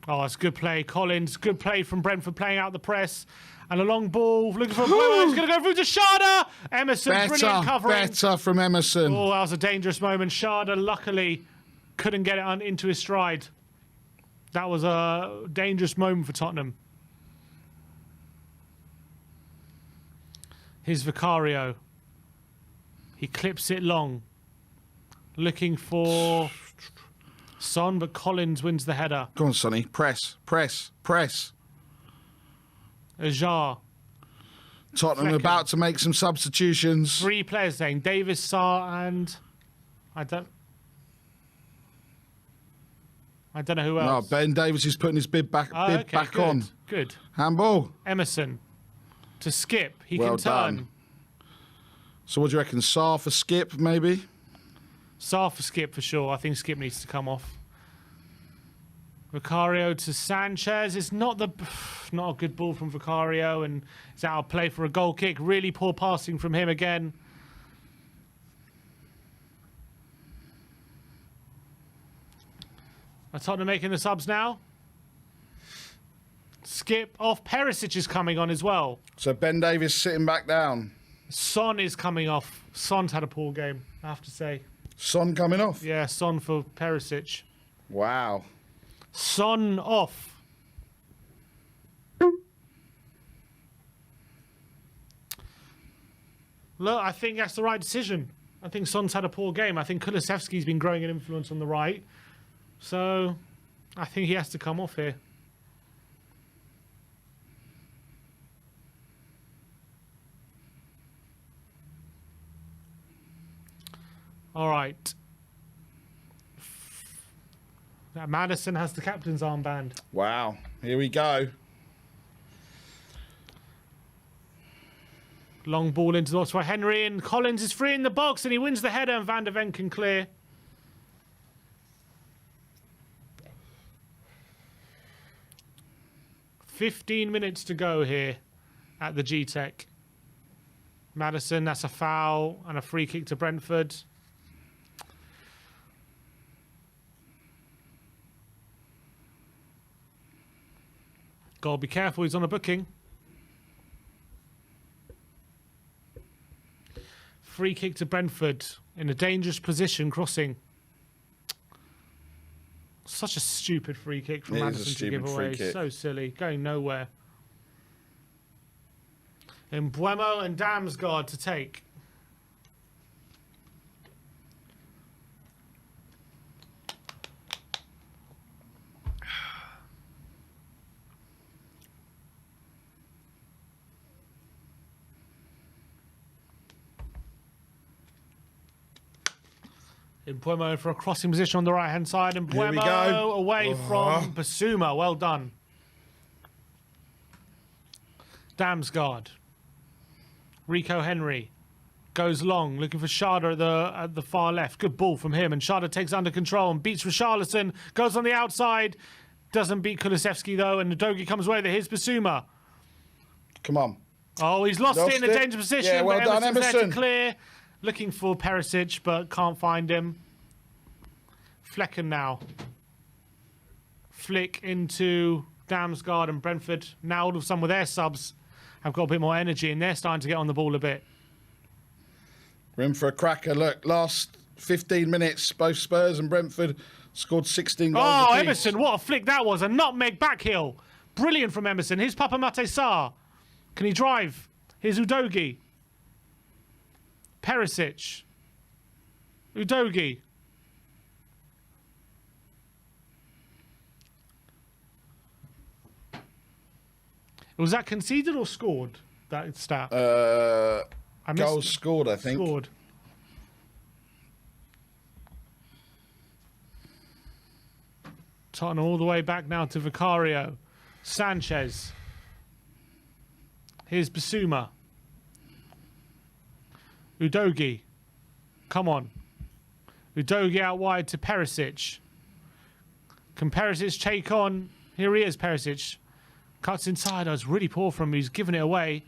Oh, it's good play. Collins, good play from Brentford playing out the press. And a long ball, looking for a player. He's going to go through to Sharda. Emerson, brilliant covering. Better from Emerson. Oh, that was a dangerous moment. Sharda, luckily, couldn't get it into his stride. That was a dangerous moment for Tottenham. Here's Vicario. He clips it long. Looking for Son, but Collins wins the header. Go on, Sonny. Press. Ajar. Tottenham about to make some substitutions. 3 players saying Davis, Sarr, and I don't know who else. No, Ben Davis is putting his bib back good, on. Good. Handball. Emerson to Skip. He Well can turn. done. So what do you reckon? Sarr for Skip, maybe? Sarr for Skip for sure. I think Skip needs to come off. Vicario to Sanchez. It's not a good ball from Vicario, and it's out of play for a goal kick. Really poor passing from him again. Are Tottenham making the subs now? Skip off. Perisic is coming on as well. So Ben Davis sitting back down. Son is coming off. Son's had a poor game, I have to say. Son coming off? Yeah, Son for Perisic. Wow. Son off. Look, I think that's the right decision. I think Son's had a poor game. I think Kulusevski's been growing an influence on the right. So, I think he has to come off here. All right. Madison has the captain's armband. Wow. Here we go. Long ball into the box for Henry, and Collins is free in the box, and he wins the header, and Van der Ven can clear. "15 minutes to go here at the G-Tech. Madison, that's a foul and a free kick to Brentford. Gotta be careful, he's on a booking. Free kick to Brentford in a dangerous position, crossing. Such a stupid free kick from Madison to give away. So silly, going nowhere. Mbuemo and Damsgaard to take. Mbuemo for a crossing position on the right-hand side. And Mbuemo away from Basuma. Well done. Damsgaard. Rico Henry goes long, looking for Sharda at the far left. Good ball from him, and Sharda takes under control and beats Richarlison. Goes on the outside. Doesn't beat Kulusevski, though, and Udogie comes away. Here's Basuma. Come on. Oh, he's lost it in a dangerous position. Yeah, well done, Emerson's there Emerson. to clear. Looking for Perisic, but can't find him. Flecken now. Flick into Damsgaard and Brentford. Now all of a sudden with their subs have got a bit more energy, and they're starting to get on the ball a bit. Room for a cracker. Look, last 15 minutes, both Spurs and Brentford scored 16 goals. Oh, apiece. Emerson, what a flick that was. A nutmeg backheel. Brilliant from Emerson. Here's Papamate Sarr. Can he drive? Here's Udogie. Perisic. Udogie. Was that conceded or scored? That stat? I missed Goals scored, I think. Scored. Tottenham all the way back now to Vicario. Sanchez. Here's Basuma. Udogie. Come on. Udogie out wide to Perisic. Can Perisic take on? Here he is, Perisic. Cuts inside. It's really poor from him. He's given it away.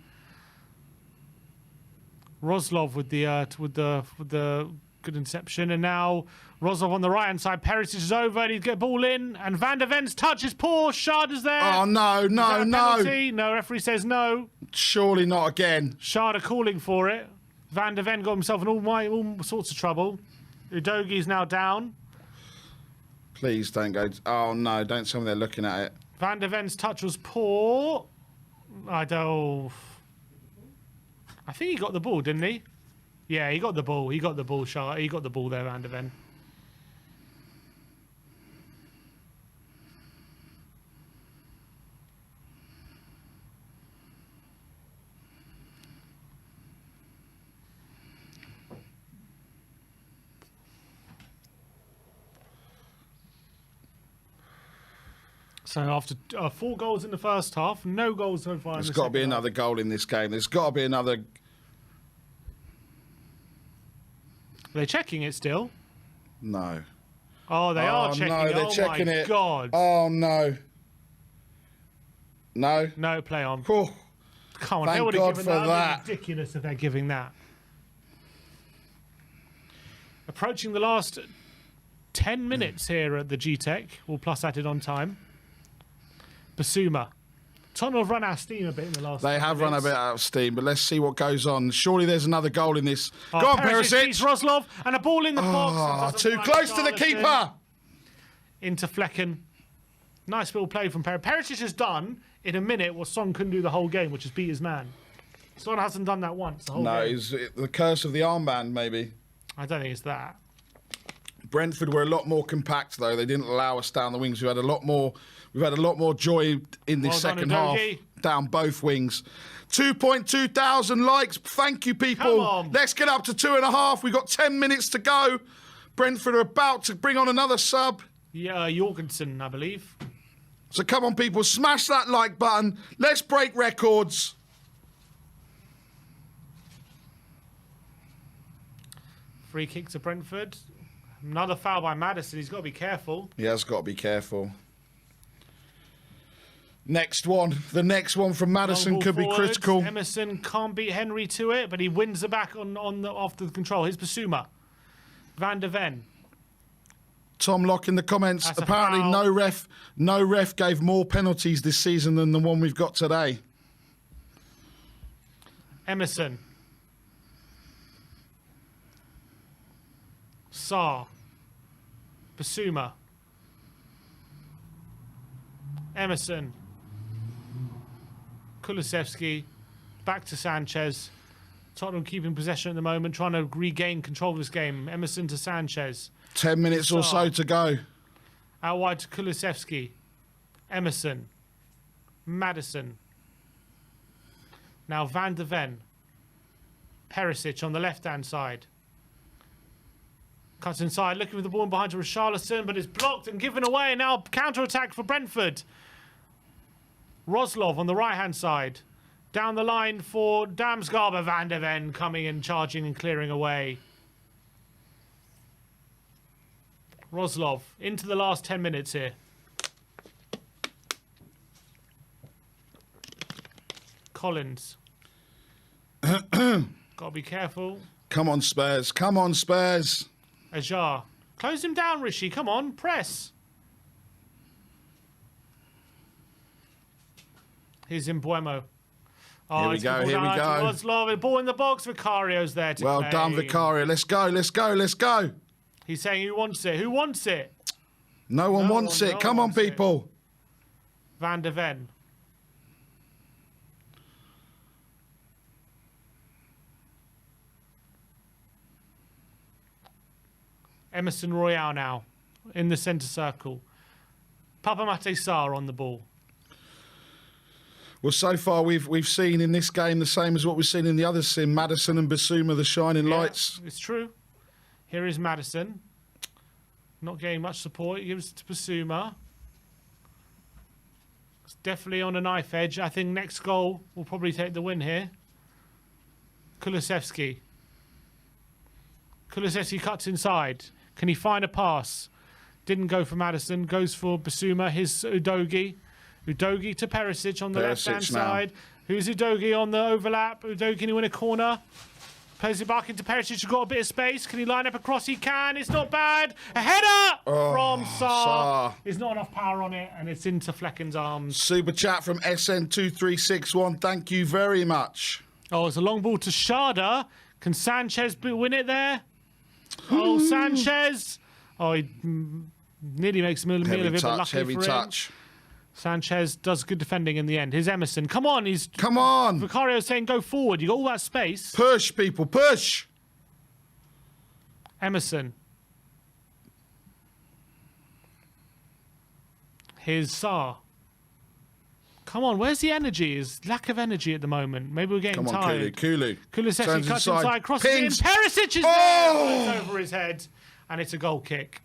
Roslov with the good interception, and now Roslov on the right hand side. Perisic is over, and he'd get ball in, and Van der Ven's touch is poor. Schada's there. Oh no, no, no! No, referee says no. Surely not again. Schada calling for it. Van der Ven got himself in all sorts of trouble. Udogie's now down. Please don't go. Oh no! Don't tell me they're looking at it. Van der Ven's touch was poor. I think he got the ball, didn't he? Yeah, he got the ball. He got the ball, Schada. He got the ball there, Van der Ven. So after 4 goals in the first half, no goals so far. There's got to be another goal in this game. There's got to be another. Are they checking it still? No. Oh, they are checking no, it. they're checking it. God. Oh no. No. No, play on. Oh, Come on, thank they would have God given for that. that. It'd be ridiculous if they're giving that. Approaching the last 10 minutes here at the G-Tech. We'll plus added on time. Basuma. Tottenham have run out of steam a bit in the last. they have run a bit out of steam, but let's see what goes on. Surely there's another goal in this. Oh, Go on, Perisic beats Perisic. Roslov, and a ball in the box. Oh, It doesn't too find close to the Charleston. keeper. Into Flecken. Nice little play from Perisic. Perisic has done in a minute what Son couldn't do the whole game, which is beat his man. Son hasn't done that once the whole No, game. it's the curse of the armband, maybe. I don't think it's that. Brentford were a lot more compact, though. They didn't allow us down the wings. We've had a lot more joy in this Well done, second half Udogie. down both wings. 2.2 thousand likes. Thank you, people. Come on. Let's get up to 2.5. We've got 10 minutes to go. Brentford are about to bring on another sub. Yeah, Jorgensen, I believe. So come on, people. Smash that like button. Let's break records. Free kick to Brentford. Another foul by Maddison. He's got to be careful. He has got to be careful. Next one. The next one from Maddison Long ball could be forwards. critical. Emerson can't beat Henry to it, but he wins the back after the control. Here's Basuma. Van der Ven. Tom Lock in the comments. That's a Apparently foul. no ref gave more penalties this season than the one we've got today. Emerson. Sarr. Basuma. Emerson. Kulusevski. Back to Sanchez. Tottenham keeping possession at the moment, trying to regain control of this game. Emerson to Sanchez. 10 minutes or so to go. Out wide to Kulusevski. Emerson. Maddison. Now Van der Ven. Perisic on the left-hand side. Cuts inside, looking for the ball behind to Richarlison, but it's blocked and given away. Now counter-attack for Brentford. Roslov on the right-hand side. Down the line for Damsgaard, but Van der Ven coming and charging and clearing away. Roslov into the last 10 minutes here. Collins. Got to be careful. Come on, Spurs. Come on, Spurs. Ajar. Close him down, Rishi. Come on, press. Here's Mbuemo. Oh, Here we it's go, ball here we down to go. Roslov. Ball in the box. Vicario's there to Well play. done, Vicario. Let's go, let's go, let's go. He's saying who wants it? Who wants it? No one No wants one- it. no Come one on, wants it. people. Van der Ven. Emerson Royale now in the centre circle. Papamate Sarr on the ball. Well, so far we've seen in this game the same as what we've seen in the other sim. Maddison and Basuma, the shining Yeah, lights. it's true. Here is Maddison. Not getting much support. He gives it to Basuma. It's definitely on a knife edge. I think next goal will probably take the win here. Kulusevski. Kulusevski cuts inside. Can he find a pass? Didn't go for Maddison. Goes for Basuma. Here's Udogie. Udogie to Perisic on the left-hand side. Who's Udogie on the overlap? Udogie, can he win a corner? Plays it back into Perisic. He's got a bit of space. Can he line up across? He can. It's not bad. A header from Sarr. There's not enough power on it, and it's into Flecken's arms. Super chat from SN2361. Thank you very much. Oh, it's a long ball to Sharda. Can Sanchez win it there? Oh, Sanchez. Oh, he nearly makes a meal of it, but lucky heavy for him. touch. Sanchez does good defending in the end. Here's Emerson. Come on. Come on. Vicario's saying go forward. You got all that space. Push, people, push. Emerson. Here's Sarr. Come on, where's the energy? Is lack of energy at the moment. Maybe we're getting tired. Kulu. Kulusevski cuts inside, crosses in. Pings. Perisic is there. It's over his head, and it's a goal kick.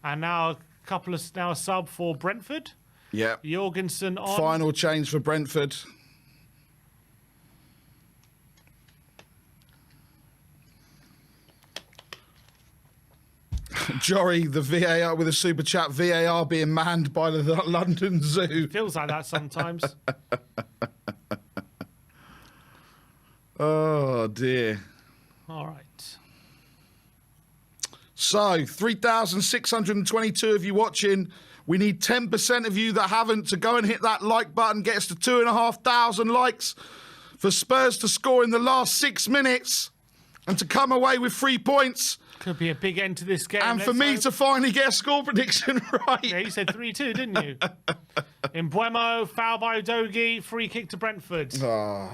And now a sub for Brentford. Yeah. Jorgensen on. Final change for Brentford. Jory, the VAR with a super chat. VAR being manned by the London Zoo. Feels like that sometimes. Oh, dear. All right. So, 3,622 of you watching. We need 10% of you that haven't to go and hit that like button. Get us to 2,500 likes for Spurs to score in the last 6 minutes and to come away with 3 points. Could be a big end to this game. And for me to finally get a score prediction right. Yeah, you said 3-2, didn't you? Mbeumo, foul by Udogie, free kick to Brentford. Oh.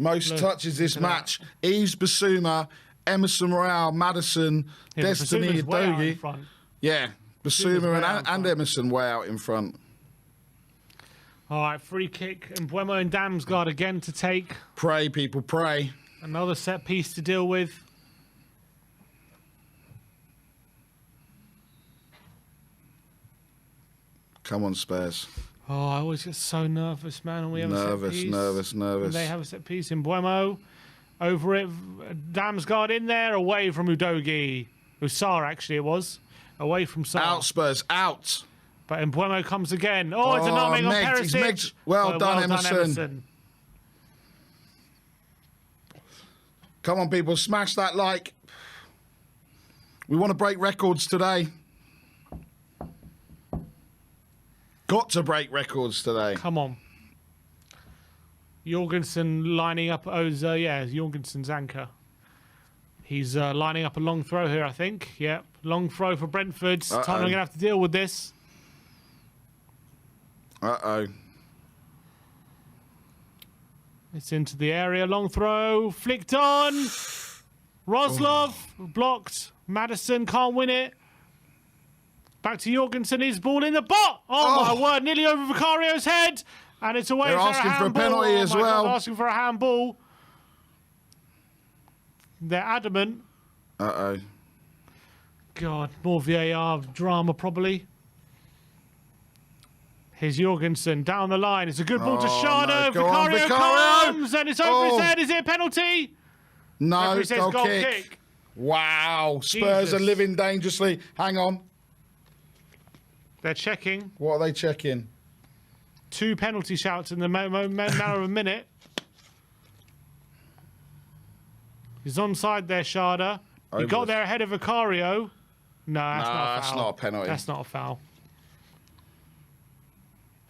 Most touches this match. Yves Basuma, Emerson Royale, Maddison, Destiny, Udogie. Yeah, Basuma and Emerson way out in front. All right, free kick. And Mbeumo and Damsgaard again to take. Pray, people, pray. Another set piece to deal with. Come on, Spurs. Oh, I always get so nervous, man. When we have a set piece. Nervous. When they have a set piece in Mbeumo. Over it. Damsgaard in there. Away from Udogie. Sarr, actually, it was. Away from Sarr. Out, Spurs, out. But Mbeumo comes again. Oh, it's a numbing on Perisic. Well done, Emerson. Come on, people. Smash that like. We want to break records today. Got to break records today. Come on. Jorgensen lining up Jorgensen's anchor. He's lining up a long throw here, I think. Yep. Long throw for Brentford. Tottenham going to have to deal with this. Uh-oh. It's into the area. Long throw. Flicked on. Roslov. Blocked. Maddison can't win it. Back to Jorgensen. His ball in the bot. Oh, my word. Nearly over Vicario's head. And it's away. They're asking for a penalty as well. Asking for a handball. They're adamant. Uh-oh. God, more VAR drama probably. Here's Jorgensen down the line. It's a good ball to Sharda. No. Vicario comes and it's over his head. Is it a penalty? No, goal kick. Wow, Spurs are living dangerously. Hang on. They're checking. What are they checking? 2 penalty shouts in the matter of a minute. He's onside there, Sharda. He got there ahead of Vicario. No, that's not a foul. That's not a penalty. That's not a foul.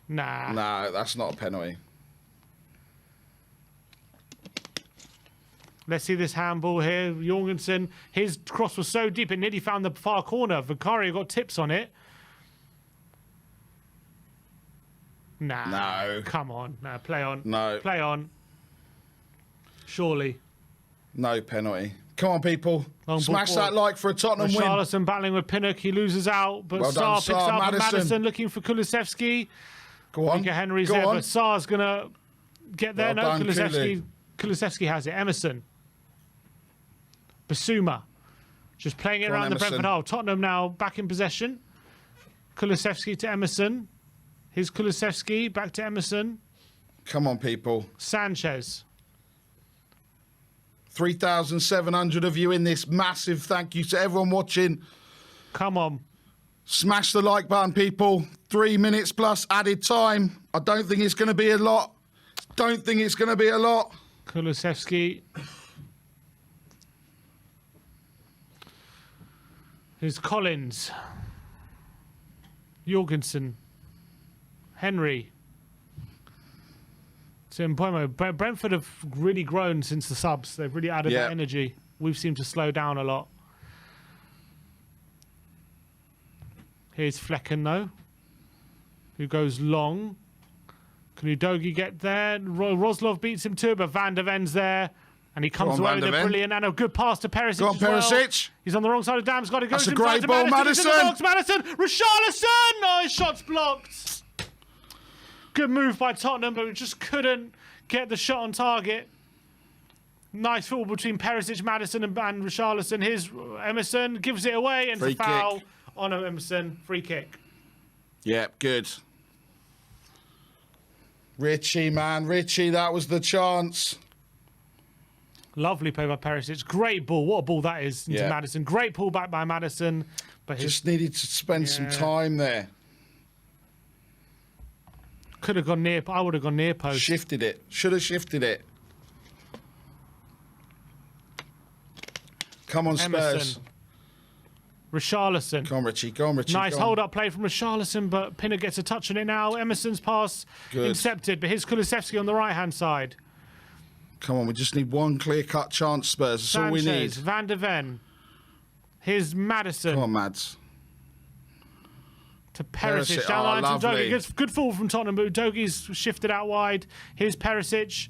Nah. No, that's not a penalty. Let's see this handball here. Jorgensen, his cross was so deep it nearly found the far corner. Vicario got tips on it. Nah. No. Come on. No, play on. No. Play on. Surely. No penalty. Come on, people. Smash that like for a Tottenham win. Richarlison battling with Pinnock. He loses out, but Well done, Sarr picks Sarr. up. Maddison. Madison looking for Kulusevski. Go on. Mika Henry's Go there, on. but Sarr's going to get there. Well No, done, Kulusevski has it. Emerson. Basuma. Just playing it Go on, around the Emerson. Brentford half. Tottenham now back in possession. Kulusevski to Emerson. Here's Kulusevski. Back to Emerson. Come on, people. Sanchez. 3,700 of you in this. Massive thank you to everyone watching. Come on. Smash the like button, people. 3 minutes plus added time. I don't think it's going to be a lot. Don't think it's going to be a lot. Kulusevski. Here's Collins. Jorgensen. Henry. Tim Pomo. Brentford have really grown since the subs. They've really added that energy. We've seemed to slow down a lot. Here's Flecken, though, who goes long. Can Udogie get there? Roslov beats him too, but Van der Ven's there. And he comes away with a brilliant and a good pass to Perisic. Go on, as well. Perisic. He's on the wrong side of Damsgaard. It goes That's a inside great to ball, Maddison. He's in the box. Maddison. Maddison. Richarlison! Oh, his shot's blocked. Good move by Tottenham, but we just couldn't get the shot on target. Nice football between Perisic, Maddison, and Richarlison. Here's Emerson. Gives it away, and Free it's a foul kick. on Emerson. Free kick. Yeah, good. Richie, man. Richie, that was the chance. Lovely play by Perisic. Great ball. What a ball that is into Maddison. Great pull back by Maddison. But Just needed to spend some time there. Could have gone near. I would have gone near post. Shifted it. Should have shifted it. Come on, Spurs. Emerson. Richarlison. Go on, Richie. Go on, Richie. Nice Go on. hold-up play from Richarlison, but Pinnock gets a touch on it now. Emerson's pass intercepted, but here's Kulusevski on the right-hand side. Come on, we just need one clear-cut chance, Spurs. That's all we need. Van der Ven. Here's Maddison. Come on, Mads. To Perisic. Perisic. Down the line to Lovely. Udogie. Good fall from Tottenham, but Udogie's shifted out wide. Here's Perisic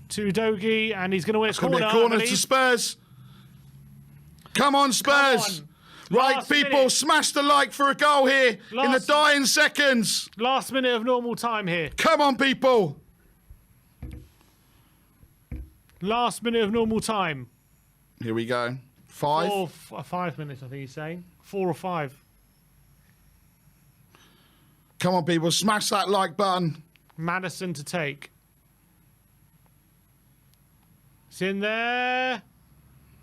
to Udogie, and he's going to win a Could be corner. a corner I to believe. Spurs. Come on, Spurs. Come on. Right, Last people, minute. smash the like for a goal here in the dying seconds. Last minute of normal time here. Come on, people. Last minute of normal time. Here we go. 5. 5 minutes, I think he's saying. 4 or 5. Come on, people, smash that like button. Maddison to take. It's in there.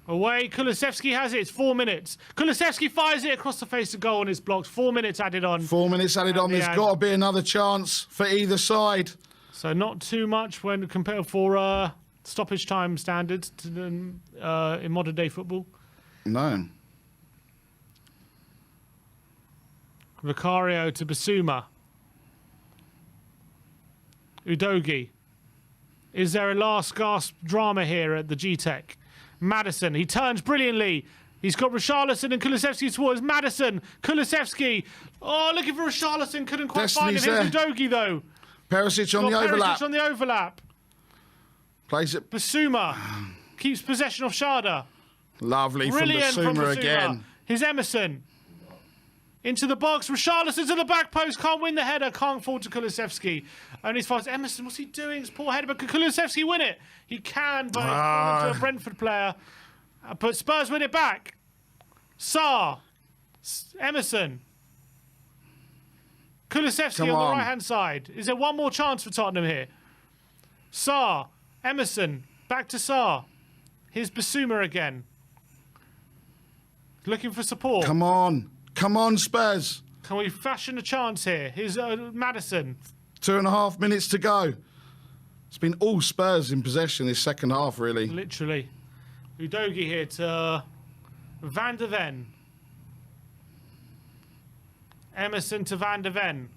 Away. Kulusevski has it. It's 4 minutes. Kulusevski fires it across the face of goal and it's blocked. 4 minutes added on. 4 minutes added on. There's got to be another chance for either side. So not too much when compared for stoppage time standards in modern day football. No. Vicario to Basuma. Udogie. Is there a last gasp drama here at the G-Tech? Maddison, he turns brilliantly. He's got Richarlison and Kulusevski towards Maddison. Kulusevski. Oh, looking for Richarlison. Couldn't quite find him. Here's Udogie, though. Perisic on the overlap. Perisic on the overlap. Plays it. Basuma keeps possession of Sharda. Lovely Brilliant from Basuma again. Here's Emerson. Into the box. Richarlison's at the back post. Can't win the header. Can't fall to Kulusevski. Only as far as Emerson. What's he doing? It's poor header. But can Kulusevski win it? He can, but it's fallen to a Brentford player. But Spurs win it back. Sarr. Emerson. Kulusevski on the right-hand side. Is there one more chance for Tottenham here? Sarr. Emerson. Back to Sarr. Here's Basuma again. Looking for support. Come on. Come on, Spurs. Can we fashion a chance here? Here's Maddison. 2.5 minutes to go. It's been all Spurs in possession this second half, really. Literally. Udogie here to Van der Ven. Emerson to Van der Ven.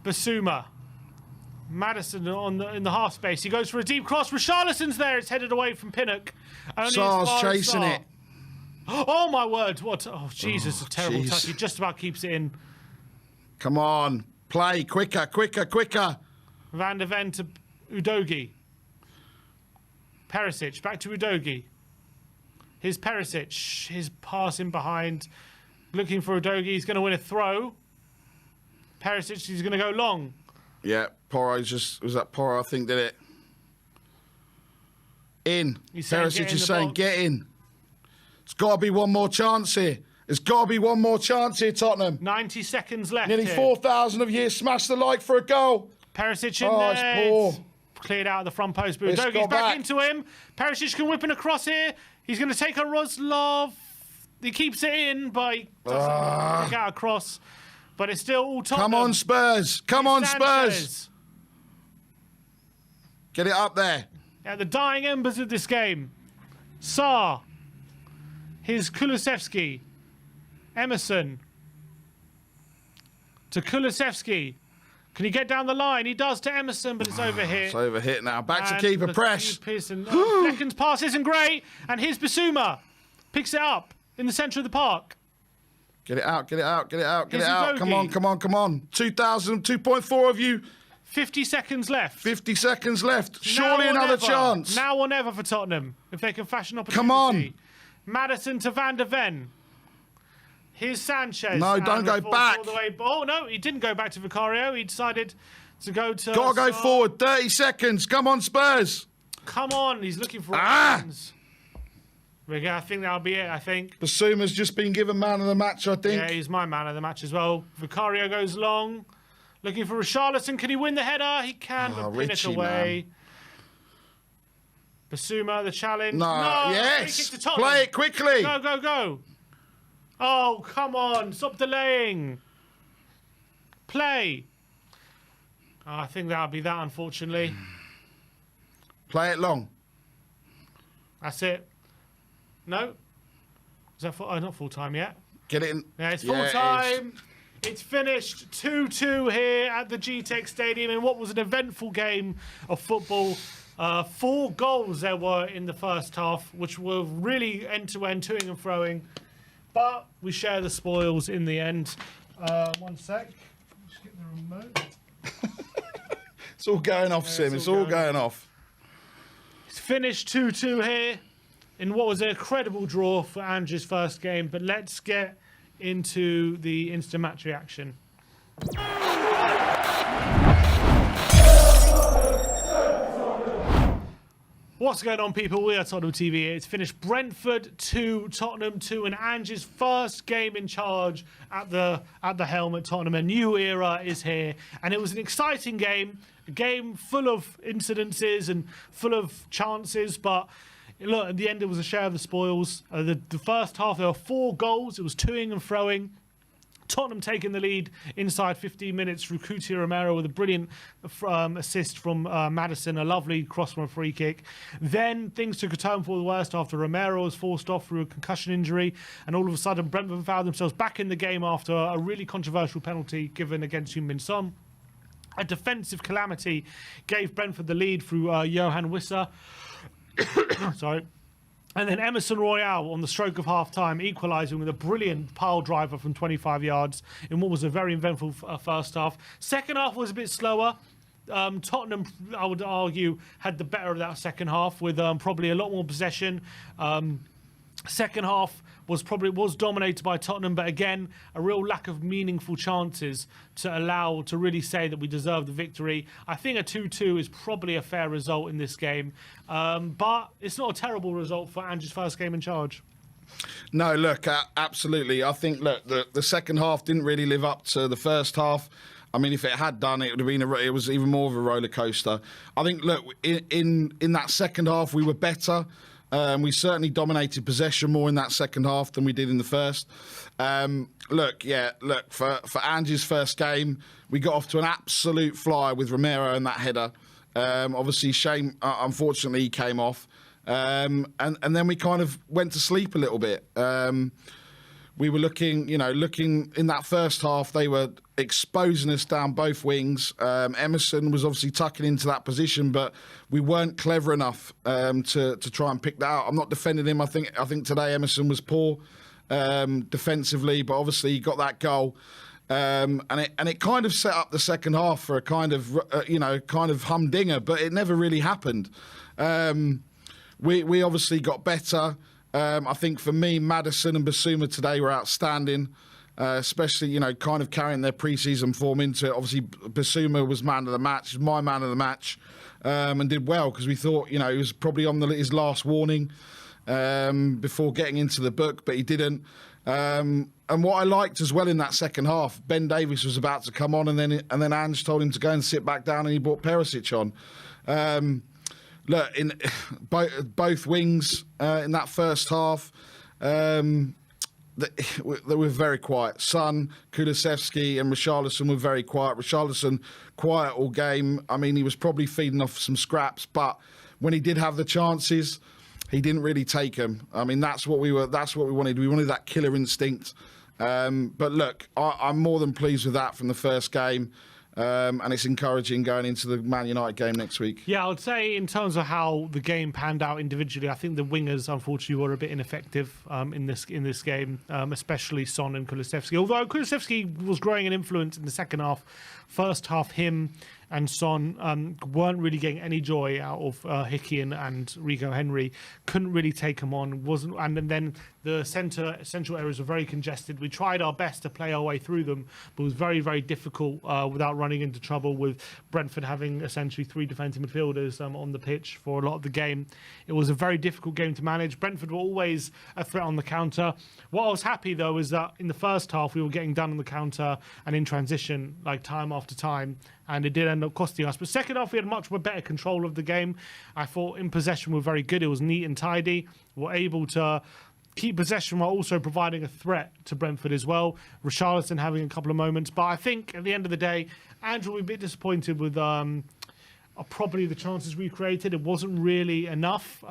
Basuma. Maddison in the half space. He goes for a deep cross. Richarlison's there. It's headed away from Pinnock. Sarr's chasing it. Oh, my word. What? Oh, Jesus. A terrible touch. He just about keeps it in. Come on. Play. Quicker, quicker, quicker. Van der Ven to Udogie. Perisic. Back to Udogie. Here's Perisic. His pass in behind. Looking for Udogie. He's going to win a throw. Perisic, he's going to go long. Yeah, was that Porro, I think, did it? In. Perisic is saying, get in. It's got to be one more chance here. There's got to be one more chance here, Tottenham. 90 seconds left. Nearly 4,000 of you smashed the like for a goal. Perisic in there. It's poor. Cleared out of the front post. But Udogie's back into him. Perisic can whip it across here. He's going to take a Roslov. He keeps it in, but he doesn't get out across. But it's still all Tottenham. Come on, Spurs. Come on, Spurs. Get it up there. At the dying embers of this game. Sarr. Here's Kulusevski. Emerson. To Kulusevski. Can he get down the line? He does to Emerson, but it's overhit. It's overhit now. Back to keeper press. Seconds pass isn't great. And here's Bissouma. Picks it up in the centre of the park. Get it out, get it out, get it out, get Here's it out. Udogie. Come on, come on, come on. 2.4 of you. 50 seconds left. 50 seconds left. Surely another chance. Now or never for Tottenham, if they can fashion opportunity. Come on. Madison to Van der Ven. Here's Sanchez. No, don't go back. All the way. Oh, no, he didn't go back to Vicario. He decided to go to... Got to go forward. 30 seconds. Come on, Spurs. Come on. He's looking for options. I think that'll be it, I think. Basuma's just been given man of the match, I think. Yeah, he's my man of the match as well. Vicario goes long. Looking for Richarlison. Can he win the header? He can, but pin it away. Basuma, the challenge. No, yes. Play it quickly. Go, go, go. Oh, come on. Stop delaying. Play. Oh, I think that'll be that, unfortunately. Play it long. That's it. No? Is that full? Oh, not full time yet. Get it in. Yeah, it's full time. It's finished 2-2 here at the GTEC Stadium in what was an eventful game of football. 4 goals there were in the first half, which were really end-to-end, toing and throwing. But we share the spoils in the end. One sec. Just get the remote. It's all going off, Sim. It's all going off. It's finished 2-2 here in what was an incredible draw for Andrew's first game. But let's get into the instant match reaction. What's going on, people? We are Tottenham TV. It's finished Brentford 2, Tottenham 2, and Ange's first game in charge at the helm at Tottenham. A new era is here, and it was an exciting game, a game full of incidences and full of chances, but look, at the end it was a share of the spoils. The first half there were 4 goals. It was toing and throwing. Tottenham taking the lead inside 15 minutes through Coutinho Romero with a brilliant assist from Madison, a lovely cross from a free kick. Then things took a turn for the worst after Romero was forced off through a concussion injury, and all of a sudden Brentford found themselves back in the game after a really controversial penalty given against Heung-min Son. A defensive calamity gave Brentford the lead through Johan Wissa. Sorry. And then Emerson Royale on the stroke of half-time, equalising with a brilliant pile driver from 25 yards in what was a very eventful first half. Second half was a bit slower. Tottenham, I would argue, had the better of that second half with probably a lot more possession. Second half was dominated by Tottenham, but again, a real lack of meaningful chances to really say that we deserve the victory. I think a 2-2 is probably a fair result in this game, but it's not a terrible result for Andrew's first game in charge. No, look, absolutely. I think, look, the second half didn't really live up to the first half. I mean, if it had done, it would have been it was even more of a roller coaster. I think, look, in that second half, we were better. We certainly dominated possession more in that second half than we did in the first. For Ange's first game, we got off to an absolute flyer with Romero and that header. Obviously, shame, unfortunately, he came off. And then we kind of went to sleep a little bit. We were looking in that first half, they were exposing us down both wings. Emerson was obviously tucking into that position, but we weren't clever enough to try and pick that out. I'm not defending him. I think today Emerson was poor defensively, but obviously he got that goal. And it kind of set up the second half for a kind of humdinger, but it never really happened. We obviously got better. I think for me, Maddison and Basuma today were outstanding. Especially, kind of carrying their pre-season form into it. Obviously, Basuma was man of the match, my man of the match, and did well because we thought, he was probably on his last warning before getting into the book, but he didn't. And what I liked as well in that second half, Ben Davies was about to come on, and then Ange told him to go and sit back down, and he brought Perisic on. Look, in both wings in that first half, they were very quiet. Son, Kulusevski and Richarlison were very quiet. Richarlison quiet all game. I mean, he was probably feeding off some scraps, but when he did have the chances, he didn't really take them. I mean, that's what we wanted. We wanted that killer instinct. But look, I'm more than pleased with that from the first game. And it's encouraging going into the Man United game next week. Yeah, I would say in terms of how the game panned out individually, I think the wingers unfortunately were a bit ineffective in this game, especially Son and Kulusevski. Although Kulusevski was growing an influence in the second half, first half him and Son weren't really getting any joy out of Hickey and Rico Henry. Couldn't really take him on. And then the central areas were very congested. We tried our best to play our way through them, but it was very, very difficult without running into trouble with Brentford having essentially 3 defensive midfielders on the pitch for a lot of the game. It was a very difficult game to manage. Brentford were always a threat on the counter. What I was happy, though, is that in the first half, we were getting done on the counter and in transition, like time after time, and it did end up costing us. But second half, we had much more better control of the game. I thought in possession we were very good. It was neat and tidy. We were able to keep possession while also providing a threat to Brentford as well. Richarlison having a couple of moments. But I think at the end of the day, Andrew will be a bit disappointed with probably the chances we created. It wasn't really enough.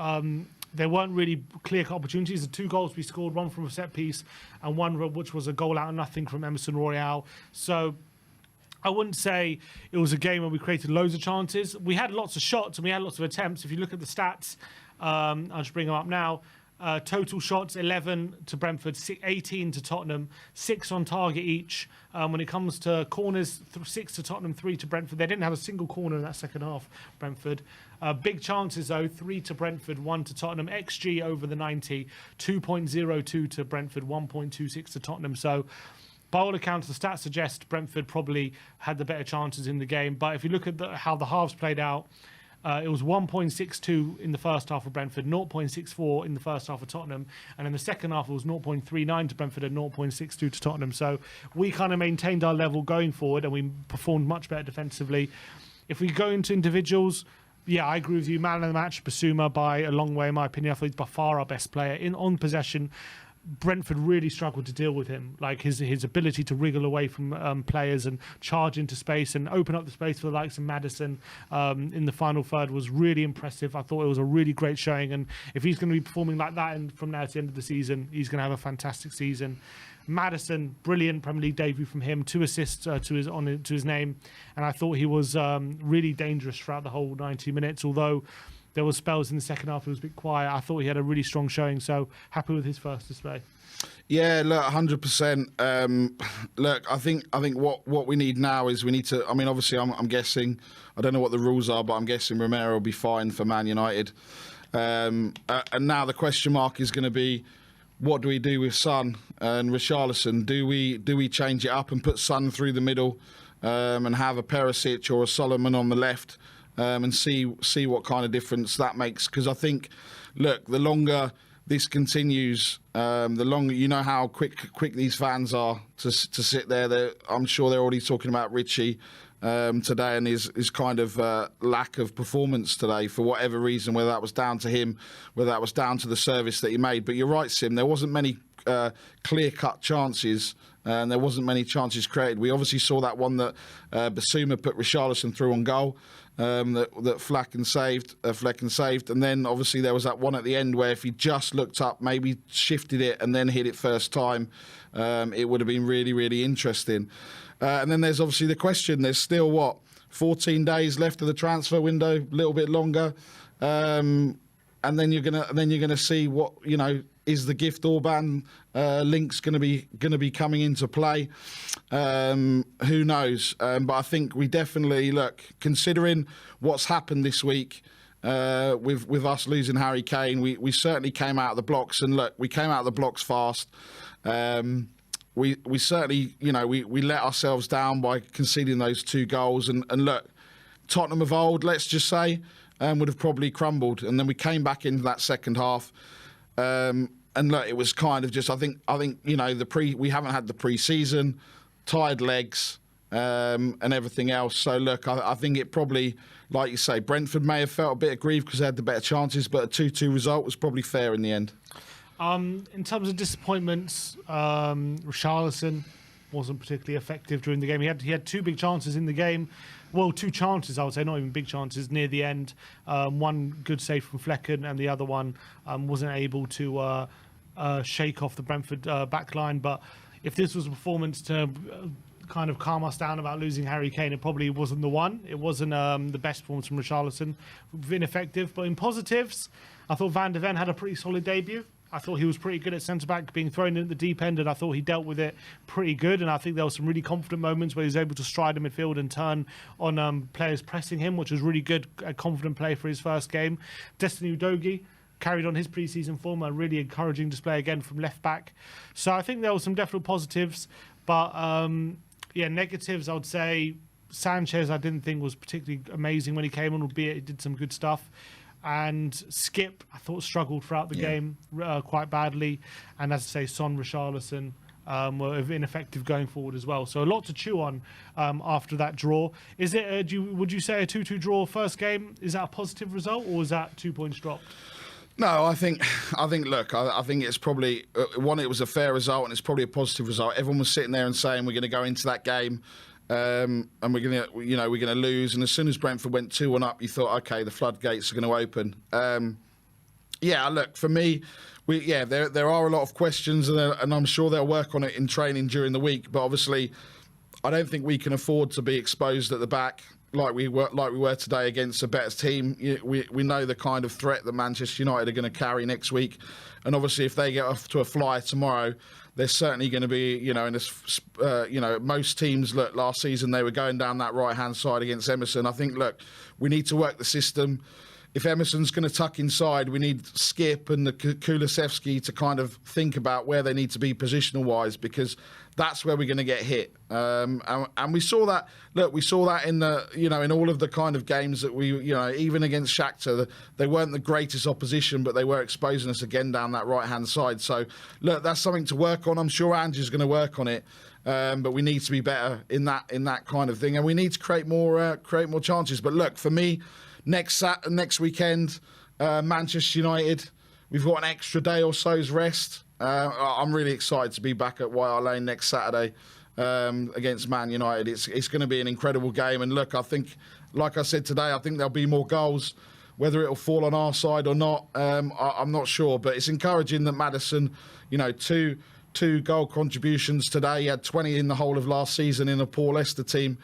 There weren't really clear-cut opportunities. The 2 goals we scored, one from a set piece and one which was a goal out of nothing from Emerson Royale. So I wouldn't say it was a game where we created loads of chances. We had lots of shots and we had lots of attempts. If you look at the stats, I'll just bring them up now. Total shots, 11 to Brentford, 18 to Tottenham, 6 on target each. When it comes to corners, 6 to Tottenham, 3 to Brentford. They didn't have a single corner in that second half, Brentford. Big chances, though, 3 to Brentford, 1 to Tottenham. XG over the 90, 2.02 to Brentford, 1.26 to Tottenham. So by all accounts, the stats suggest Brentford probably had the better chances in the game. But if you look at how the halves played out, it was 1.62 in the first half of Brentford, 0.64 in the first half of Tottenham. And in the second half, it was 0.39 to Brentford and 0.62 to Tottenham. So we kind of maintained our level going forward and we performed much better defensively. If we go into individuals, yeah, I agree with you. Man of the match, Basuma, by a long way, in my opinion. I thought he's by far our best player. On possession, Brentford really struggled to deal with him. Like his ability to wriggle away from players and charge into space and open up the space for the likes of Maddison in the final third was really impressive. I thought it was a really great showing, and if he's going to be performing like that and from now to the end of the season, he's going to have a fantastic season. Maddison, brilliant Premier League debut from him, 2 assists to his name, and I thought he was really dangerous throughout the whole 90 minutes. Although there were spells in the second half, it was a bit quiet. I thought he had a really strong showing, so happy with his first display. Yeah, look, 100%. Look, I think what we need now is we need to. I mean, obviously, I'm guessing. I don't know what the rules are, but I'm guessing Romero will be fine for Man United. And now the question mark is going to be, what do we do with Son and Richarlison? Do we change it up and put Son through the middle and have a Perisic or a Solomon on the left? And see what kind of difference that makes. Because I think, look, the longer this continues, the longer, you know how quick these fans are to sit there. I'm sure they're already talking about Richie today and his kind of lack of performance today for whatever reason, whether that was down to him, whether that was down to the service that he made. But you're right, Sim, there wasn't many clear-cut chances and there wasn't many chances created. We obviously saw that one that Basuma put Richarlison through on goal. That Flecken saved, and then obviously there was that one at the end where if he just looked up, maybe shifted it and then hit it first time, it would have been really, really interesting. And then there's obviously the question: there's still 14 days left of the transfer window, a little bit longer, and then you're gonna see what is the Gift Orban links going to be coming into play? Who knows? But I think we definitely look, considering what's happened this week, with us losing Harry Kane. We certainly came out of the blocks, and look, we came out of the blocks fast. We certainly, we let ourselves down by conceding those 2 goals. And look, Tottenham of old, let's just say, would have probably crumbled. And then we came back into that second half. And look, it was kind of just, I think we haven't had the pre-season, tired legs, and everything else. So look, I think it probably, like you say, Brentford may have felt a bit aggrieved because they had the better chances, but a 2-2 result was probably fair in the end. In terms of disappointments, Richarlison wasn't particularly effective during the game. He had 2 big chances in the game. Well, 2 chances, I would say, not even big chances, near the end. One good save from Flecken, and the other one wasn't able to shake off the Brentford back line. But if this was a performance to kind of calm us down about losing Harry Kane, it probably wasn't the one. It wasn't the best performance from Richarlison. Ineffective. But in positives, I thought Van de Ven had a pretty solid debut. I thought he was pretty good at centre-back, being thrown in at the deep end, and I thought he dealt with it pretty good. And I think there were some really confident moments where he was able to stride the midfield and turn on players pressing him, which was really good, a confident play for his first game. Destiny Udogie carried on his pre-season form, a really encouraging display again from left-back. So I think there were some definite positives. But, negatives, I would say Sanchez I didn't think was particularly amazing when he came on, albeit he did some good stuff. And Skip, I thought, struggled throughout the game quite badly. And as I say, Son, Richarlison were ineffective going forward as well. So a lot to chew on after that draw. Is it? Would you say a 2-2 draw first game? Is that a positive result, or is that 2 points dropped? No, I think. Look, I think it's probably one. It was a fair result, and it's probably a positive result. Everyone was sitting there and saying we're going to go into that game. And we're gonna lose. And as soon as Brentford went 2-1 up, you thought, okay, the floodgates are going to open. Look, for me, there are a lot of questions, and I'm sure they'll work on it in training during the week. But obviously, I don't think we can afford to be exposed at the back like we were today against a better team. We know the kind of threat that Manchester United are going to carry next week, and obviously, if they get off to a flyer tomorrow, they're certainly going to be, in this, most teams, look, last season they were going down that right-hand side against Emerson. I think, look, we need to work the system. If Emerson's going to tuck inside, we need Skip and the Kulusevski to kind of think about where they need to be positional-wise, because that's where we're going to get hit. And we saw that. Look, we saw that in the, in all of the kind of games that we, even against Shakhtar, they weren't the greatest opposition, but they were exposing us again down that right-hand side. So, look, that's something to work on. I'm sure Andrew's going to work on it, but we need to be better in that kind of thing, and we need to create more chances. But look, for me, next weekend, Manchester United, we've got an extra day or so's rest. I'm really excited to be back at White Hart Lane next Saturday against Man United. It's going to be an incredible game. And look, I think, like I said today, I think there'll be more goals. Whether it'll fall on our side or not, I'm not sure. But it's encouraging that Maddison, two goal contributions today. He had 20 in the whole of last season in a poor Leicester team.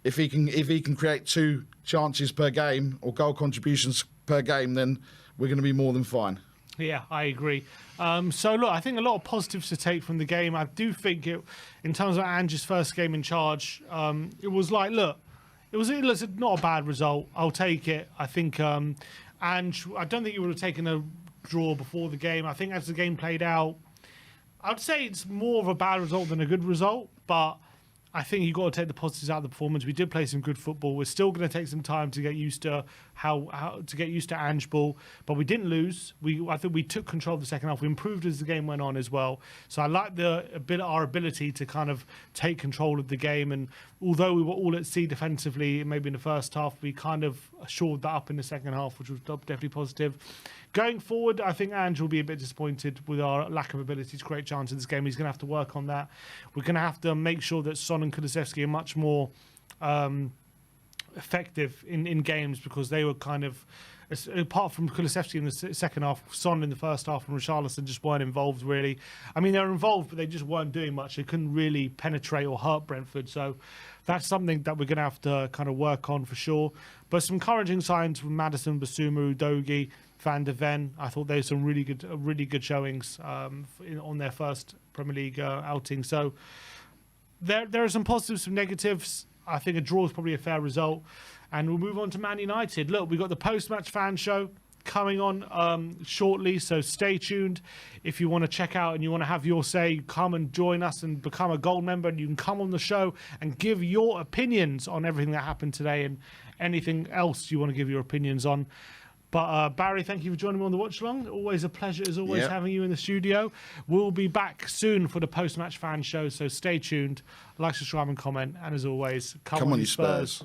If he can create 2 chances per game or goal contributions per game, then we're going to be more than fine. Yeah, I agree. So, look, I think a lot of positives to take from the game. I do think in terms of Ange's first game in charge, it was like, look, it was not a bad result. I'll take it. I think Ange, I don't think he would have taken a draw before the game. I think as the game played out, I'd say it's more of a bad result than a good result, but I think you've got to take the positives out of the performance. We did play some good football. We're still going to take some time to get used to how to get used to Ange ball, but we didn't lose. I think we took control of the second half. We improved as the game went on as well. So I like our ability to kind of take control of the game. And although we were all at sea defensively, maybe in the first half, we kind of shored that up in the second half, which was definitely positive. Going forward, I think Ange will be a bit disappointed with our lack of ability to create chances in this game. He's going to have to work on that. We're going to have to make sure that Son and Kulusevski are much more effective in games, because they were kind of, apart from Kulusevski in the second half, Son in the first half and Richarlison just weren't involved really. I mean, they were involved, but they just weren't doing much. They couldn't really penetrate or hurt Brentford. So that's something that we're going to have to kind of work on for sure. But some encouraging signs from Maddison, Basuma, Udogie, Van de Ven. I thought they were some really good showings on their first Premier League outing. So there are some positives, some negatives. I think a draw is probably a fair result. And we'll move on to Man United. Look, we've got the post-match fan show coming on shortly, so stay tuned. If you want to check out and you want to have your say, come and join us and become a gold member, and you can come on the show and give your opinions on everything that happened today and anything else you want to give your opinions on. But Barry, thank you for joining me on the watch along. Always a pleasure, as always, having you in the studio. We'll be back soon for the post-match fan show, so stay tuned. Like, subscribe and comment, and as always, come on you Spurs.